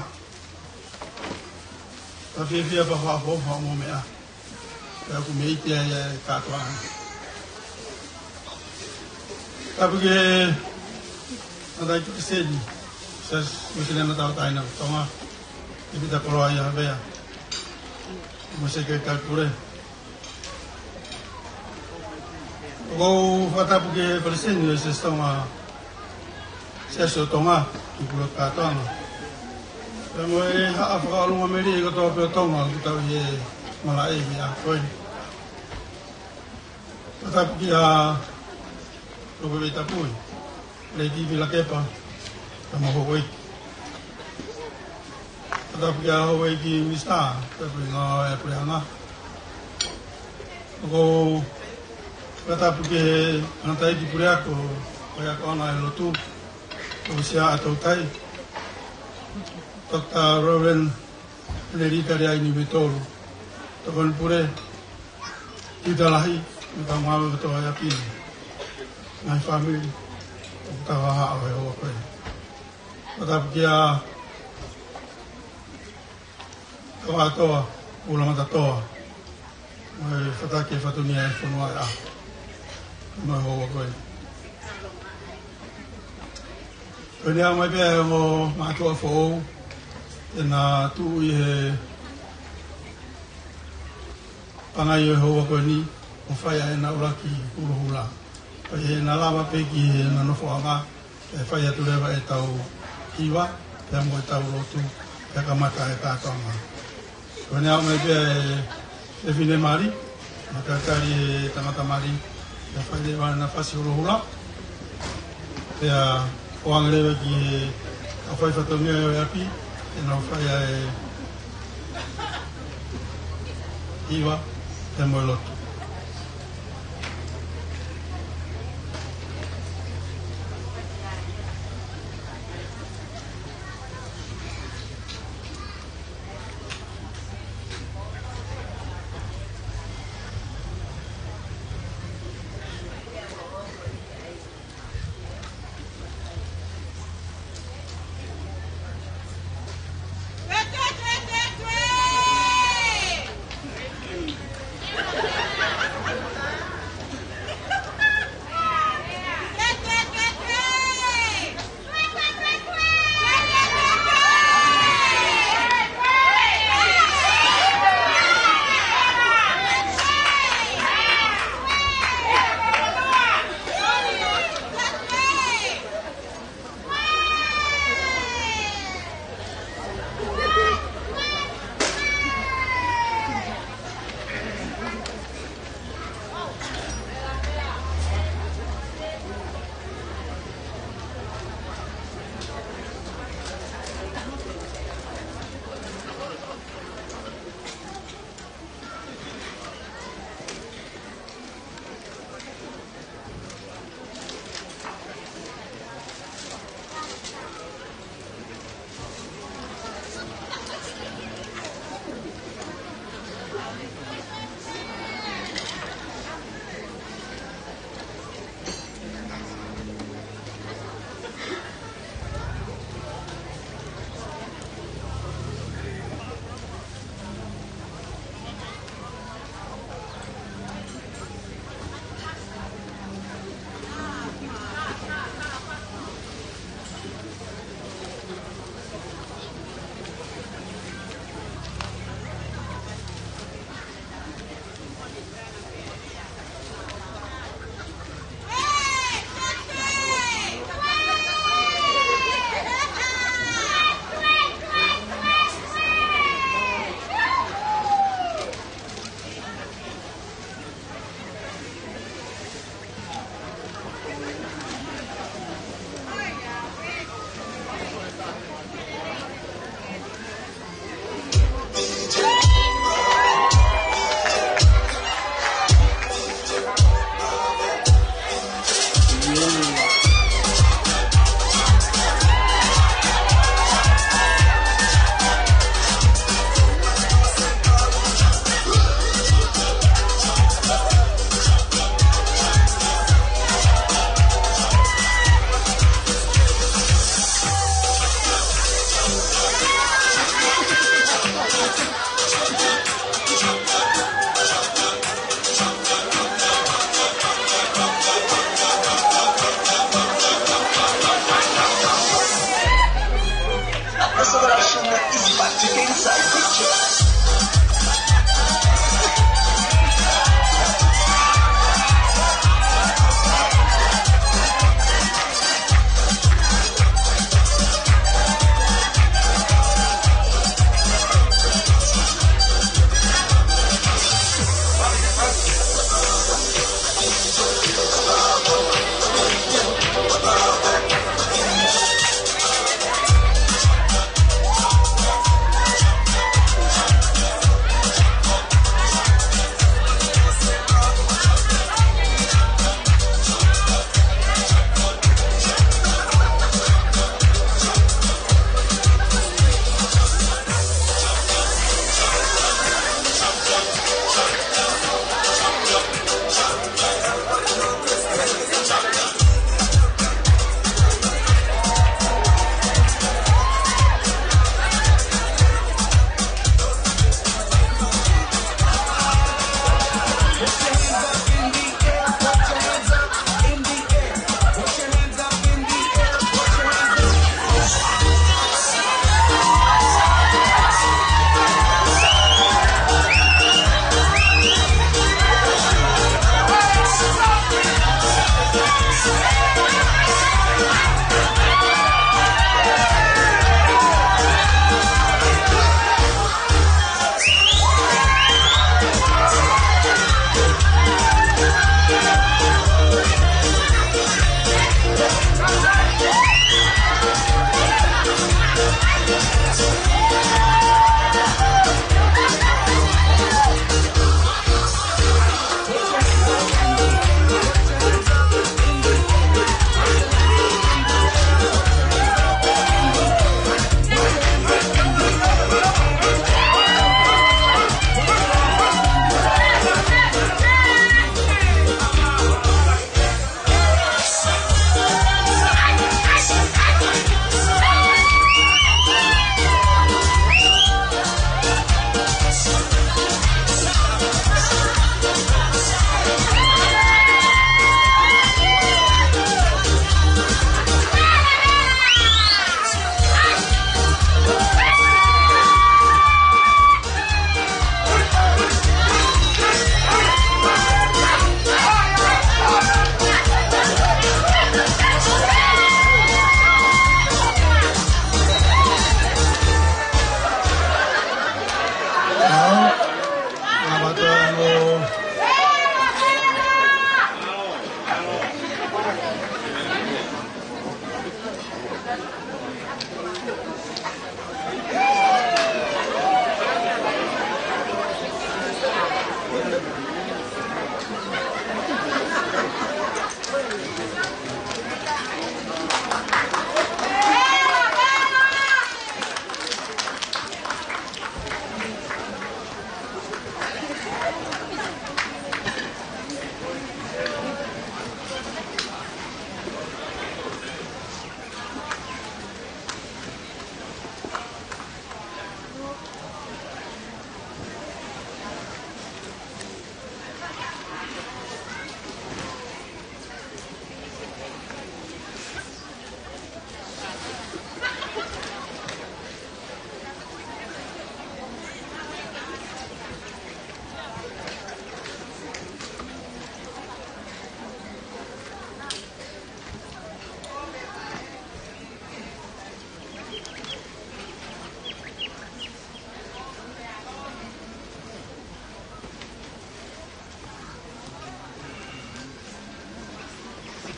Ta fia pa fa fo mo mea. Ta ku me ti e ka to nga. Apu ki ada itu kesini, saya mesti nak tahu tahu nak, toma, ini tak keluar ya, apa ya, mesti kita kure. Kau kata pergi presiden, saya toma, saya suruh toma, ikut kata toma. Kemudian apa kalau Amerika itu apa toma, kita ye Malay ya, koi. Kata pergi ya, lupa kita pun. Lady Villa Kepa, sama Hawaii. Tapi kalau Hawaii ki mista, tapi nggak apa yang nak. Aku kata pergi nanti di Puria ko, kaya ko na elotu, usia atau tai. Dokter Robin Lady dari ini betul. Takkan Puria tidak lahi, kita mahu betul ayat ini. My family. Tawa hawe ho koe. Patap kia kawa toa, ulama ta toa. Mai fatake fatunia e whanua a. Mai ho koe. Koe a mai pia mo mātua whou. Tēnā tū i he pangai e hoa koe ni. O whaia e na uraki uruhula. Pai na lava peki na no foanga e fai atu lewa e tau hiwa pe mo e tau rotu pe kamata e tātonga. Koe au mai pe e fine mari na kakari e tangata mari e fai lewa na fasi uruhula pe a foanga lewa ki a fai fatonga e api e na fai e hiwa pe mo e lotu. That's what I should have is back to the inside picture.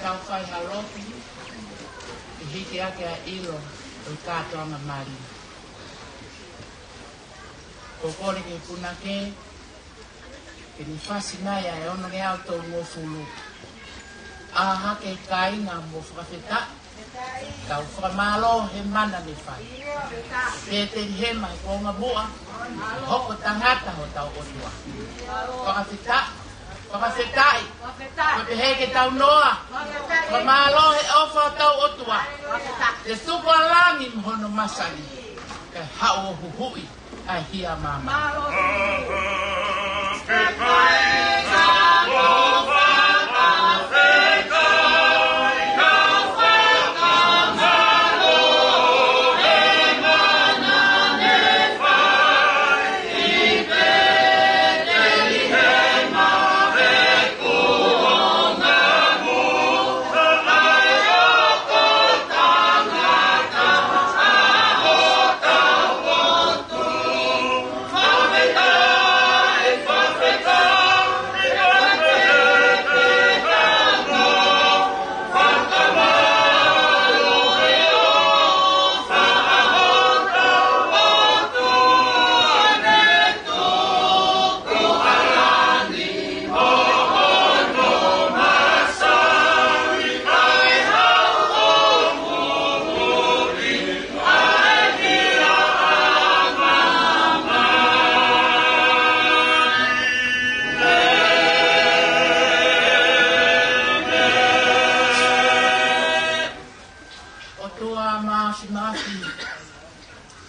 tau whai haropi, e hiki ake a ilo o kātoanga mari. Ko kore ke puna ke ni whasi mai a e ono ke au tau ngō fulu. A hake kainga mō whakawheta, tau whakamalo he mana me whai. Pete ni he mai konga mua, hoko tangata ho tau otua. Whakawheta, whakawhetai, whakaheke tau noa, whakamalo he ofa tau otua. Te suko alangi mhono masani, ke hao huhui ai hia mama.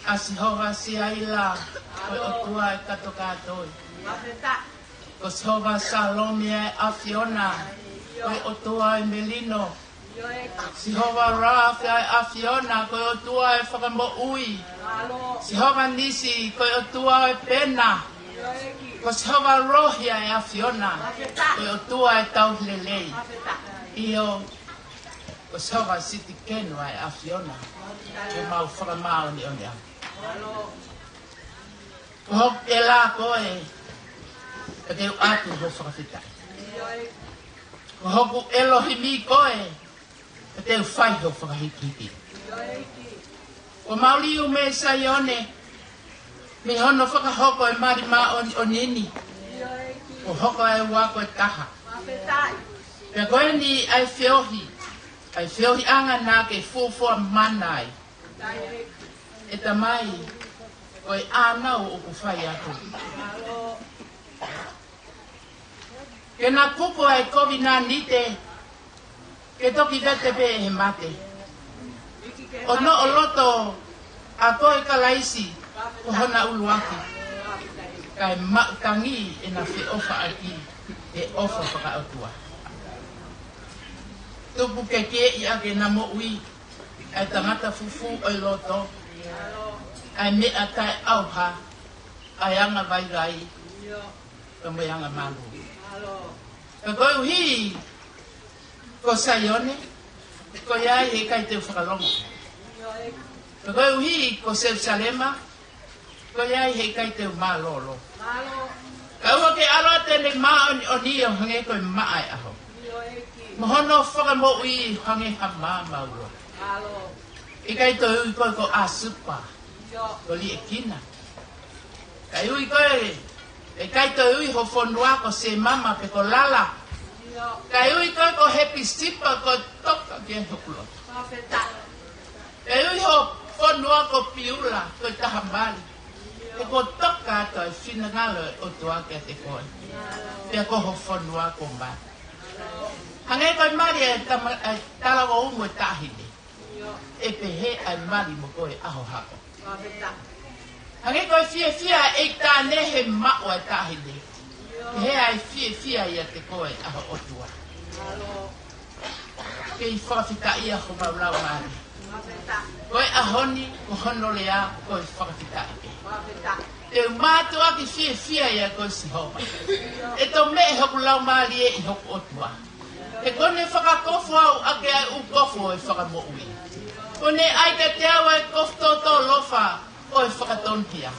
Asihova siaila koe o tua e kato kātoi. Ko Sihova Salome e Afiona koe o tua e Melino. Sihova Rafa e Afiona koe o tua e whakamo ui. Sihova Nisi koe o tua e Pena. Ko Sihova Rohia e Afiona koe o tua e Tauhlelei. Io ko Sihova Siti Kenua e Afiona koe mau whakamao ni o nea. Ko hok e la koe e te atu ho whakawhitai. Ko hoku Elohimi koe e te whai ho whakahikiki. Ko mauli me saione me hono whakahoko e marima o nini. Ko hoko e wako e taha. Pea koe ni ai whiohi anga nā ke fuafua manai. E tamai koe ānau o ku whai atu. Ke nā kuko ai kovi nā nite, ke toki vete pe he mate. O no o loto a koe kalaisi ko hona uluaki. Kai tangi e na whi ofa aki e ofa whakautua. Tupu ke i ake na mo ui, ai tangata fufu o loto, ai mea kai auha, ai anga vai rai, ka mo anga malu. Ka koe uhi, ko Saione, ko iai he kai te whakalongo. Ka koe uhi, ko Jerusalema, ko iai he kai te malolo. Ka ua ke aroa tene maa o ni o hange koe maa e aho. Mohono whakamo ui hange ha maa mauro. I kai to ui koe ko asupa, ko li e kina. Kai ui koe, e kai to ui ho whonua ko se mama pe ko lala. Kai ui koe ko happy sipa ko toka kia hukulo. Kai ui ho whonua ko piula ko tahambali. E ko toka to e whinangalo o tua kia te koe. Pea ko ho whonua ko maa. Hangai koe mari e talawa ungo e tahine. E pehe ai mari mo koe aho hako. Hangai koe fia e ta nehe mao e tahine. Pehe ai fia ia te koe aho otua. Ke i whakawhita ia ho maulau mari. Koe ahoni ko hono lea koe whakawhita ike. Te umātua ki fia ia koe Sihova. E to me e hoku lau mari e i hoku otua. E kone whakakofo au ake ai u kofo e whakamo ui. Kone ai te te awa e kofto to lofa o e whakatonhia.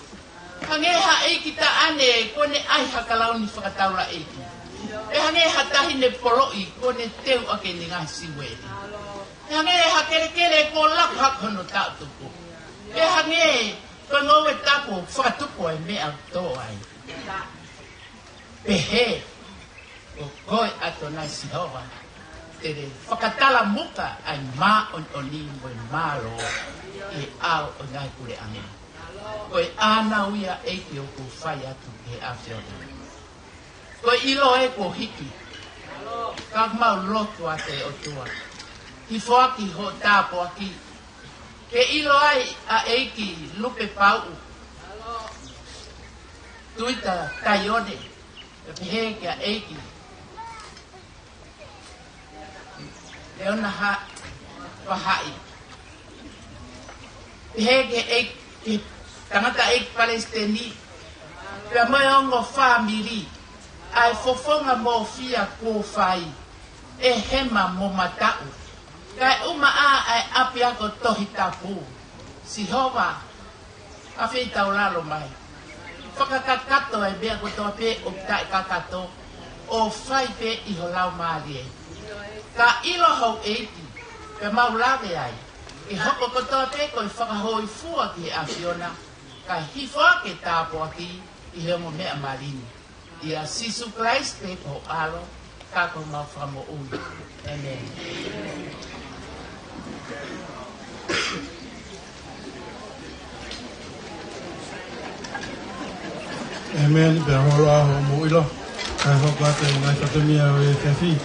Hangeha eiki ta ane kone ai hakalauni whakataura eiki. E hangeha tahine poloi kone teu ake ni ngai siweri. E hangeha kere ko laku hakono tautuku. E hange koe ngowe taku whakatuko e mea to ai. Pehe. O koe ato nai Sihova, tere whakatala muka ai mā o ni moe māro e ao o ngai kure anga. Koe āna uia eiki o ku whai atu he Awhiona. Koe ilo e ko hiki, ka mau lotu ate o tua. Ki whoaki ho tāpo aki, ke ilo ai a eiki lupe pau. Tuita taione, e pehe ke a eiki. E ona ha wahai. Hege e tangata e Palestini. Pea moe ongo whamiri. Ai fofonga mo fia kō whai. E hema mo matau. Kai uma a ai api ako tohi tapu. Sihova. Awhi tau lalo mai. Whakakakato e bea ko toa pe o tai kakato. O whai pe iho lau maarie. Ka ilo hau eiti, pe maulawe ai. I hoko kotoa te koe whakahoi fua ki Awhiona. Ka hifoa ke tāpo aki i hongo mea marini. I a Sisu Christ te po alo, ka ko mau whamo ui. Amen. Amen. Pe holo aho mo ilo. Kai hoko ate nai tatumia o e te whi.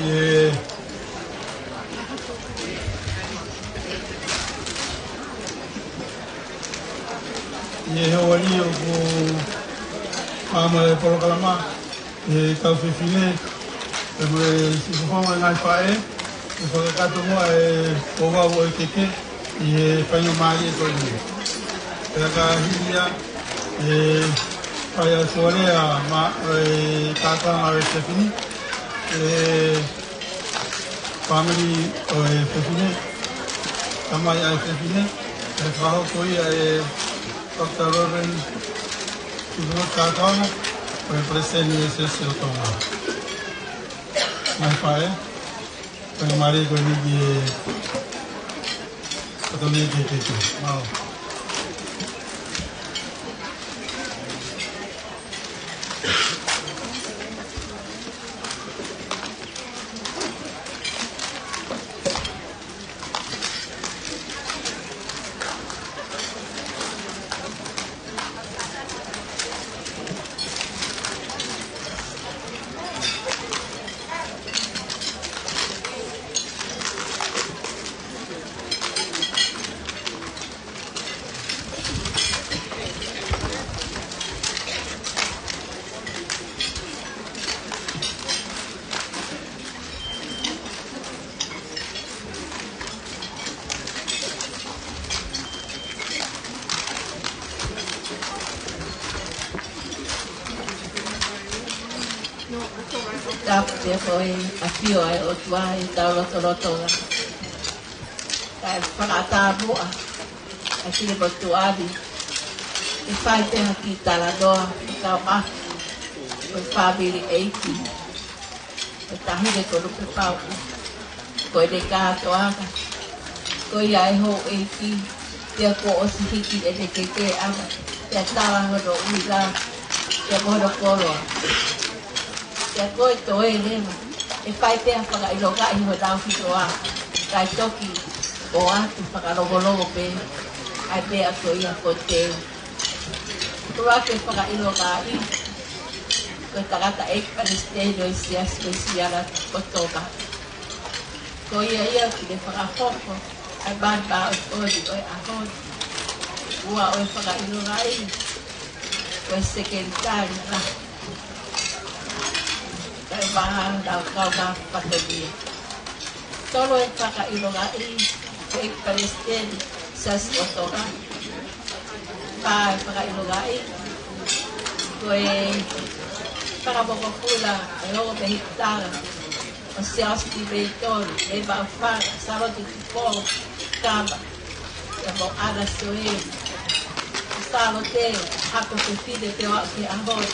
Yeah. Ye hawali o ko mama e polo kalama e tau fefine e mo si foma ngai fae e whakakato moa e owa o e keke i e whainga maari e toi ni. E ka hilia e whai a soarea ma e tātanga e fefine e family o e fefine tamai a e fefine e whaho koia e Dr. Roren Tudor Tātanga o e preseni e se o tonga. Mai whae o e mare koe niki e katoni e keke. Mao. Te foi a fio e o tua e tau roto la. Kai whakata mua. A tine po tu adi. I whai te haki tala doa. I kau mahi. O i whabiri eiti. O tahire ko rupe pau. Ko i de kātoanga. Ko i ai ho eiti. Tia ko o si hiki e de keke ama. Tia tala hodo uila. Tia moho koroa. Tia koe to e lewa. E whai pēha whakailoga i ho tau whitoa. Kai toki o atu whakarogologo pē. Ai pēha ko ia ko te. Tua ke whakailoga i. Koe tagata e palesterio i sias koe siara kotoka. Ko ia ki le whakahoko. Ai bāba o ori o e ahori. Ua o e whakailoga i. Koe sekeritari ra. Kai bahang dau kau ka patodia. Tolo e whakailoga i. Koe palesteri sas kotoka. Pai whakailoga i. Koe whakapokopula e logo pe hitara. O seas ki beitori. E ba whara. Saroti ki pō. Kaba. E mo ana soe. Salo te. Hako te fide te wak ki ahoi.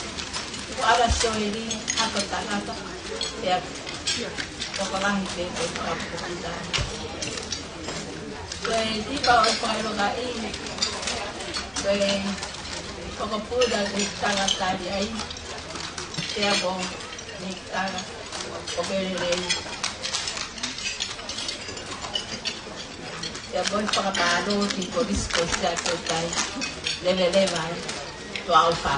Ara soe ni hako tangata. Te kokolahi te whakapokopula. Koe tipa o whairoga i. Koe kokopula te tangatari ai. Te abo ni tanga. O bererei. Te abo i whakapalo ti polisko sea koe tai. Lelele vai. To alfa.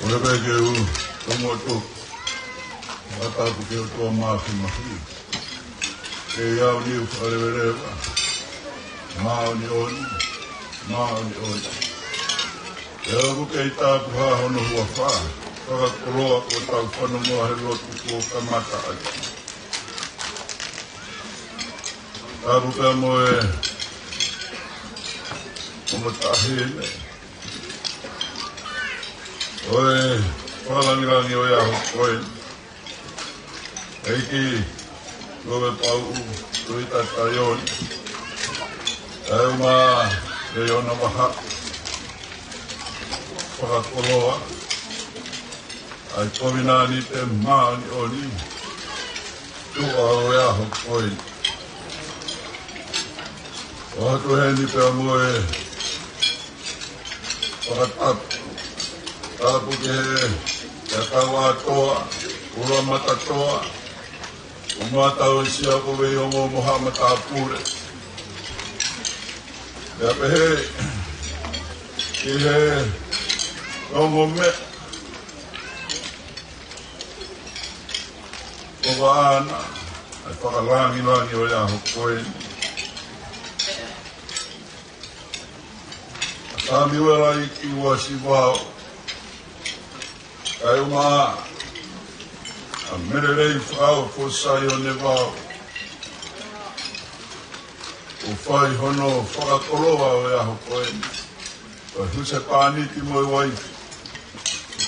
Ora ke u tomo to. Ata ku ke to ma fi ma fi. E ya ni u ale vere. Ma ni on. Ma ni on. E ku ke ta ku ha hono hu fa. whakakoroa o tau whanomoa he lotu ko kamata ai. Tāru pēr mo e o mo tahine. O e whakalangirangi o ia ho koe. Eiki loe pau tui tata ioni. Tau mā e ona maha. Whakakoroa. Ai komina ni te maani o ni. Tua o ea ho koe. O hatu hendi pēr mo e whakatapu. Tapu ke he kawa toa, ura mata toa. Umata o sia ko wei o mo moha mata pure. Ea pehe ki he rongo me. O waana, ai whakarangi o ea ho koe. Tami wera i ki ua si wao. Kai uma a mererei whao ko sai o ne wao. O whai hono whakakoroa o ea ho koe. O huse pāniti mo i waifi.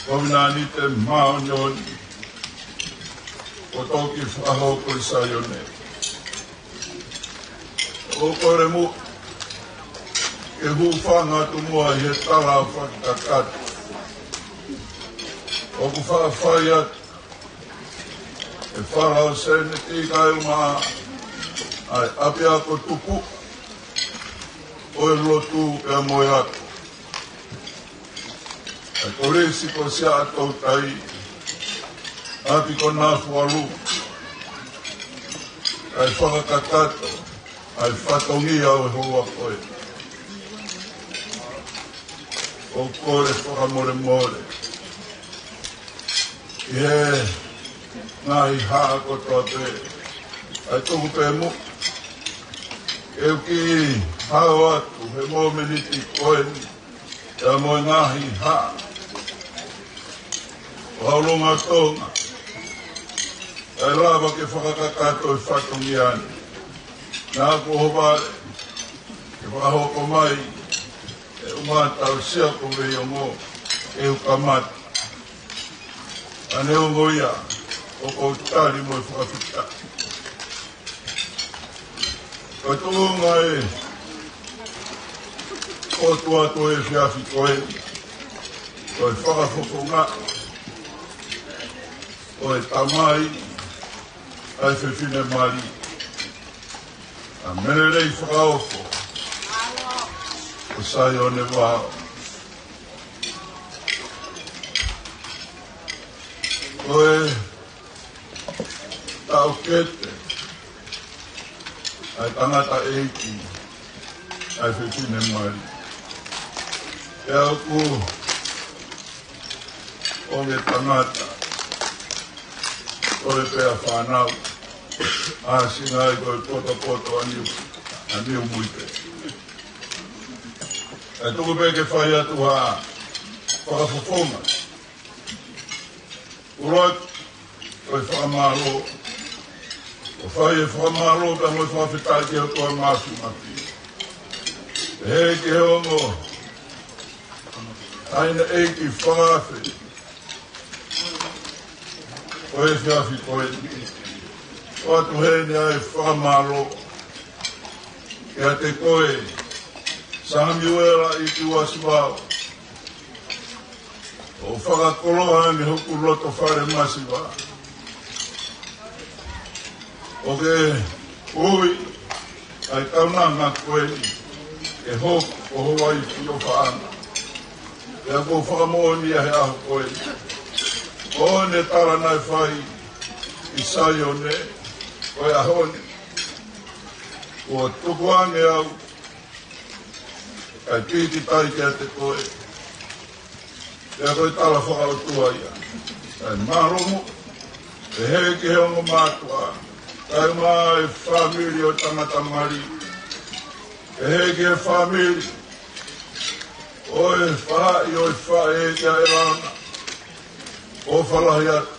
Komina ni te mao nyoni. O toki whaho ko sai o ne. O kore mu. E hufanga tu mua he tala whakakatu. O ku whawhai atu. E wharau sene ti kai uma ai api ako tupu. O e lotu e moe atu. Ai koresi ko sia atou tai. Api ko nafu alu. Ai whakakatato. Ai whatongia o e hoa koe. O kore whakamore more. Ie, ngahi haa ko toa pe. Ai tuku pe mu. Eu ki hao atu, he mō meniti koe ni. Ea moe ngahi haa. O haulunga tonga. Ai lava ke whakakakato e whatongi ani. Nā ko hopare. Ke whakahoko mai. E umatau sia ko vei o ngō. Eu kamata. Ane o ngoia, o koutari mo e whakawhita. Ka tōnga e, o tua to e whiawhi koe, o e whakawhokonga, o e tamai, ai whiwhine mari. A mererei whakaofo, o sai o ne wao. Koe tau kete ai tangata eiki ai whiwhine mari. E au ku o me tangata koe pēa whanau a singa i koe poto aniu muite. E tuku pēke whai atu haa whakafofonga. Urot, o e whakamaro. O whai e whakamaro ka mo e whawhitai ki o toa māsu maki. E hei ki he ongo. Taina eiki whakawhi. O e whiawhi koe. O atu hene ai whakamaro. Kia te koe. Sami uera i ki wasiwao. O whakakoroa ni hoku roto whare masiwa. O ke ui ai taunanga koe ni. E hoku o Hawaii ki o whaana. E a ko whakamooni a he aho koe ni. O ne tara nai whai i sai o ne. Koe a honi. O tukuange au. Kai piti tai kia te koe. E koe tala whakautua ia. Kai maromo, e hei ki he ongo mātua. Kai mai whamiri o tangata mari. E hei ki he whamiri. Oe whai, oe whai e kia e rana. o whalahi atu.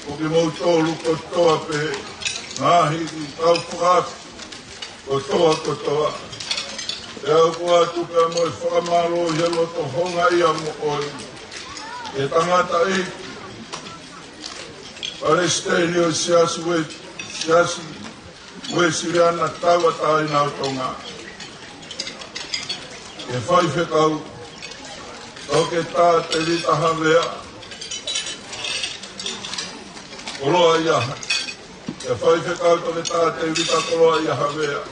O ki mau tōru ko toa pe, ngāhi ki tau pukaku, ko toa. E au kua atu pia mo e whakamaro he loto honga ia mo oi. E tangata eiki. Palestine o siasi we siriana tawa tai nau tonga. E whai whekau, toke tā te rita hawea. Koloa iaha. E whai whekau toke tā te rita koloa ia hawea.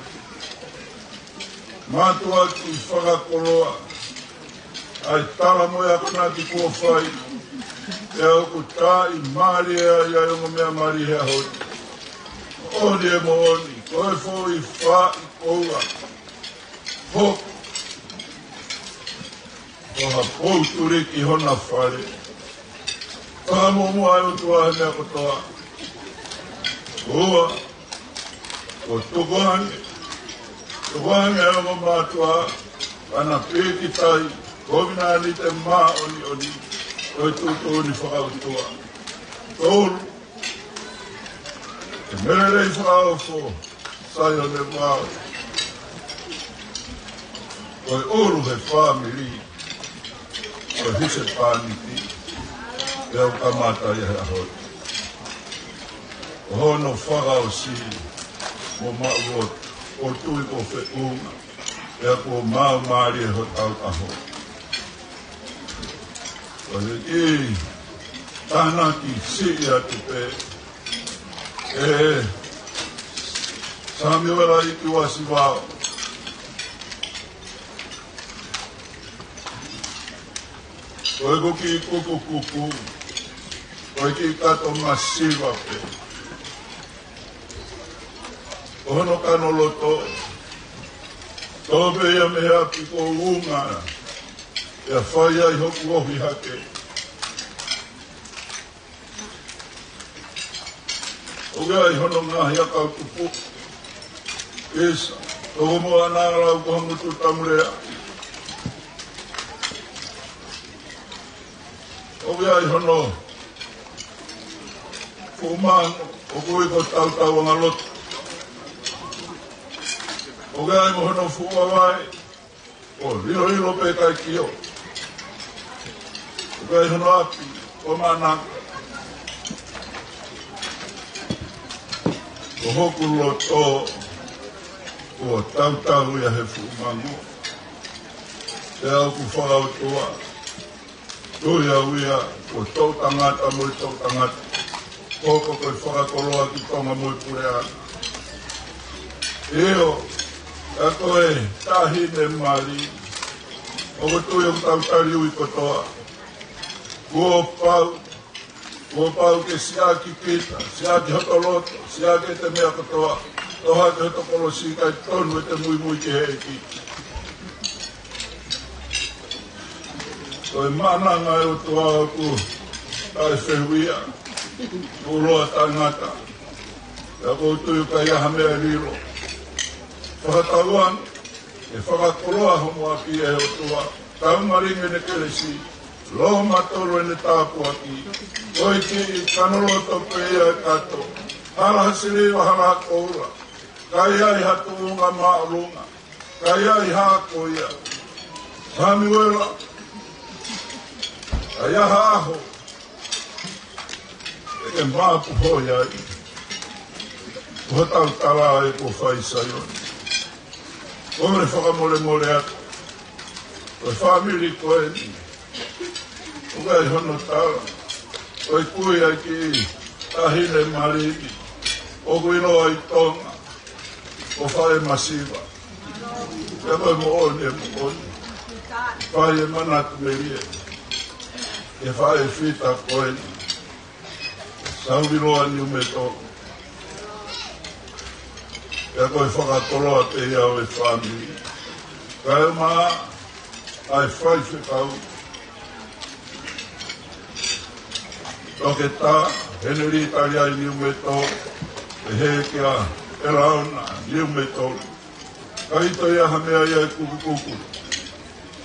Mātua ki whakakoloa. Ai tala moe akona ki kua whai. E au ku tā I maari ea ia yongo mea maari hea hoi. Oni e mo oni. Koe fo I wha I koua. Hok. Koha pouturi ki hona whare. Whakamomu ai o tua he mea kotoa. Ua. Ko tukohange. Tukohange e o mātua. Ana pēki tai. Kovina ni te mā oni oni. Koe tūtō ni whakautua. Tōru. E mererei whakaupo. Sai o ne māu. Koe oru he whāmiri. Koe hise pāniti. E au kamata I hea hoi. O hono whakau si. Mo mauot. O tui ko wheunga. E a ko mau maari e hoi au aho. Koe I tānaki si atu pe. Sami wera I ki wasi wao. Koe ko ki kuku kuku. Koe ki kato masiwa pe. Kohono kano loto. Tobe ia mea ki ko unga. Ia whai ai hoku ohi hake. Oge ai hono ngahi akau tupu. Esa. Togo mua nāra au koha mutu tamurea. Oge ai hono. Fumango. Ogo I ko tau anga loto. Oge ai mo hono fuwa vai. O riro pe kai kio. Oge ai hono api. O manaka. O hoku loto o tau ia he fumango. E au ku whakautoa. Tui au ia o tau tangata moi tau tangata. Koko koe whakakoloa ki tonga moi purea. Eo, a koe tahine mari. O ko tui o tau tari ui kotoa. Kua pau. Kua pau ke siaki kita, siaki hotoloto, siaki te mea kotoa. Toha te hotokolo si kai tonu e te mui ki heiki. Koe mananga e o toa ku tai whewia, uroa tangata. Ia koutuyu ka iaha mea riro. Whakatauan, e whakakoloa homo aki e o toa. Taumaringe ne keresi. Lo matoro ne tāpu aki. Koi ki I kanoloto pe ia e kato. Hala hasiri wa hala koura. Kai ai hatu unga maurunga. Kai ai hako ia. Hami wela. Ai aha aho. E māpu hoi ai. Hotau tala e ko whaisa ioni. Kore whakamole mole atu. Koe whamiri koe ni. Ugai hono tala. Koe kui ai ki tahine mariki. Oku ino ai tonga. O whae masiwa. E koe mo oni e mo oni. Whae e manatu me rie. E whae whita koe ni. Sauwiroa ni ume toko. E koe whakatoloa te iau e whamiri. Kai maa ai whai whikau. Toke tā, heneri tari ai niu me tō, e he kia e rauna niu me tō. Ka ito ia hamea ia e kuku kuku.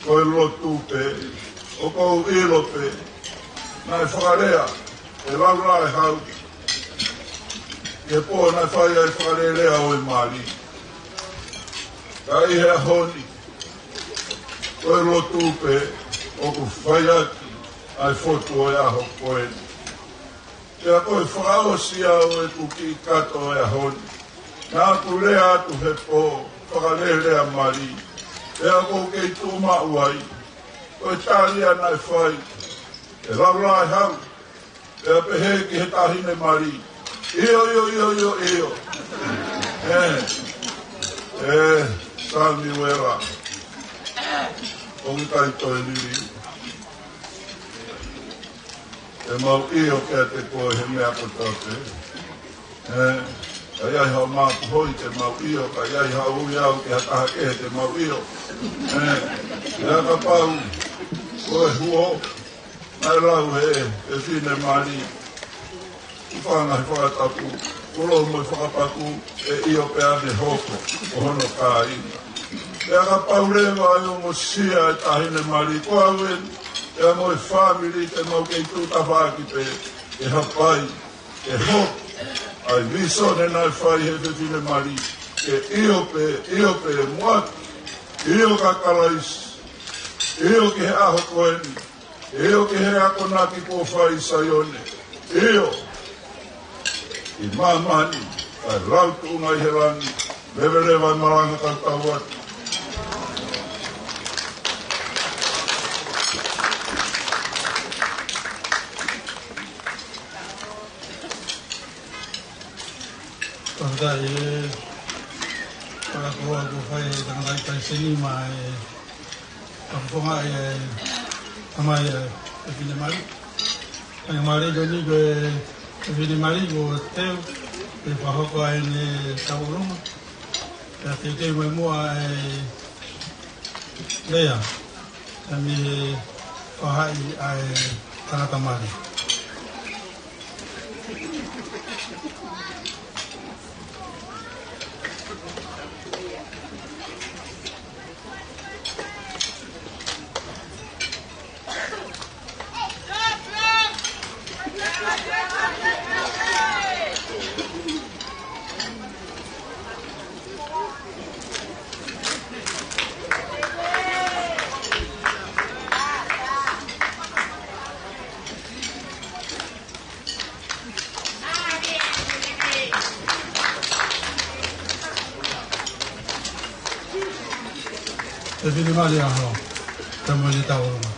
Koe lotu pe, o kou ilo pe, nai whakarea, e laura e hau, e po nai whaia e whakarerea o e mari. Ka i hea honi, o e lotu pe, o ku whaiaki, ai fotu o e aho koe. Ea koe whakaosia o e kuki kato e honi. Nā ku rea atu he po, whakarerea mari. Ea kou kei tūma uai, koe tāria nai whai, e laura e hau, ea pehe ki he tahine mari. Iyo. Sami wera. Ongi kai toi liri. E mau iyo kia te koe he mea kotate. Ka iai hao māpu hoi te mau iyo, ka iai hao ui au ki hataha kehe te mau iyo. Ea ka pau, koe huo, mai lau he, e whine mari. Whanga he whakatapu, kuro mo i whakapaku, e iyo pe ane hoko, o hono ka ina. Ea ka pau rewa ai o mo sia e tahine mari, koa wen, ea mo i whamiri te mau kei tūta whaki pe, e hapai, e hoko, ai visone nai whai he whine mari, e iyo pe muaki, iyo ka kalais, iyo ki he aho koeni, iyo ki he ako naki po whai sayone, iyo, i mamani, ai rautu ungai he rangi, levere vai maranga kantau atu. Tanda e whakakoa ko whai e tangatai tai seni ma e whakakonga e tamai e whine mari. Ai mari ko ni ko e whine mari ko teo e whahoko ai ne taurunga. E te te mai mua e lea. E mi whahai ai tangata mari. E whine mari aho, te mo ni taurunga.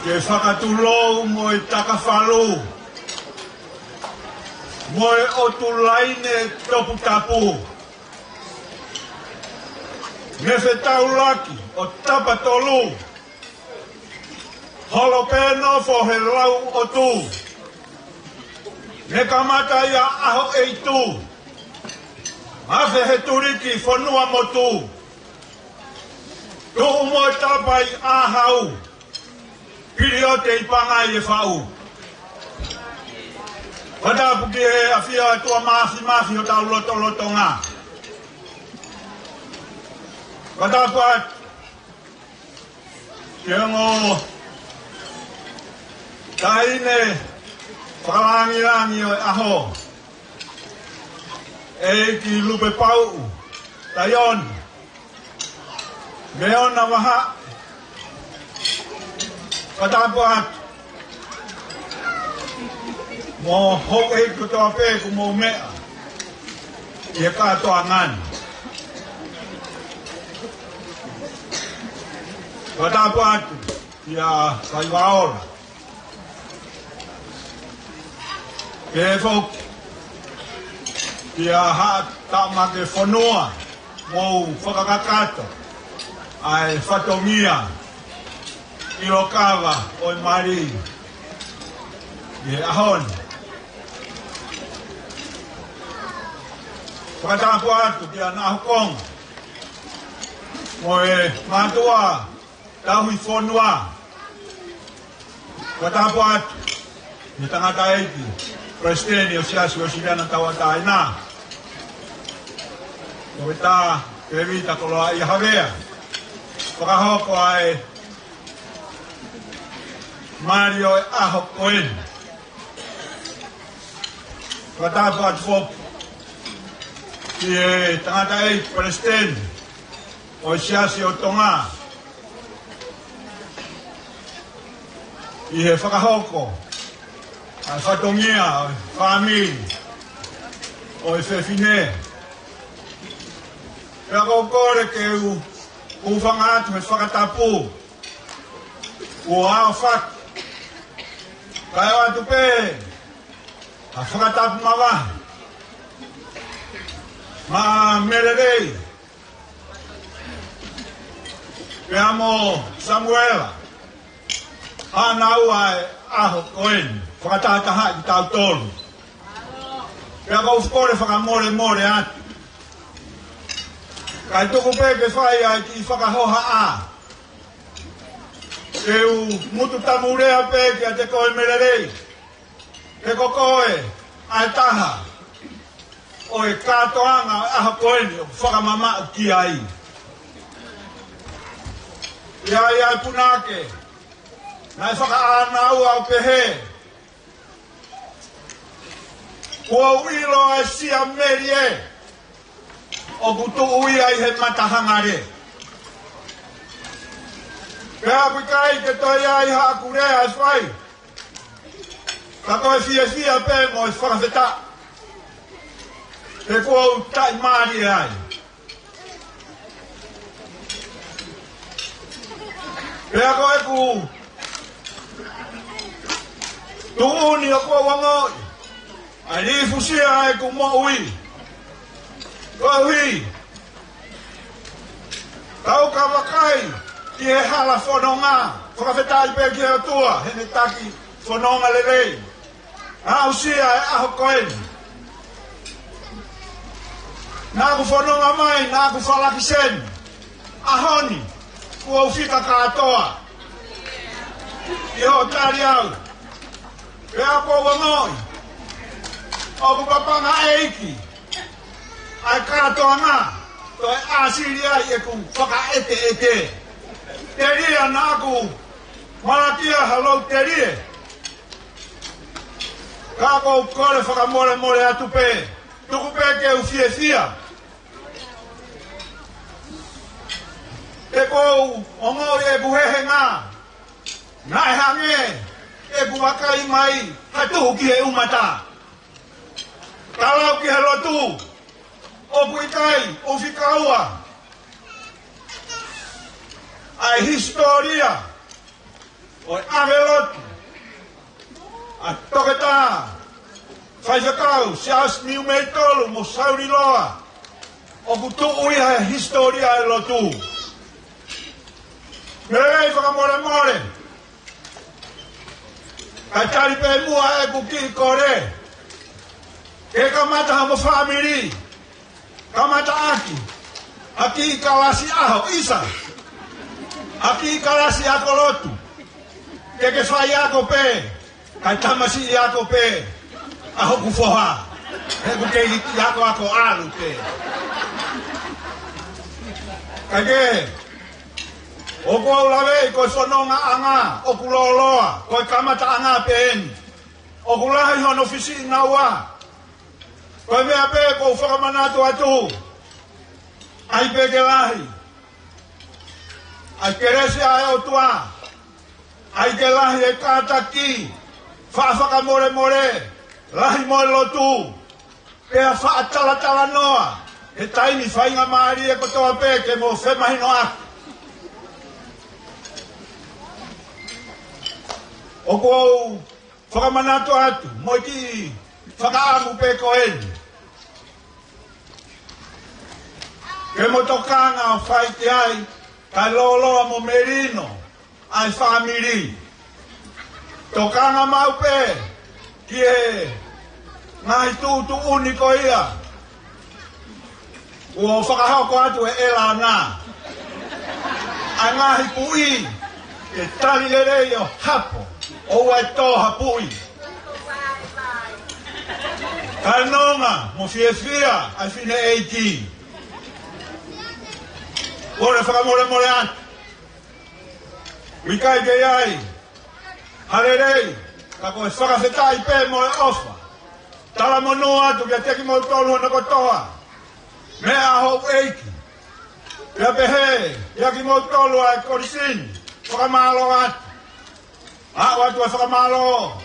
Ke whakatulou mo i takawhalu. Mo e otulaine topu tapu. Me whetau laki o tapatolu. Holo pēno fo he lau o tu. Me kamata ia aho e tu. Mawhe he turiki whanua mo tu. Tu mo e tapai ahau. Piri o te ipangai e whau. Whatapu ki he awhia e tua mafi o tau loto ngā. Whatapu at ke ngō taine whakarangi o aho. E ki lupe pau, taion. Me ona waha. Whatapu at mo hok e kutoa pē ku mō mea. I e kātoa ngani. Whatapu atu i a whaiwaora. Ke e whok i a haa tāmake whanua mō whakakakato ai whatongia i o kawa o i mari. I e ahon whakatapu atu ki ana hokong. Mo e mātua tauhi whonua. Whakatapu atu ni tangata eiki. Presidente o siasi o siriana tawata ina. Mo e tā ke vita koloa i havea. Whakahoko ai Mario e aho koen. Whakatapu atu whopu. Ki e tangata e Presidente o siasi o Tonga. I he whakahoko. A whatongia, whamiri. O e whewhine. Pea kore ke u whangatu me whakatapu. O ao whak. Kai o atu pe. A whakatapu mawahi. Ma mererei. Pea mo Samuela. Hana ua e aho koen. Whakatataha i tau tolu. Pea kau whakore whakamore atu. Kai tuku peke whai ai ki whakahoha a. E u mutu tamurea peke a te koe mererei. Te kokoe ai taha. O e katoanga aho koeni o whakamama ki ai. Ia punake. Nai whakaanau au pehe. Kua uilo ai sia merie. O kutu ui ai he matahangare. Pea pikai ke toi ai hakurea ai whai. Ka koe fia pe mo i whakawheta. He kua u tai maari ai. Pea koe ku tuuni o kua wangoi. Ai ni fusia ai ku mo ui. Kua hui. Tau ka wakai. Ki he hala whanonga. Whakawhetai pe ki heo tua. Hene taki whanonga lelei. Au sia e aho koeni. Nā ku whanonga mai, nā ku whalaki sen. Ahoni. Kua uwhika katoa. I ho tari au. Pea kua wangoi. O ku papanga eiki. Ai katoa ngā. Toi asiri ai e ku whaka ete. Te ria nā ku maratia halau te rie. Ka kou kore whakamore atu pe. Tuku pe ke uwhia. Te kou ongoi e buhehe ngā. Nai hange e buwakai mai. Hai tuhu ki he umata. Kalau ki he lotu. O puikai, o whikaua. Ai historia. O awelotu. A toketa. Whaiwhakau, sias niu mei tolu, mo sauri loa. O kutu ui hai historia e lotu. Merei whakamore. Kai tari pe mua e kuki kore. Ke kamata hamo whamiri. Kamata aki. Aki kalasi aho, isa. Aki kalasi ako lotu. Ke whai ako pe. Kai tamasi ako pe. Aho kufoha. Heku keiki ako alu pe. Kai ke. O kua ulawe koe whanonga anga. O kuloloa. Koe kamata anga pe eni. O kulahi hono fisi inaua. Koe mea pe kou whakamanatu atu. Ai peke lahi. Ai kerese ai o tua. Ai ke lahi e kātaki. Whakamore. Lahi moe lotu. Pea whaatala noa. He taimi whainga maari e kotoa peke mo whemahino aku. O kou whakamanatu atu. Moi ki whakaamu pe koeni. Ke motokanga o whaiti ai, kai loloa mo merino, ai whamiri. Tokanga maupe, ki e ngai tūtu uniko ia. ua whakahoko atu e la nā. A ngahi pui, e tali lerei o hapo, o ua e tō hapui. Kanonga, mo fia, ai fine 18. Ora whakamore atu. Wikai ke ai, harerei, ka koe whakawhetai pē mo e ofa. Tala mono atu kia teki mo tolu hana kotoa. Mea hou eiki. Ia pehe, ia ki mo tolu ai korisin, whakamalo atu. A watu e whakamalo,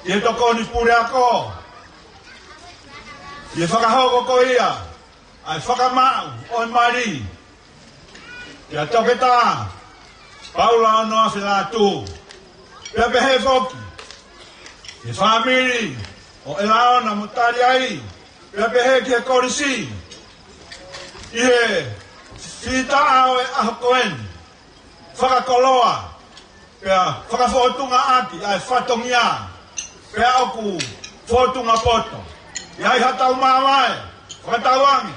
ia toko ni pure ako. Ia whakahoko ko ia, ai whakamau o mari. Ia toke tā, Paula ono a whila tū. Ia pehe foki. Ia whamiri, o e laona mutari ai. Ia pehe ki e korisi. Ihe, whita ao e ahokoen. Whakakoloa. Ia whakafotunga aki, ai whatongia. Ia oku, fotunga poto. Ia i hatau mawai, whakatauangi.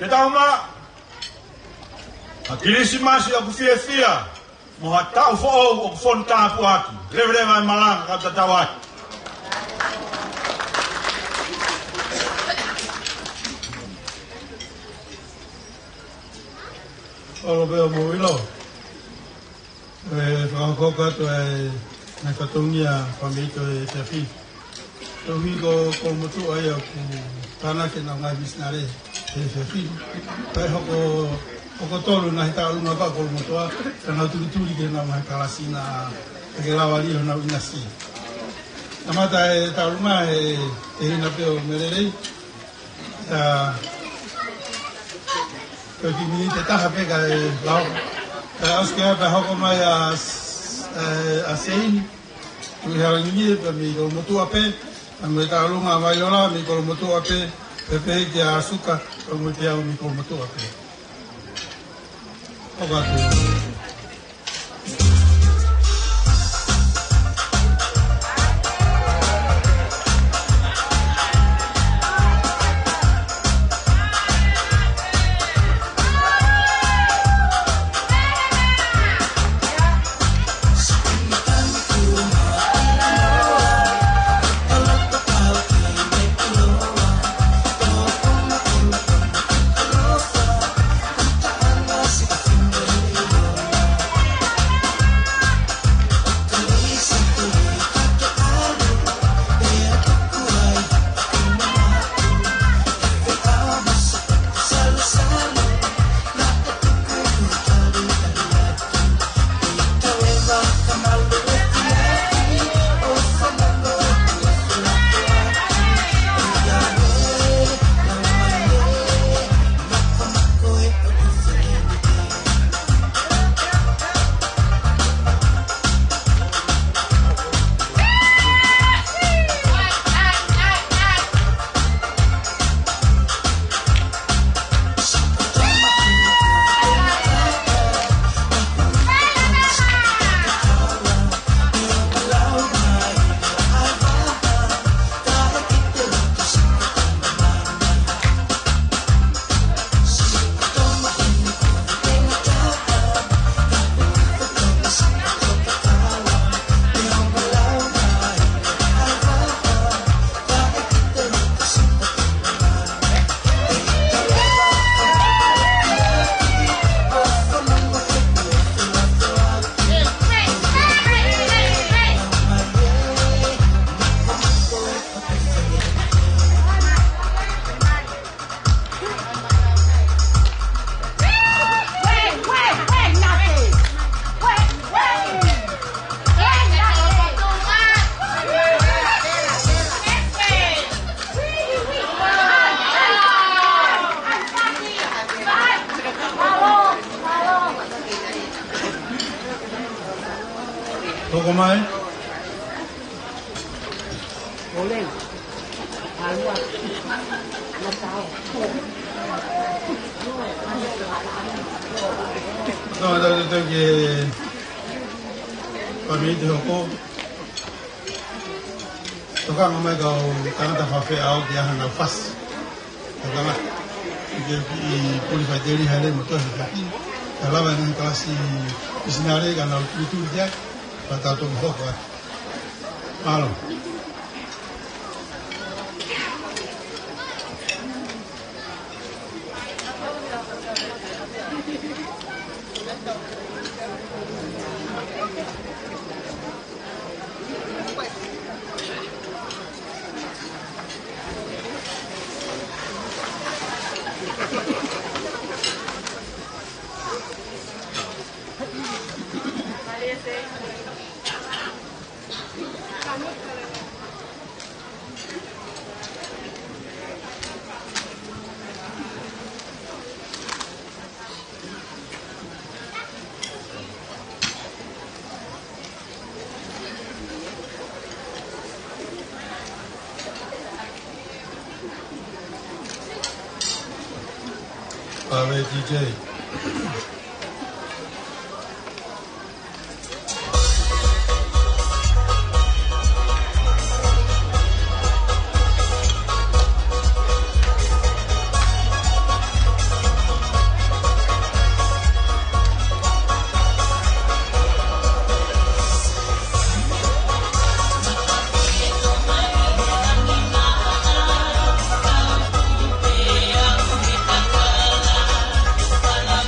Ia tau maa. A kirisimasi o kufiafia, mo hatau fo'ou o kufonu tāpu aki. Lewe mai malanga ka tatawai. Olo peo mo ilo. Whakakoko atu e nai whatongia whamito e te whi. Tohi ko motu ai au ku tāna ke nau ngai misnare e te whi. Pai hoko tolu na hita alunga ka kolo motoa, ka nau turi ke nau mai kalasina ke lawa liho nau inasi. Namata e taulunga e hina peo mererei, ki mini te taha peka e lau. Auske hapa hoko mai a sein, tui hara ngini pa mi kolo motua pe, a me taulunga mai ola mi kolo motua pe, pepe ki a asuka, kolo motia mi kolo motua pe. Obrigado. Toko mai? Boleh. Alua. Natao. No, que para mí te hoko. Toka mai ka kanata fa fe au dia hana fas. Toka mai. Ke polifateri hale motor hakin. Kalau yang kelas isinare kan itu dia kata tu bok lah. Malu. Pawe DJ. Kala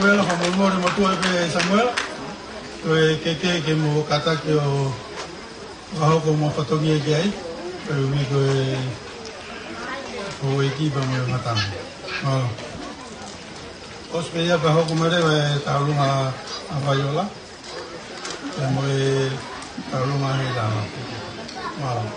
Samuel, famolmore motua pe Samuel. Que mo kata ke o ko mo fatongi ke ai. Pero mi ko o equipa mo matan. Os peia pa ko mere ta lunga a Vaiola. Mo ta lunga ni la. Malo.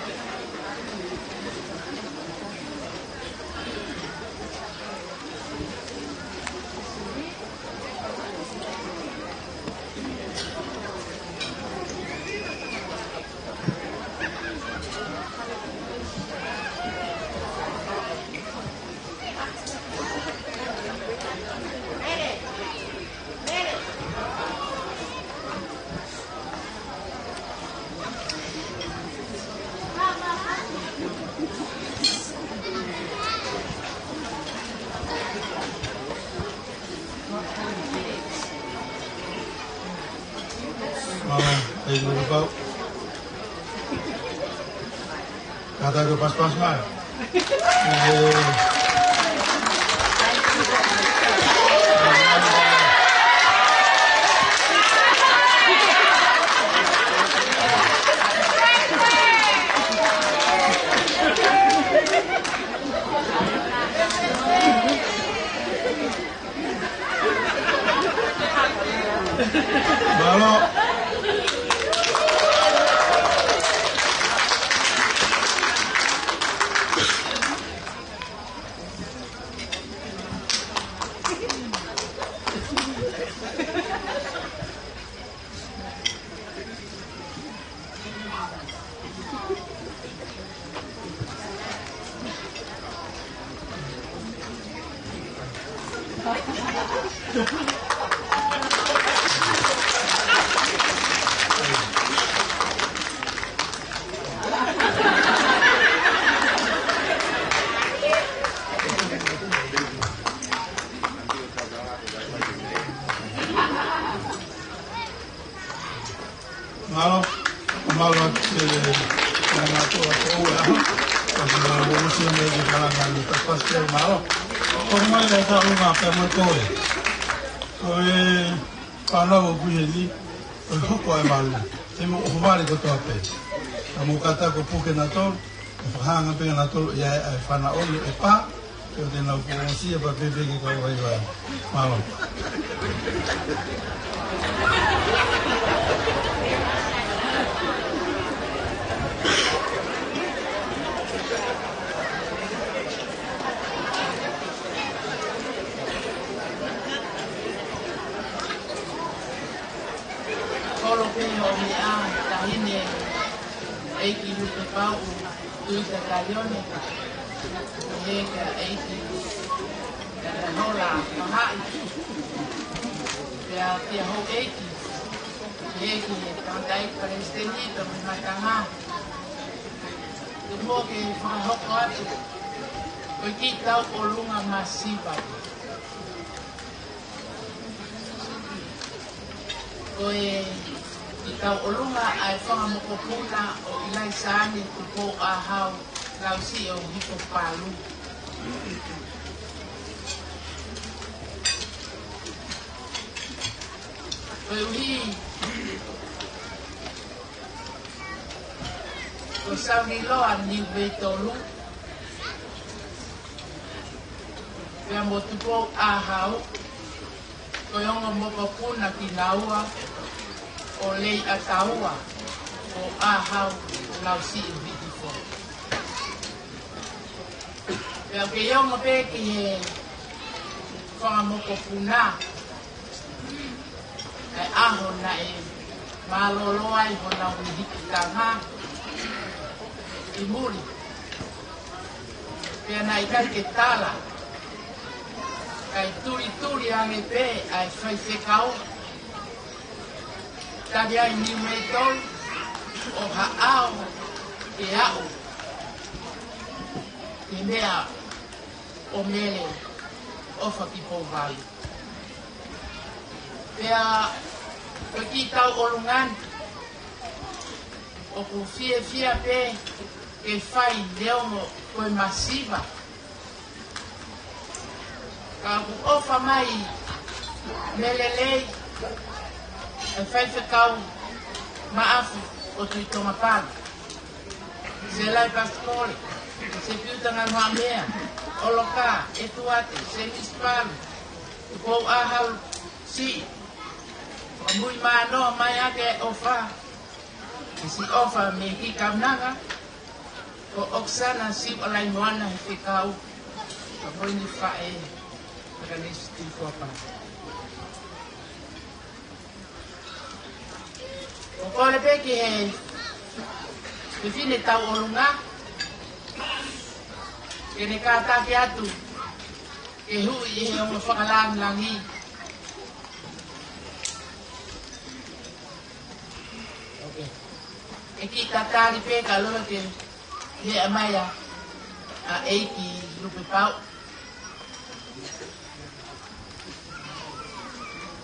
Kata ko pas-pas na. Malo. Kata ko puke na tol, fahanga pe na tol ya fana oli e pa, yo de na ko si pa bebe ki ko vai vai. Malo. Kolo pe o mi a tahine eiki lupe pau tuita kalione heka eiki kata hola mahai pia ho eiki kantai palestinita matanga tumo ke whakahoko atu koe ki tau o lunga masiva koe i tau o lunga ai whangamokopuna o ilai saani tupo a hau lausi o hiko palu. Koe uhi ko sauni loa ni weitolu pia mo tupo a hau koe ongo mokopuna ki naua o lei ataua o ahau lausi i vitifo. Pea ke iongo pe ki he whangamoko puna e aho na e maloloa i hona ui hiki tanga i muri. Pea na i kai ke tala kai turi ange pe ai whaifekau tari ai ni weitol o haao e au i mea o mele o whakipou vai. Pea koe ki tau olungan o ku fia pe ke whai leongo koe masiva ka ku ofa mai Melelei, e fai whekau maafu o tui tonga pālu. Se lai paskole, se piutanga noa mea, oloka, e tuate, se mispalu, e kou ahau si. O mui maa noa mai ake ofa, e si ofa me ki kaunanga, o oksana si o lai moana he whekau, o hoi ni whae, ka nesi tui kua pālu. O kore peki he whine tau orunga, kene kātaki atu, ke hui he ongo whakalangi. E ki tātari peka loa ke he amaya a eiki lupe pau.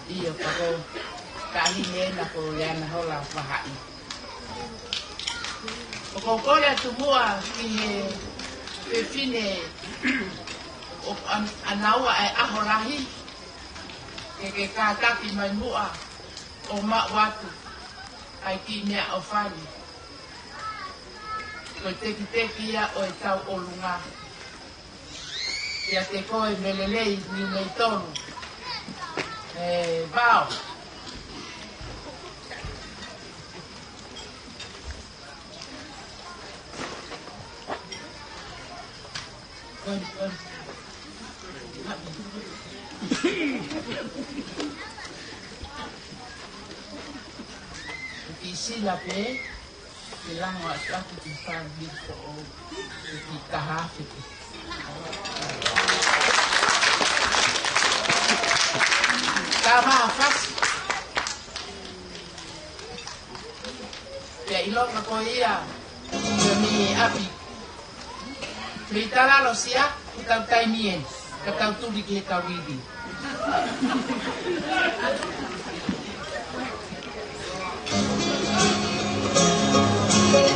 Iyo kako kahine na ko leana hola wahai. O kore atu mua ki he whine o anaua e ahorahi ke kātaki mai mua o watu ai ki mea o whani. Ko teki teki ia o e tau olunga. Ia te koe melelei ni mei tonu. Vau. Sila pe, bilang waktu kita bisa kita hafid. Kama hafaz, ya ilok ako iya, demi api. Kita lalu siap, kita taimien, kita tulis kita widi. Oh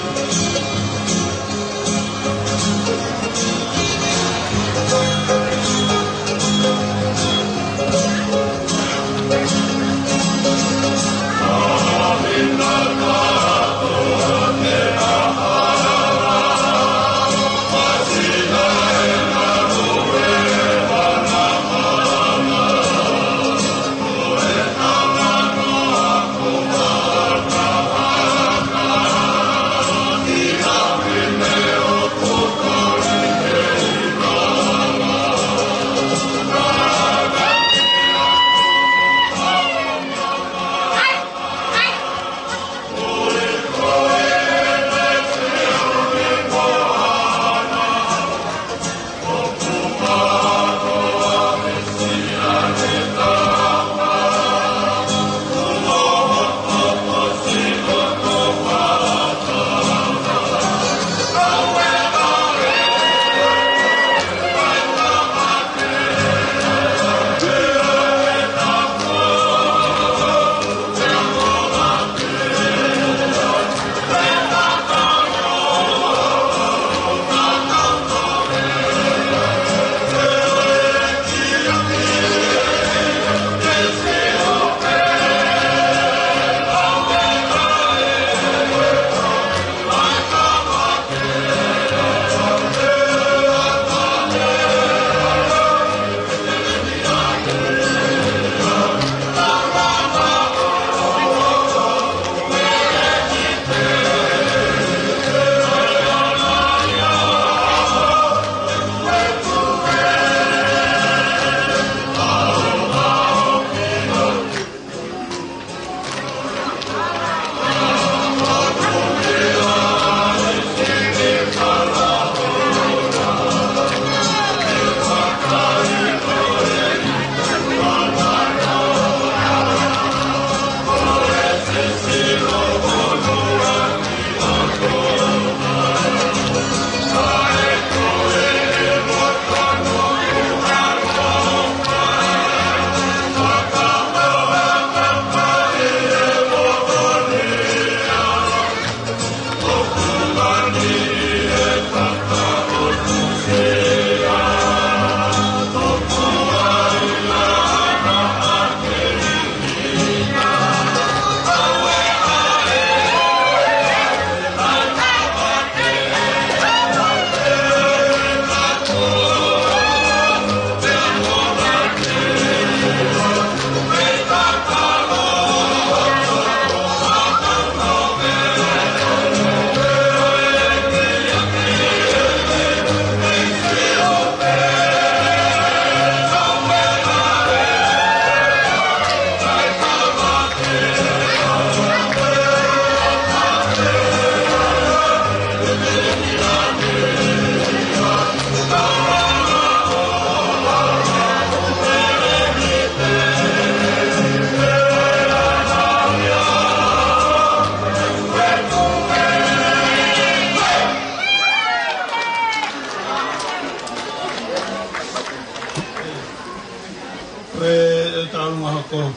talu mahako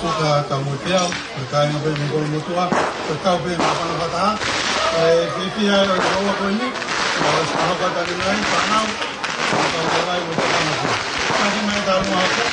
suka kamu tiao kai ngabe minggu mutua kau be apa kata dia bawa koni sahabat dari lain panau atau lain untuk kamu tadi mai talu mahako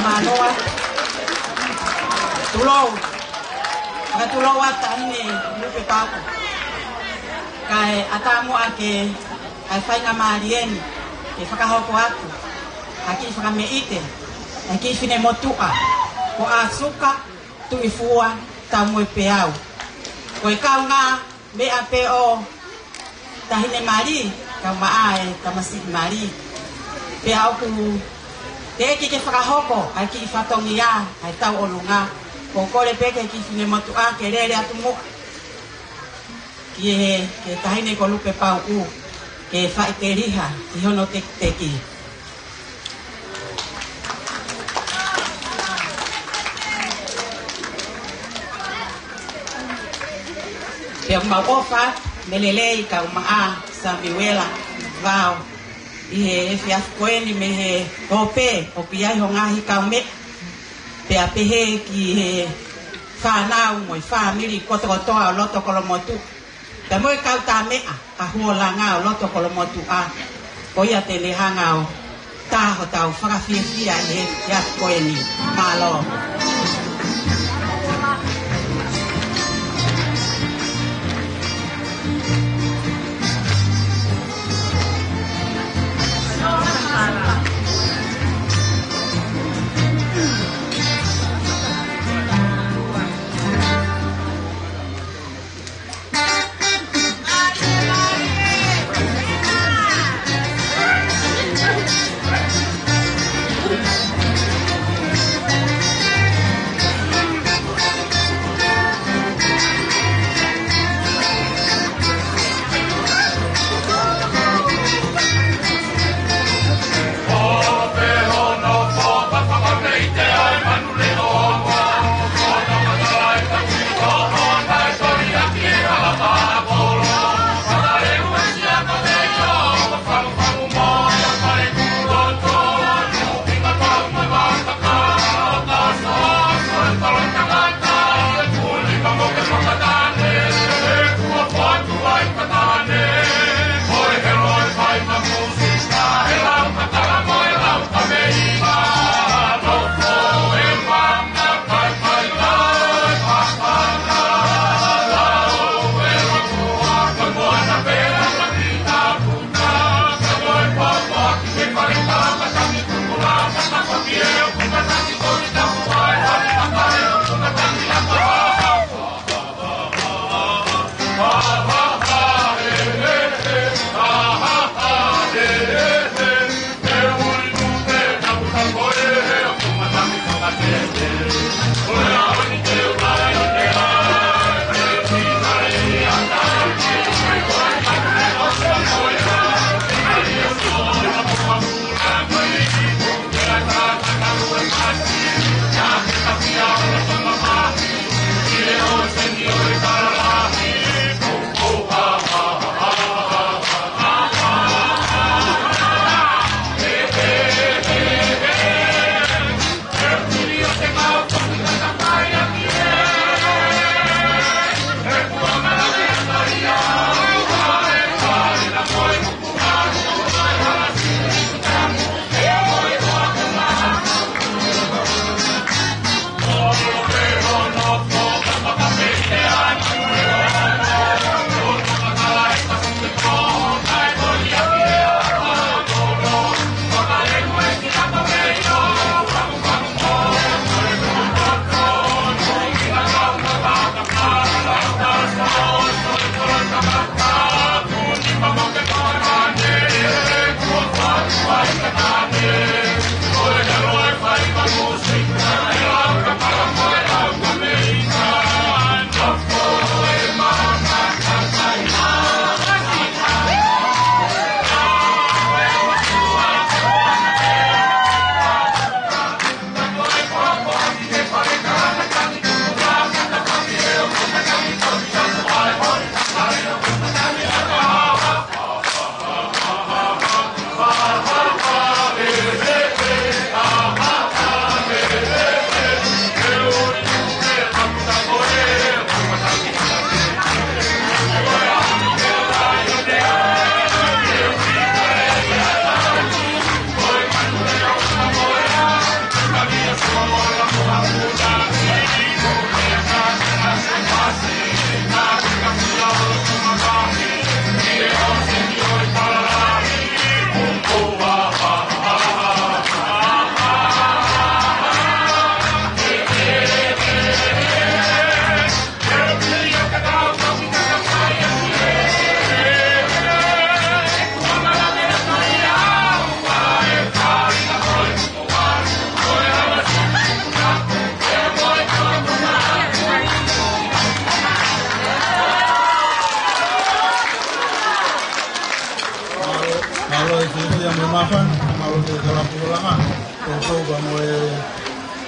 Manoa tulou ka tulou ata ni lupe papo kai atamu ake ai fai na marieni ke whakahoko atu aki whakameite aki fine motua ko asuka tu ifua tamu e peau ko i kaunga me a pe o tahine mari ka maae tamasi mari peau ku te ki whakahoko ai ki whatongia ai tau o lunga ko kore peke ki fine motua ke rere atu mo ki ke tahine ko lupe pau u ke whai te riha i hono te ki Pea mauofa melelei ka umaa sa miwela vao i he fiaskoeni me he tope o piai ho ngahi ka ume pea pehe ki he whanau mo i whamiri kotokotoa o loto kolomotu pea mo i kau tā mea ka huola ngā o loto kolomotu a ko ia te lehanga o tāho tau whakawhiawhia he fiaskoeni malo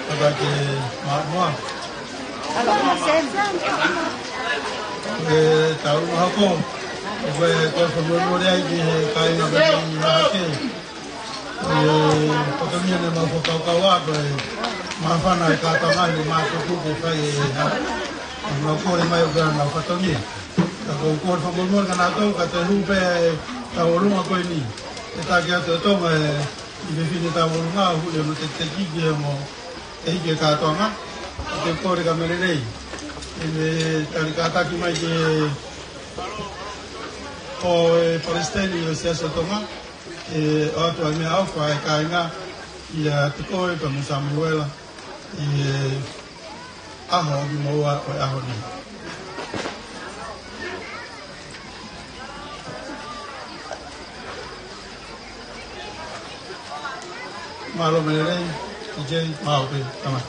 pada ke Mahmua. Tahu mahako. Kau semua dia di kain apa ni mahake. Potongnya ni mahu kau apa? Maafan nak kata mana masuk tu saya. Mahako ni mahu kan nak potongnya. Kalau kau semua kan atau kata rupa tahu rumah kau ini. Kita kata tu define tahu rumah hujan tu terjadi mo. Ini kata apa? Kita kau dekat mana ni? Ini tadi kata kita je. Palestine siasa tonga watu wameafa kainga ya tikoe kama Samuel aho bimoa kwa aho ni malo mere je mau pe tama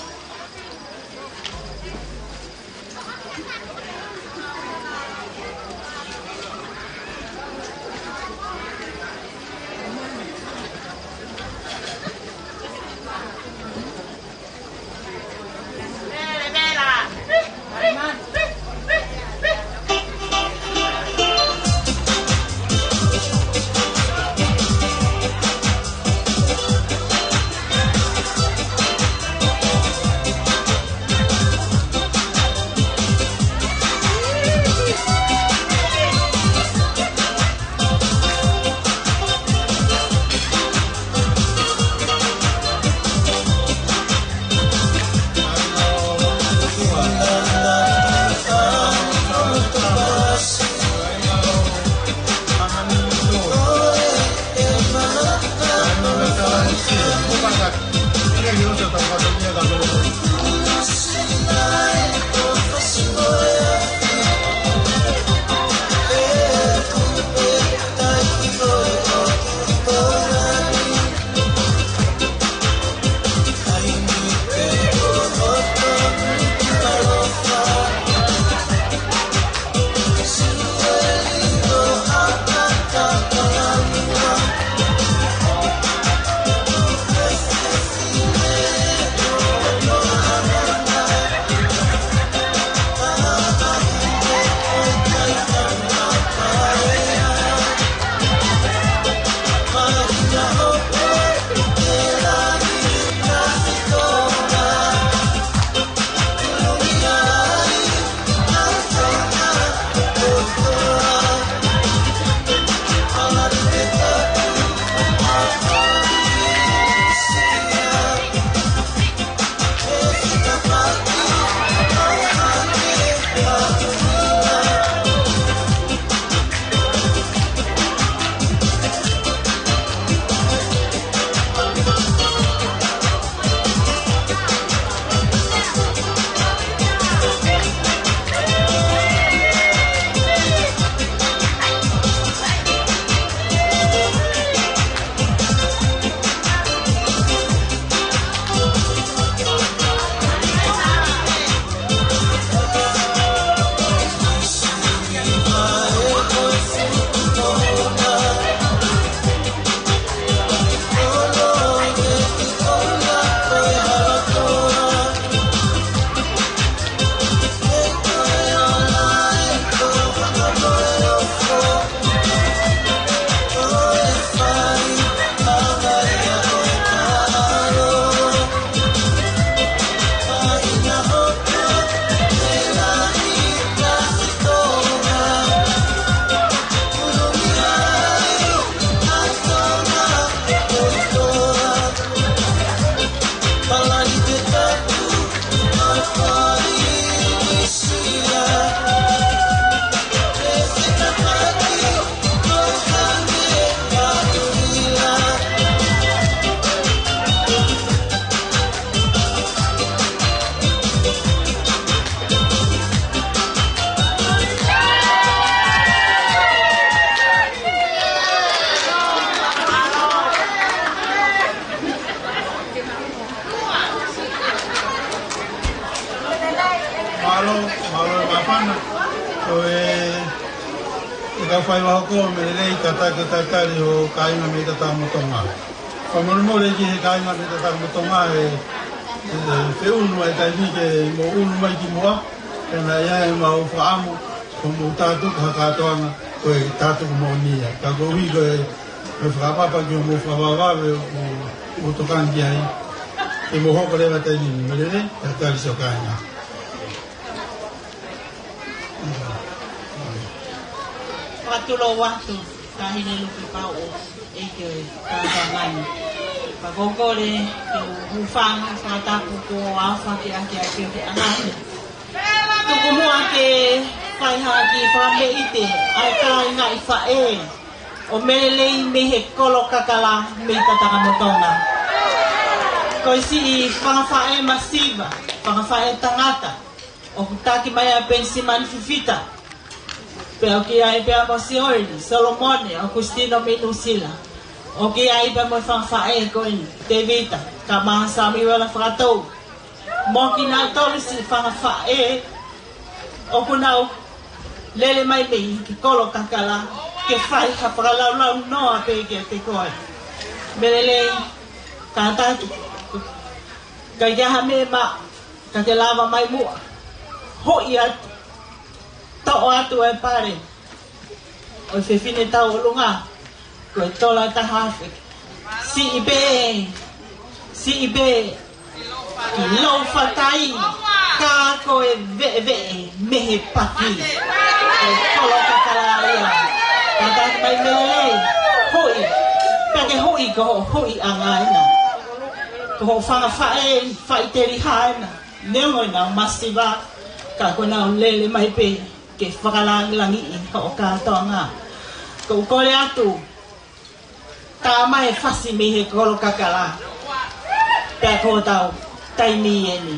Whamoremore ki he kāinga me te whakamotonga te unu e tai ke mo unu mai ki mua. E na ia e mau whaamu ko mo tātuku ha kātoanga ko e tātuku mo nia. Ka kohi ko e me whakapapa ki o mo whawawawe o tokani ki ai. E mo hoko rewa tai ni merere, e tari so kāinga. Whakatulo watu, kahine lupi pao e ke kātangani. Pakokore ke hufanga whakatapu ko awha ke ake ake ke anake. Tuku mua ke whaiha ki whame ite, ai kāinga I whae. O melelei me he kolo kakala me tataka motonga. Ko si I whangawhae masiva, whangawhae tangata. O kutaki mai a pensi manififita. Pea ki ai pea mo Siorni, Solomone, Agustino Minusila. O ki ai pea mo whangawhae koini, te vita, ka maha sami wala whakatou. Mo ki nā tolu si whangawhae, o kunau lele mai mei ki kolo kakala, ke whai ka whakalaulau noa pe ke te koe. Melelei, ka tatu, ka iaha me ma, ka te lava mai mua. Hoi atu, tau atu e pare, o whiwhine tau o lunga, ko e tola ta hawhik. Si I be, ki lau whatai, ka ko e ve mehe paki. E kolo kakala ia, ka tatu mai melelei, hoi, pake hoi ko hoi angaina. Ko ho whangawhae, whaiteri haena, neoina masiva, ka kona o lele mai pe, ke whakalangilangi I ka o kātoa ngā. Ko kore atu, tā mai whasi me he kolo kakala. Pea ko tau, taimi e ni.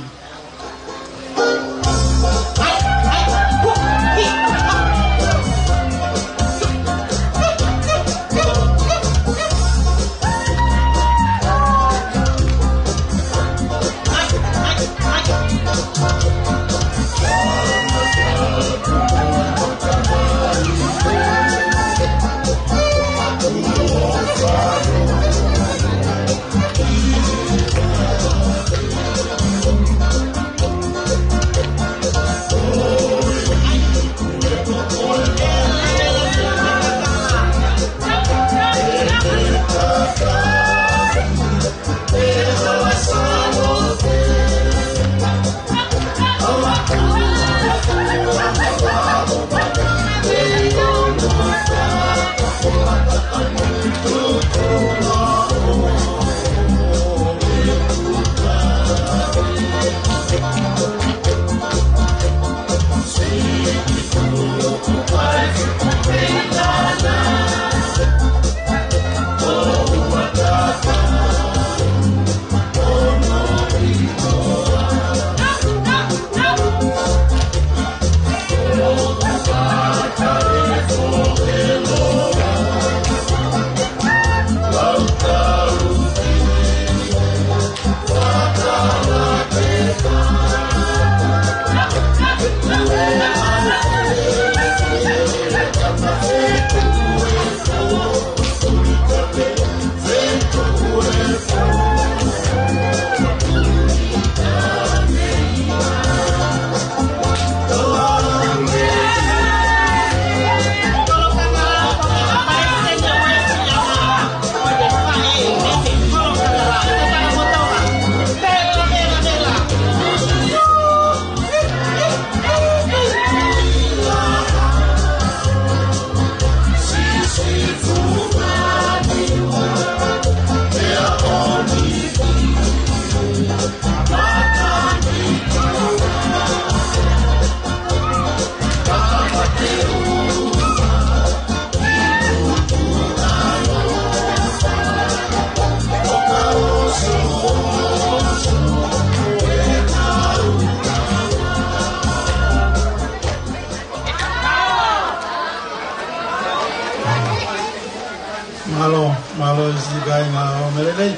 Malo si kāinga o merelei.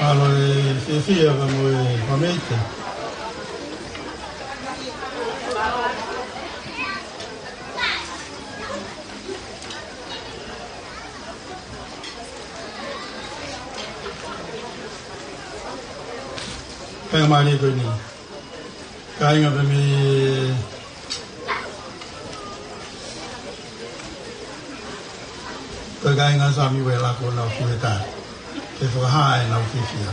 Malo e whiwhia ka mo e whameite. Kaya mali ko ni. Kaya nga kami kaya nga sa mi wala ko na fuita. Kaya for high na fifia.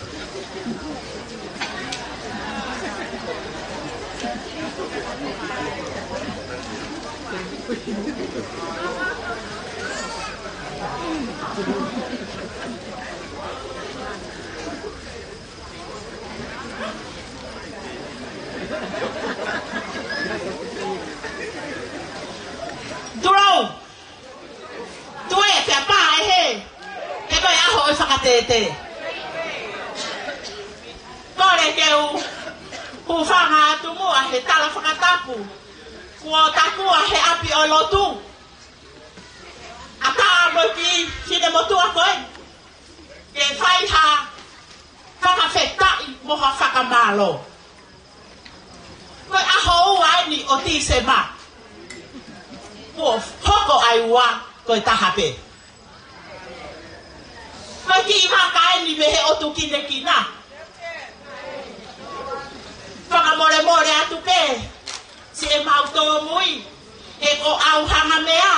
tete. Kore keu ku fanga tumu ahe tala fakatapu. Kuo taku ahe api olotu. Aka moki hine motu akoi. Ke fai ha fakafetai moha fakamalo. Koi aho wani oti sema. Kuo hoko aiwa koi tahape. Maki makai ni mehe otu kine kina. Whakamore more atu ke. Si e mauto mui. E ko au hanga mea.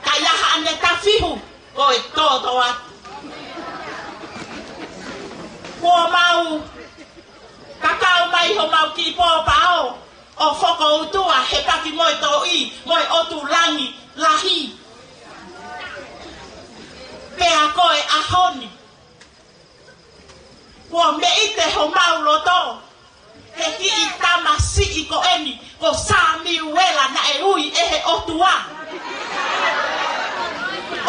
Kai aha ane tafihu. Ko e toto atu. Kua mau. Kakao mai ho mau ki po pao. O whoko utua he paki moi to i. Moi otu langi lahi. Pea koe ahoni. Kua me ite ho mau loto. He ki i tamasi i ko eni. Ko sami uela na e ui ehe otua.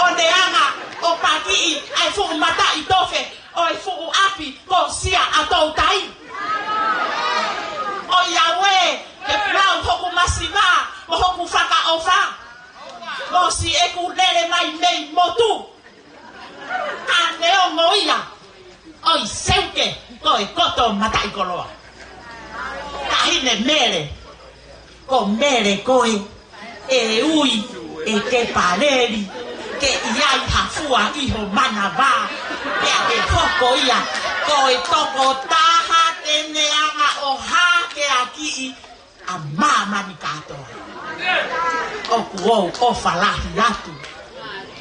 O ne anga o paki i ai fuku mata i tofe. O i fuku api ko sia atou tai. O Yawe he plau hoku masiva. Mo hoku whaka ofa. Mo si eku lere mai mei motu. Aneo ngoia. Oi seuke. Koe koto matai koloa. Kahine mere. Ko mere koe. E ui. E ke pareri. Ke iai hafua iho mana va. Pea ke hoko ia. Koe toko taha tene anga o ha ke aki i. A mama ni katoa. O kuou o falahi atu.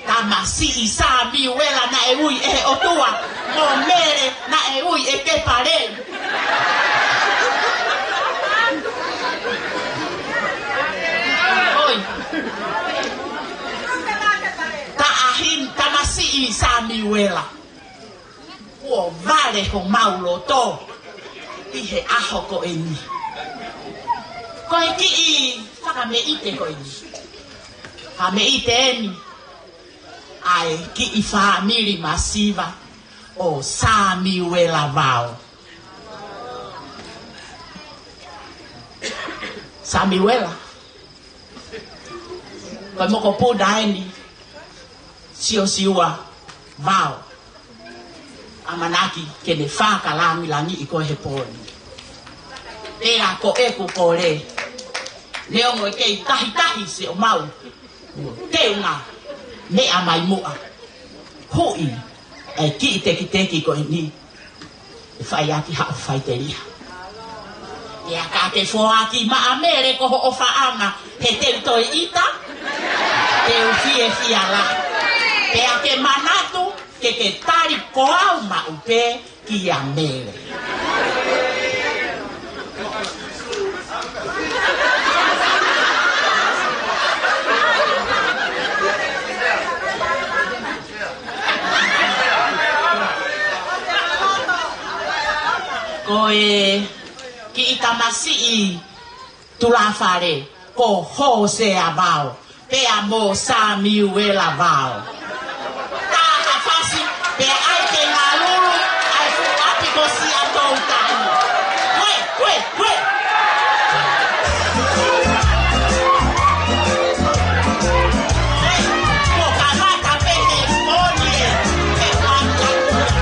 Tamasi isa mi uela na e ui e otua. Mo mere na e ui e ke pareri. Oi. Ta ahin tamasi isa mi uela. Kuo vale ho maulo to. Ihe aho ko eni. Koe ki i whakame ite ko eni. Hame ite eni. Ai ki i famili masiva o Samuela Vao. Samuela. Koe moko puda eni. Sio siua Vao. Amanaki ke ne whaka lami langi i koe he pōni. Ea ko eku kore. Leo ngoi kei tahi tahi se o mau. Teunga. Me a mai mua. Hui. E ki i teki teki ko ni. E whai aki hao whai te ria. E a ka te fua aki ma a mere ko ho o whaanga. He te utoi ita. Te ufie fia la. Pe a ke manatu. Ke tari ko au ma upe ki a mere. Koe ki i tamasi i tulawhare ko Hosea Vao. Pea mo Samuela Vao. Tā ka whasi pea ai te ngā ruru ai fu api ko si a tau tai. Koe. Ko ka mata pehe poni e pe wani akura.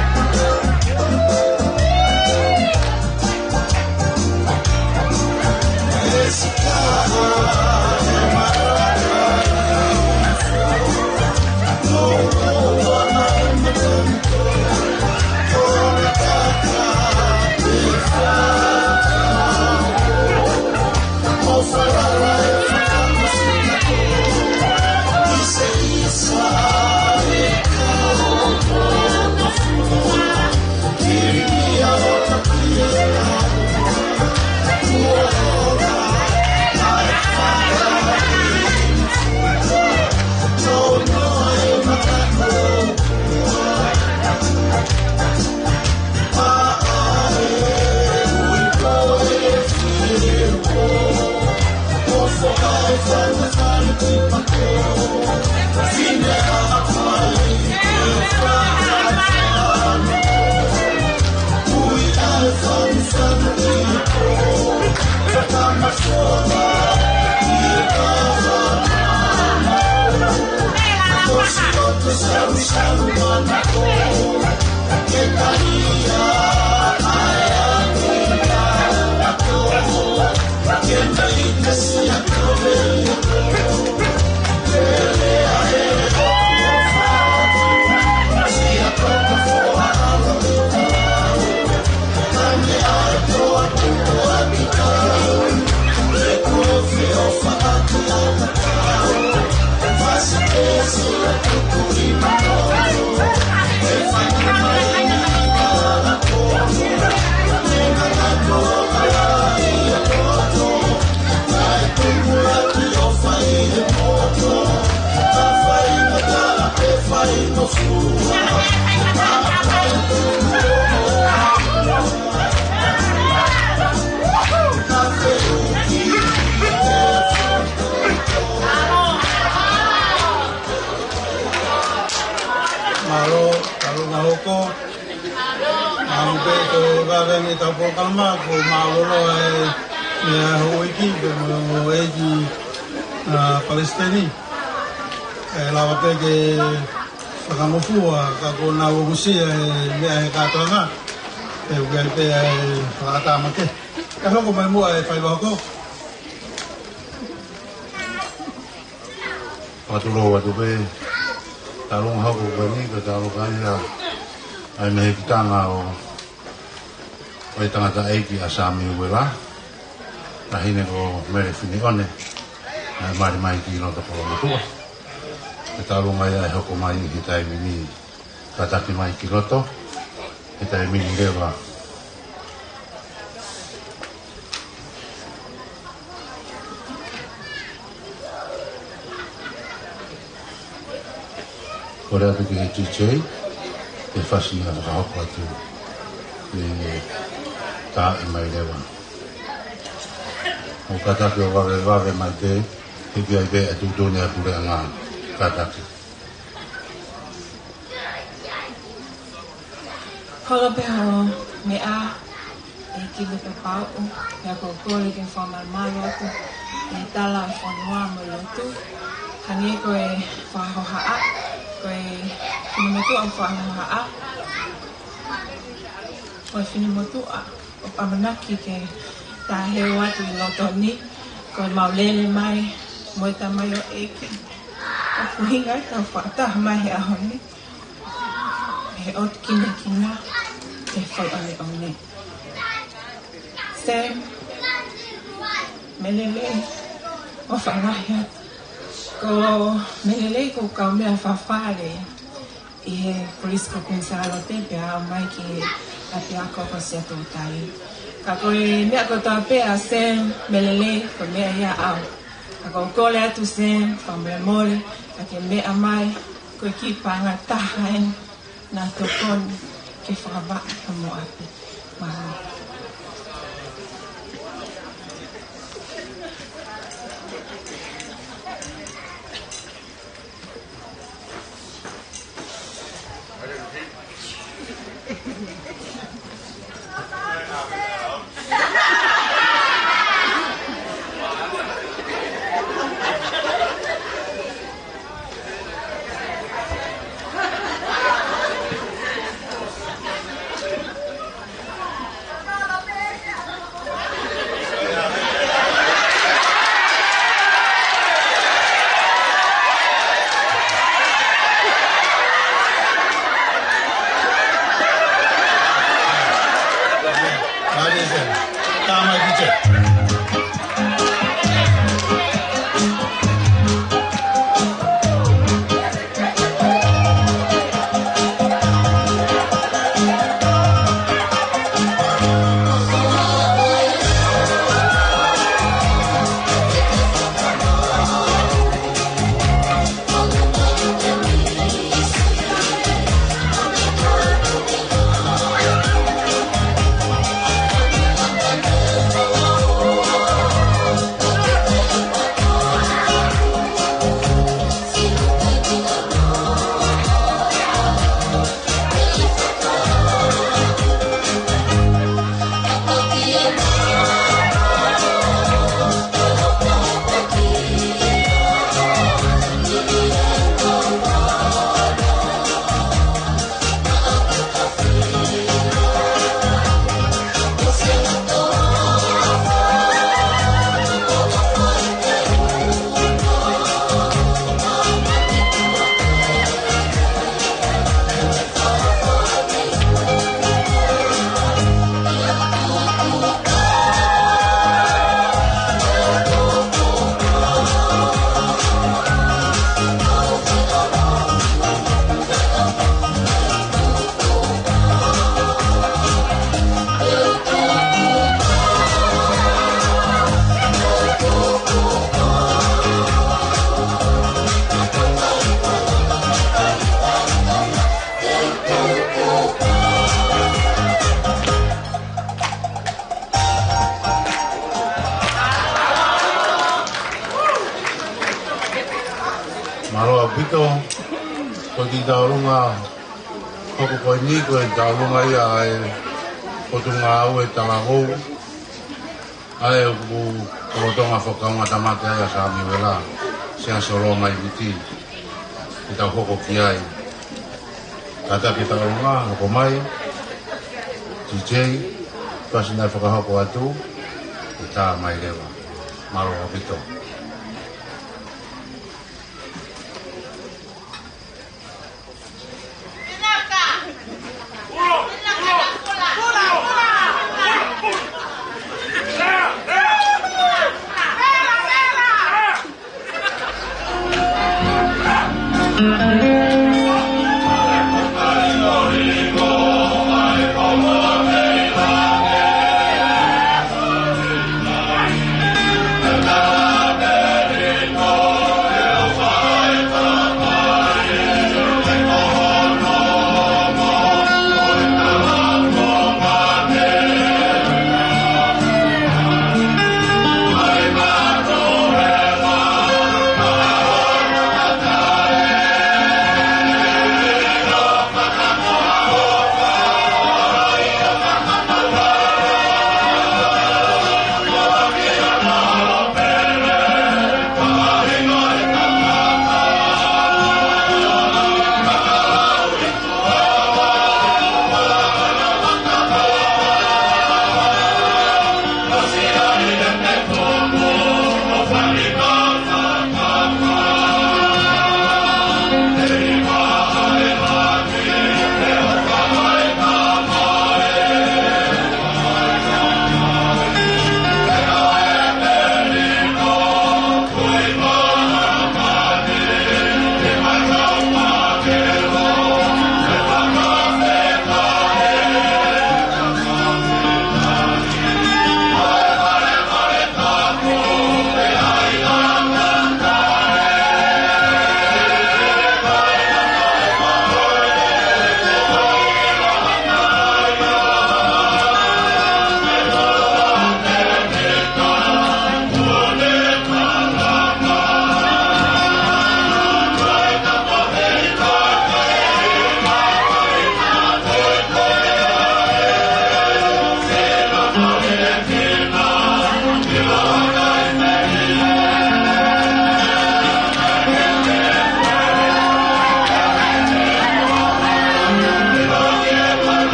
Kalau ngahoko, ampe ko garen ita po kalma ko maulolo ya hoiki ko hoiki Palestini. Lawate ke sakamufua kako na ugusia ya katanga. Ugalte kata mate. Kalau ko mai mo ai fai bako. Patulo watu be talong hago bani ke talokanya ai me kitanga o ai tangata aiki asami wela tahine ko mere fini one ai mari mai ki no to polo tua ke talong ai hoko mai hitai mini kataki mai ki roto hitai mini leva ora tu ke chichei e fasi na ka hoko atu e ta e mai lewa o kata ke wave mai te e ki ai be atu tone atu le anga kata ke Kola pe ho me a e ki le pe pau ya ko kore ke formal malo atu e tala e fonua mo lotu hani ko e fa ho ha koe whinimutu au whaangaha koe whinimutu o pamanaki ke tā heu atu I loto ni koe maulele mai moe tā mai o eke o kuhinga I tau whaataha mai he aho ni he o kine kina e whai ole o ni Sam melele o whangahi atu ko melelei ko kau mea whawhare I he police ko Kunsalo te pia mai ki a pia ko si ato tai. Ka koe mea ko tā pia sen melelei ko mea ia au. Ka ko kole atu sen whamea mole ka ke mea mai ko ki panga tahaen na tokon ke whakaba ka mo api. Mahalo. ko ti taurunga hoko ko ni ko taurunga ia ai ko tunga au e tangango ai ko tonga whakaunga tamate ai a sa mi wela sia solo mai viti kita hoko ki ai kata kita taurunga hoko mai DJ pasina whakahoko atu kita mai lewa maro habito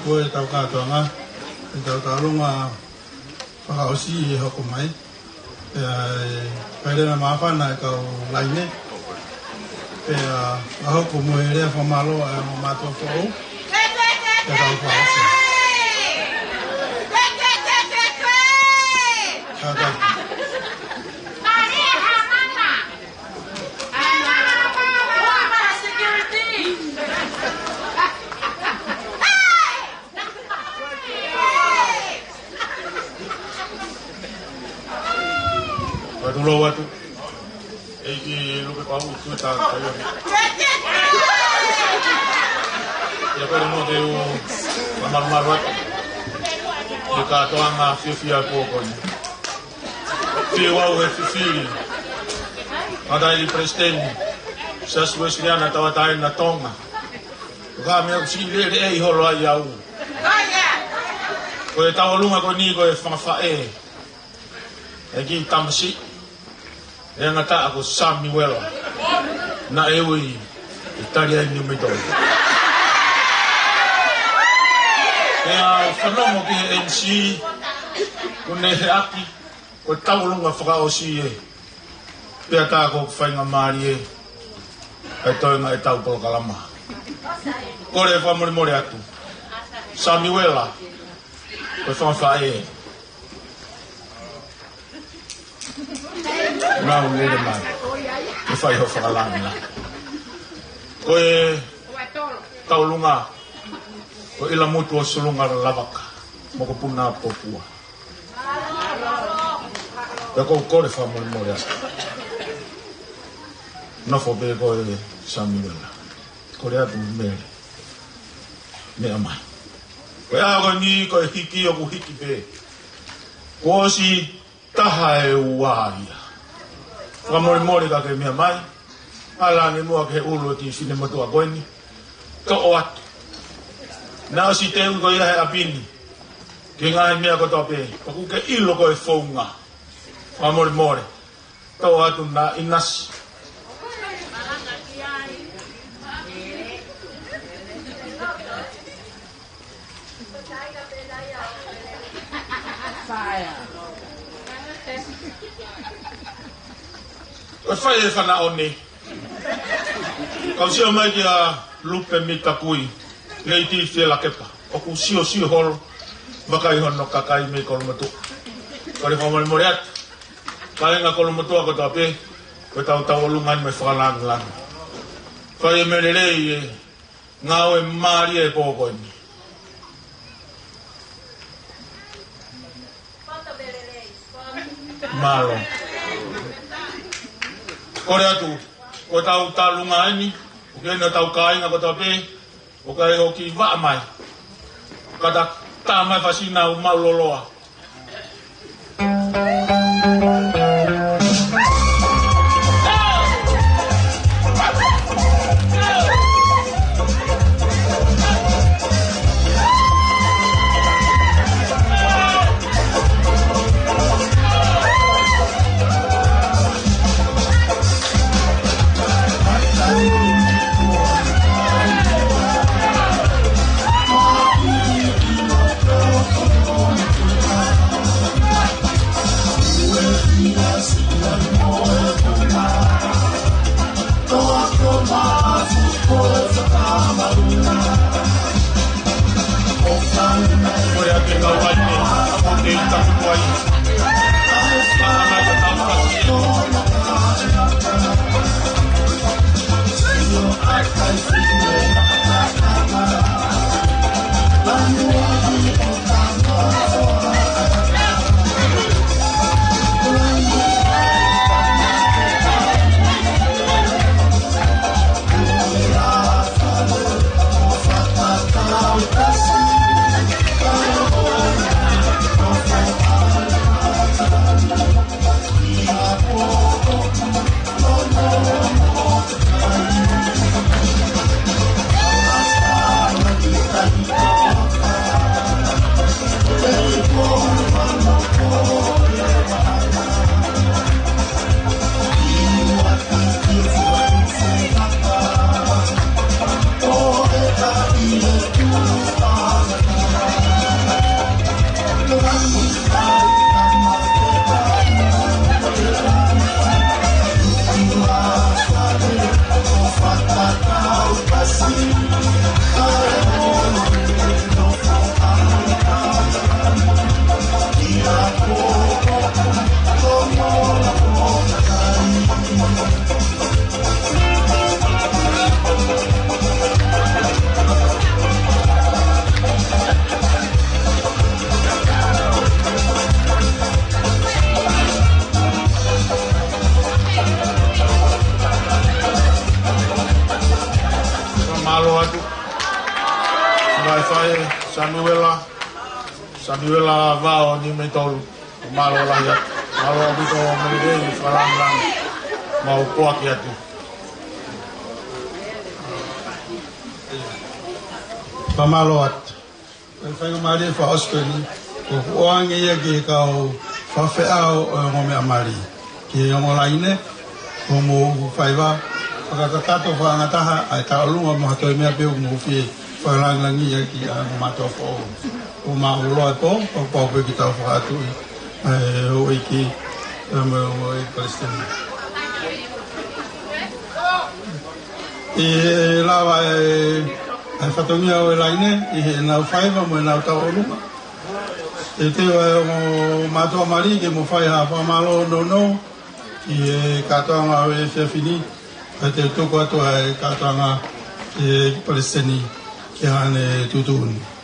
Ko e tau katoanga, e tau taurunga whakaosi e hoko mai. Pairena mawhana e kau laine. A hoko mo e rea whamalo e mo mātua whau. E tau whaosi. Tulo watu, eki lupe pau tu ta kayo. Ya pero mo deu mamar watu. Deka toanga fifia ko ko. Fio au e fifi. Ada ili presten. Sas wesriana tawatai na tonga. Ga me si le e holo ai au. Ko e tawalunga ko ni ko e fa e. Eki tamsi e ngata ako Samuel na ewi Italia ni mito ya fanomo ki MC kune aki ko taulunga whakaosi e pia tā ko whainga maari e e toinga e tau polo kalama kore whamori mori atu Samuela ko whawha e Nau nere mai e whai ho whakalanga ko e taulunga ko ila mutu o sulunga lavaka moko puna popua e ko kore whamori mori atu nofo be ko e Samuela kore atu mele mea mai ko e ago ni ko e hiki o ku hiki be ko si taha e uaia whamori mori ka ke mea mai alangi mua ke ulu ki sine matua koeni ka o atu na o si te ungo ia he apini ke ngai mea ko tope ko ku ke ilo ko e whaunga whamori mori ka o atu na inasi o fai e whana o ne kau sio mai kia lupe mita kui lei ti whiela kepa o ku sio holo makai hono kakai me kolomatu kare whamari mori atu kare nga kolomatu ako tape ko tau olungan me whakalang kare merelei e ngau e maari e pōkoini malo kore atu ko tau talunga ini o kena tau kainga ko tape o kai o ki wa mai kada ta mai fasina o mauloloa Samuela vao ni metol malo la ya malo bito merei farang mau kuat ya tu pamalot el fai mari fa ostoni ko oange ye ke ka fa fe ao ngome amari e o laine o mo faiva whakatatato whangataha ai taolunga mo hatoi mea peo mo fie whalangangi a ki a mato fo o ma uloa po o pao pe ki tau whakatui o iki o e Palestina e lawa ai whatongia o e laine i he nau whaiva mo e nau taolunga e te o mato mari ke mo whai ha whamalo no i e katoanga o e whiawhini e te toko atu e katoanga e Palestini ki hane tutuni.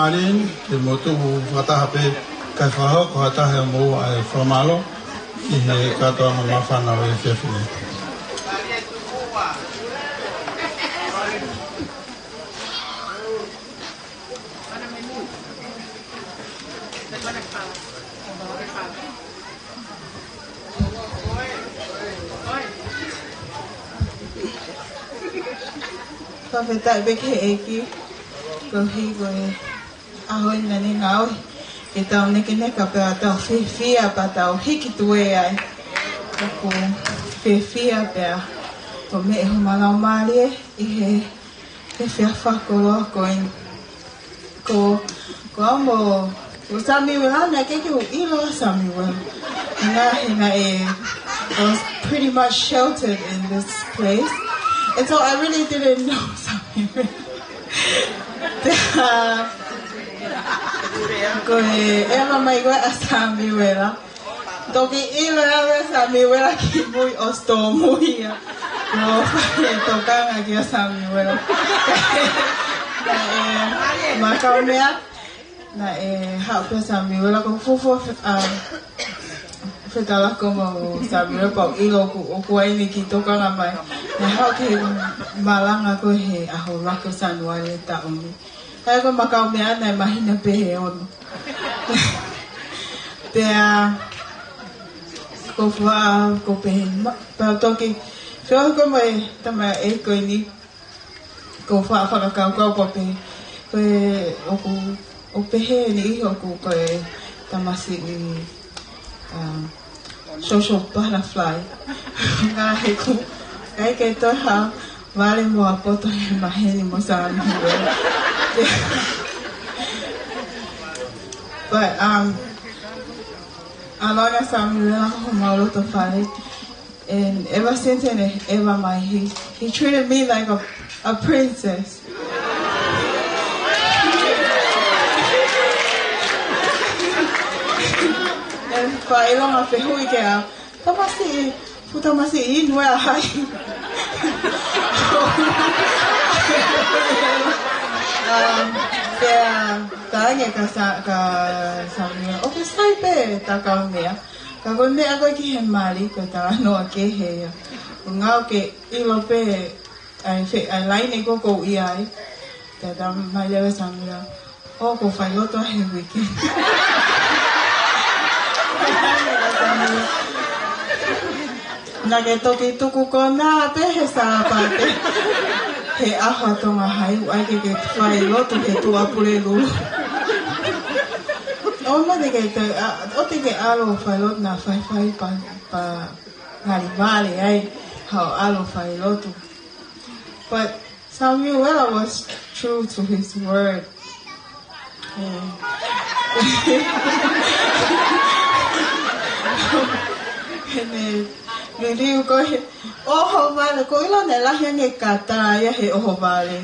Marlene, ke motu whataha pe kai whahau ko hatahe mo ai whamalo i he katoa ma whanau e whiawhine. Whawhetai beke eki, ko hi koe ahoi nani ngau, e tau neke neka pe a tau whiwhia pa tau hiki tue ai. Ko whiwhia pe a, ko me e humalau marie, i he whiawhakoa ko amo, ko Samuel, na keke u ilo Samuel. I was pretty much sheltered in this place. And so I really didn't know Samuel. Ko ema mai goe a Samuela. Toki ilo ave Samuela ki mui osto muia. No whae tokanga ki a Samuela. Na makau mea. Na haupe Samuela ko fufo whetala ko mo Samuela pau ilo o kuaini ki tokanga mai. Na hau ki malanga ko he aho lako sanuare ta umi. Kaya ko makau mea na mahina pehe ono. Pea ko wha ko pehe pau toki whio ko mai tama e koe ni ko wha whakakau pa pehe koe o pehe ni iho ko koe tamasi ni social butterfly. Ngā he ku kai kei toha wale mo a poto he maheni mo sa amiwe. But alona Samuel ho mauloto whare, and ever since ever mai he treated me like a princess. And whaelonga whehui ke a tamasi I nue a hai. Kaya taange ka Samuel, o ke sai pe ta kau mea. Ka koe mea koe ki he mari, koe ta anoa ke hea. O ngau ke ilo pe ai laine koko I ai. Kaya ta mai lewe Samuel, o ko whai loto he weekend. Na ke toki tuku ko nā pe he sāpate. He aha tonga hai, ai ke whai loto ke tuapure lulu. O ma te ke alo whai loto nā whai pa ngari vale ai, hao alo whai loto. But Samuel was true to his word. Niliu koe, oho vale, ko ilo ne lahi ange kata ia he oho vale.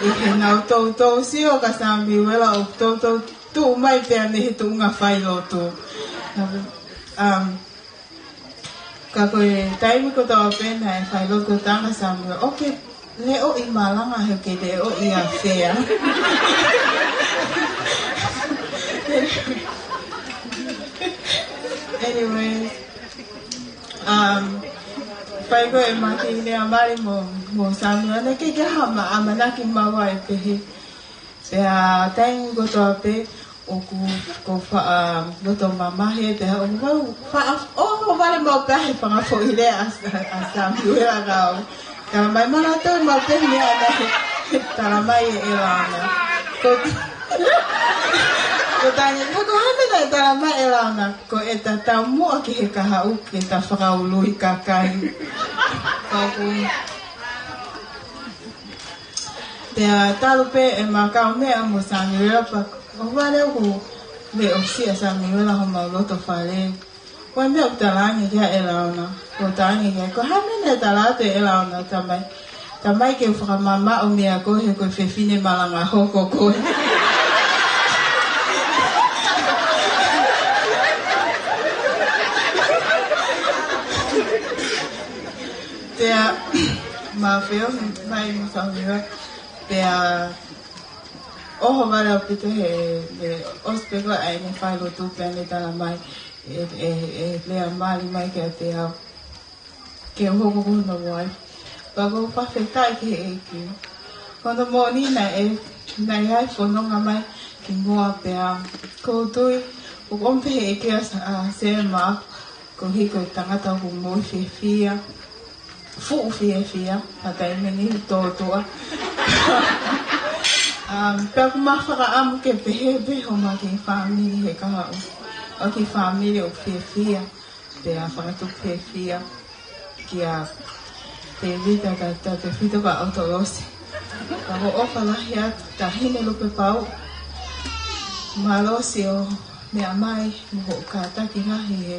I he nau tau sio ka Samuela o tau tu mai pia ne he tunga whai loto. Ka koe taimi ko tau pena e whai loto tanga Samuela. Oke, leo I malanga he ke leo I a whea. Anyway, whai koe maki ne amari mo Samuel, ne ke hama amanaki mawa e pehe. Pea taingu ko toa pe, o ko loto mamahe pehe, o vale mo pehe whangafo I le a Samuel a kau. Ka mai mana tau mo pehe ne ana tara mai e lana. Ko tanya, ko hame na tara mai e lana, ko e ta tau mua ki he kaha uke ta whakaului kakai. Pea talu pe e makau mea mo Samuela pa, o wale o le o sia Samuela ho mauloto whale. Koe mea o talangi kia e launa, ko talangi kia, ko hame na talate e launa tamai. Tamai ke whakamama o mea koe koe whewhine malanga hoko koe. Pea, ma wheo mai mo Samuela, pea oho vale o pito he le ospego ai ne fai lo tu pene tala mai le amali mai ke te au ke hoko kuna wai bago pa fetai ke e ki kono mo ni na ai fononga mai ki mua pe a koutou o ompe e ke a se ma ko hiko tangata hu mo fia fu fia ata me ni toa pe ma fara am ke be ho ma ki family he ka o ki family o fia pe a fara tu fia ki a te vita ta te fito ka autorosi ka o fala ya ta hine lo pe pau malosi o me amai mo ka ta ki na he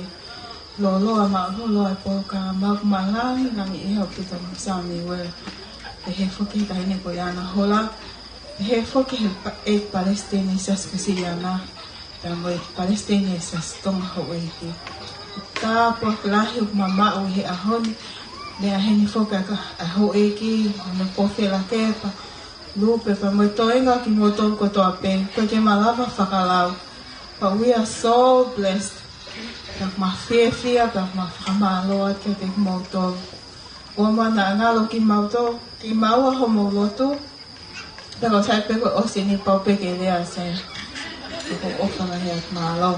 lo ama lo po ka magmangang nang ihaw kita sa mi we he foki ta hine ko yana hola he foki e Palestina sa spesiana ta mo Palestina sa stong ho e ki ta po lahi mama o he ahon le a hene foka ka ho e ki no po fela ke pa lupe pa mo toinga ki mo to ko to ape ko ke malava fakalau but we are so blessed tak ma fia tak ma famalo ke te moto o mana ngalo ki moto ki maua ho mo lotu pero sai pe ko osini pa pe ke le ase ko o fala he malo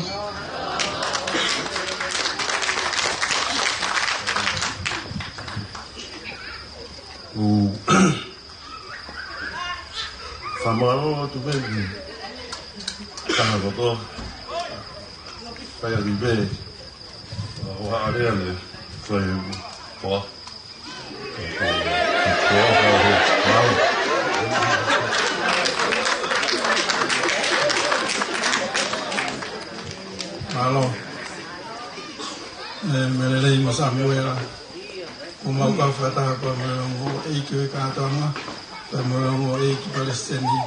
famalo tu bem kana ko Fai arrivé o areale foi po Malo melelei masami wera uma ka fata pa mo e ki ka tama pa mo e ki Palestini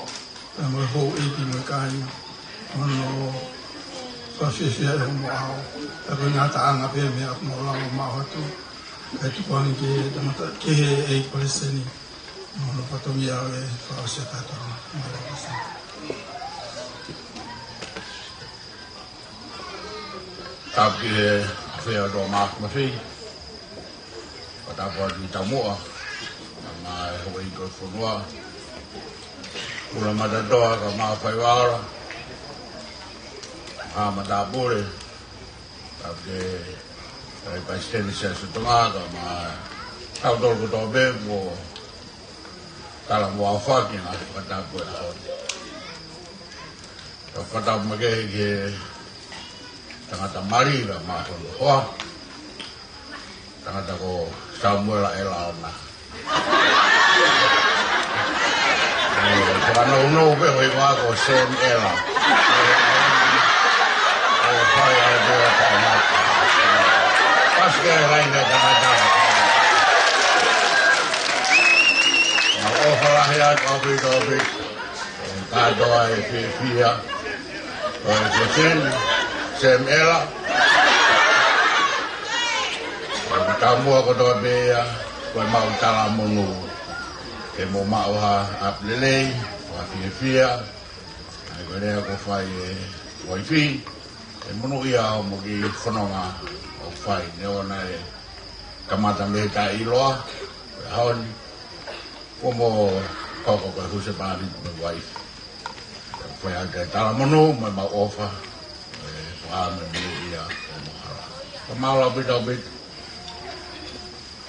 pa mo ho e ki mo kai ono fia e mo au e nga ta anga pe me mo la mo hatu e tu kon ki tamata ke e Palestini mo no patomia e fa se ta to Tapi fea do mak ma fi. Pada di tamua. Ma ho i ko fonua. Ula ma da do ka ma fai wala. Ma da bore. Tapi ai Palestina se tonga ma au do ko do be mo kala mo fa ki na pada ko pada ma ke tangata Marira mahon hoa tangata ko Samuel ela na ko no be hoi wa ko Sam ela o pai ai do ta na pas ke rai na tangata o hala ya ko be ta do ai fia o se Sam ela kamu ako do be ko mau tala monu ke mo mau ha aplele wa fia ai ko le ko fai wifi e monu ia mo ki fononga o fai ne ona e kamata me ta iloa haon como ko se pa ni wifi ko ya ke tala monu mo mau ofa Amelia Kamala bit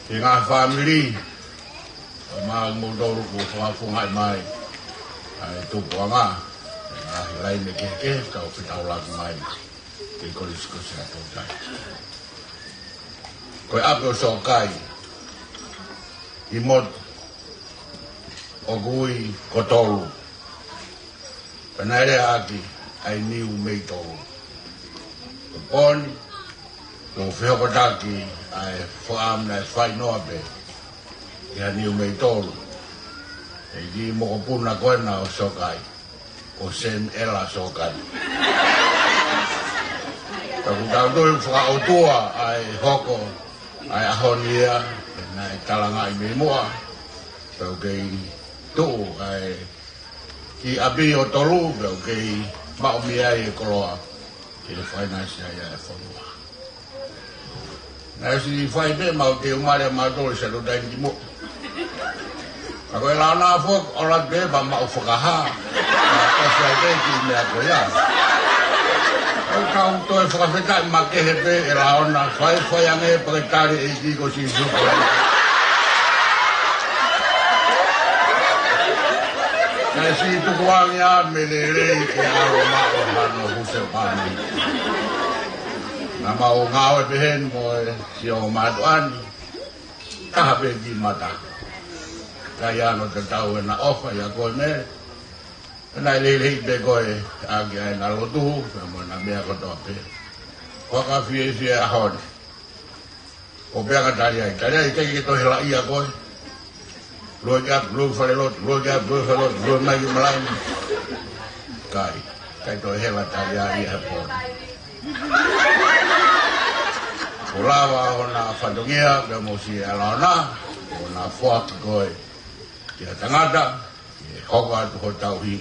Tinga family ma mo do ko fa mai ai tu nga lai me ke ka o fita la mai ke ko risko se to dai ko apo so kai imod ogui kotolu penare aki ai niu meitolu on no feo pataki ai fam na fai no abe ya ni me tol e di mo puna koena o sokai o sen ela sokai ta ku do fa o tua ai hoko ai ahonia na talanga i me moa to ge tu ai ki abi o tolu ke ma o mia e koloa ki le finance ya e fonua na si fai be ma o te umare ma do se lo dai di mo ako la na fo ora be ba ma o fokaha ka sai be ki me ko ya o ka un to e foka ma ke he be e la ona fai fai ane pretari e di ko si su na si tu kuanga melere ke aro ma o hano huse pani na ma o ngao e behen mo si o maduani ka be di mata ka ya no te tau e na ofa ya koe me na lele be koe a kia e na lotu mo na mea koto pe waka fie fie a hone o bea ka tari ai ke to hela ia koe lo ya lo fare lo mai malai kai to hela tari ai ha po Olawa ona whanongia ka mo si alana ona fuak koe ki a tangata ki hoka atu ho tauhi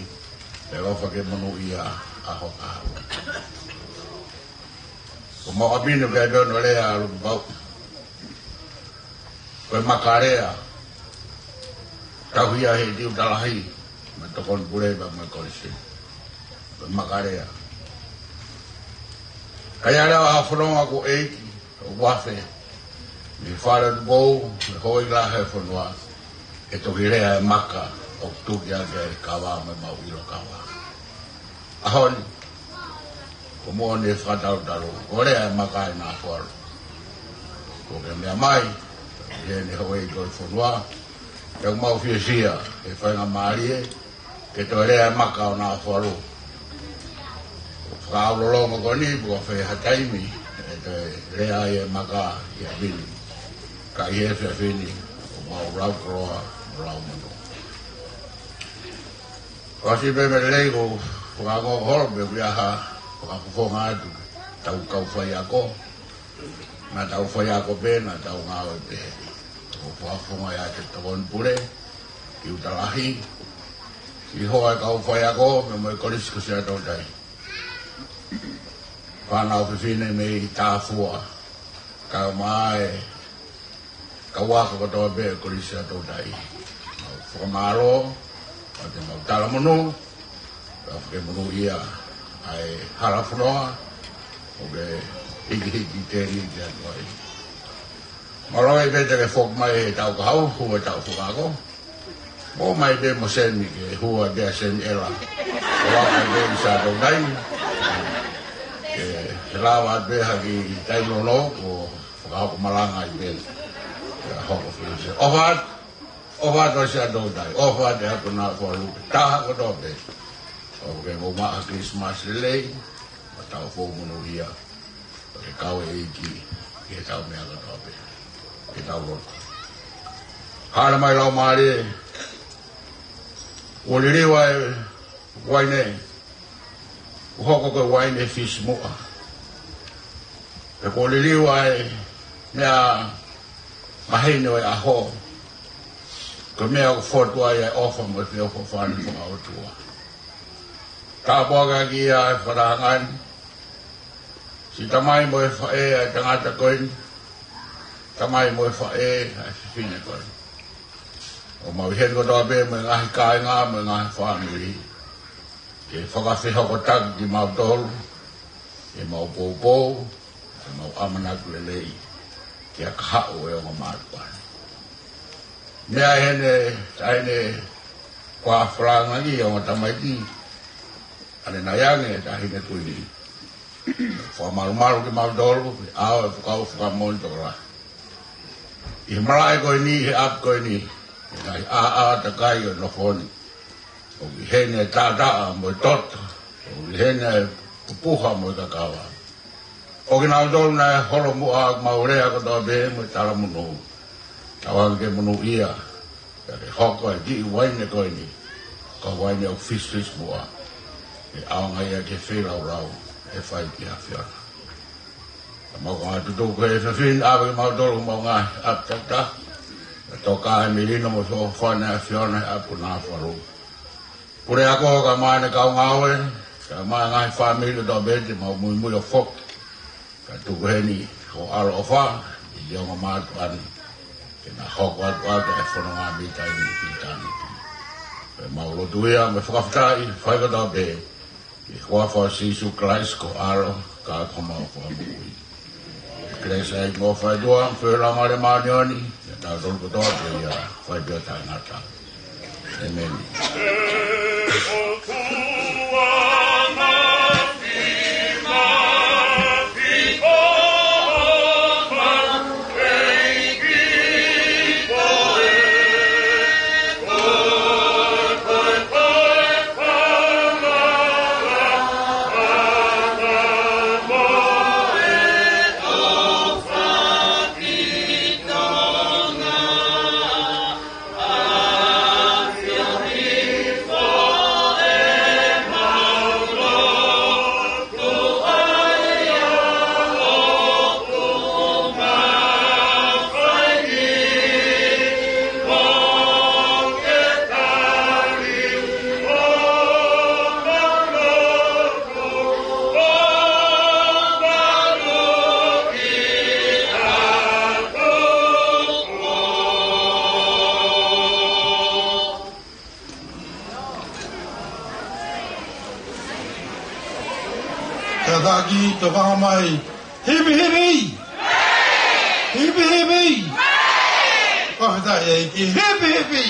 e ofa ke manu ia a hoka hawa ko mo apino ke dono lea alu bau koe makarea tauhi a he tiu talahi ma tokon pureba ma korisi koe makarea kaya lewa hawhanonga ko eiki o wafe ni whare bou me hoi la he whanua e toki rea e maka o tuki ake e kawa me mau ilo kawa ahoni ko mo ne whakatau taro ko rea e maka e nā wharu ko ke mea mai e ne hoi koi whanua e o mau fia sia e whainga maari ke to rea e maka o nā wharu whakaulolonga ko ni buka whai hataimi rea e maka i a bini ka i e whiawhini o mau rau kroa rau mano kasi pe me lei ko whakago horo me wiaha whakakufonga atu tau kau whai ako na tau whai ako pe na tau ngao e pe o whakafonga ia te tawon pure ki utalahi i hoa e kau whai ako me mo e korisiko se atau tai whanau whiwhine me i tāwhua ka mai ka waka katoa be korisi ato dai whakamaro o te mau talamunu ka whakemunu ia ai harafunoa o ke hiki tēri te atuai maroi vete ke whok mai e tau kahau hua tau whukako mo mai be mo seni ke hua dea seni ela o waka be i sa ato dai se lawa be haki tainono o whakahoko malanga i be hoko whiuse ofa to se ado dai ofa te hako nā whalupe taha koto be o ke mo maa Christmas lelei ma tau whomunu hia o ke kau e iki ke tau mea koto be ke tau roto hana mai lau maare o liriwa e waine hoko koe waine fish mua e ko liliwa e mea mahene o e aho ko mea o fotua e ofa mo te ofa whani whanga o tua ka boga ki a e wharahangan si tamai mo e whae a tangata koin tamai mo e whae a whiwhine koin o mau hen ko toa be mo e ngahi kāinga mo e ngahi whanuri ke whakawhiha ko tag ki mau tolu e mau pou e mau amanaku lelei ki a kahao e o ngā mātuan. Mea hene, taine kwa wharangangi o ngā tamaiti ane na yange ta hine tuini. Whamarumaru ki mau tolu e ao e whakau whakamoni tokola. I marae koe ni, he ap koe ni, e nai a takai o nofoni. O ki hene tātaa mo e toto, o ki hene pupuha mo e kakawa. O ki nau tolu na holo mua maurea ko toa be mo e tala munu. Tawang ke munu ia, e hoko e ki waine koe ni, ka waine o fish mua. E aonga ia ke whirau rau, e whai ki a whiara. Mau ka tutu ko e whiwhin, awe ki mau tolu mau ngā ap tata. E toka e milino mo so whane a whiona e apu nā wharu. Pure ako ka mai ka ngawe, ka mai ngai family do bete mau mui fok. Ka tu heni ho aro ofa, yo ma an na hok wat e fono nga bita ni pitani. Pe mau lo duia me whakawhitai, whai ka do be, i hoa wha Sisu Christ ko aro, ka koma o wha mui. Kresa i mo whai dua, whera mare maanioni, e tau tolu kotoa te ia, whai pia tai ngata. Amen. Tadagi to mai. Hibi hibi. Hibi hibi. Oh da ye hibi hibi.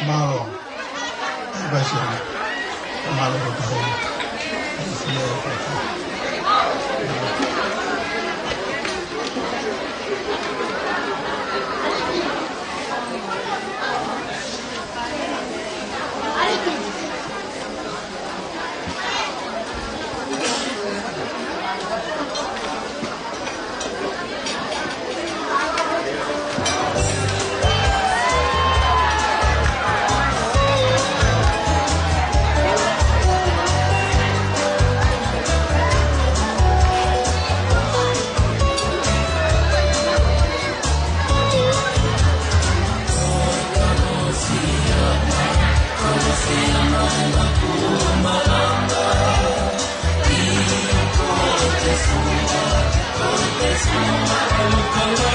Malo. Bashi. Malo ko. Come on.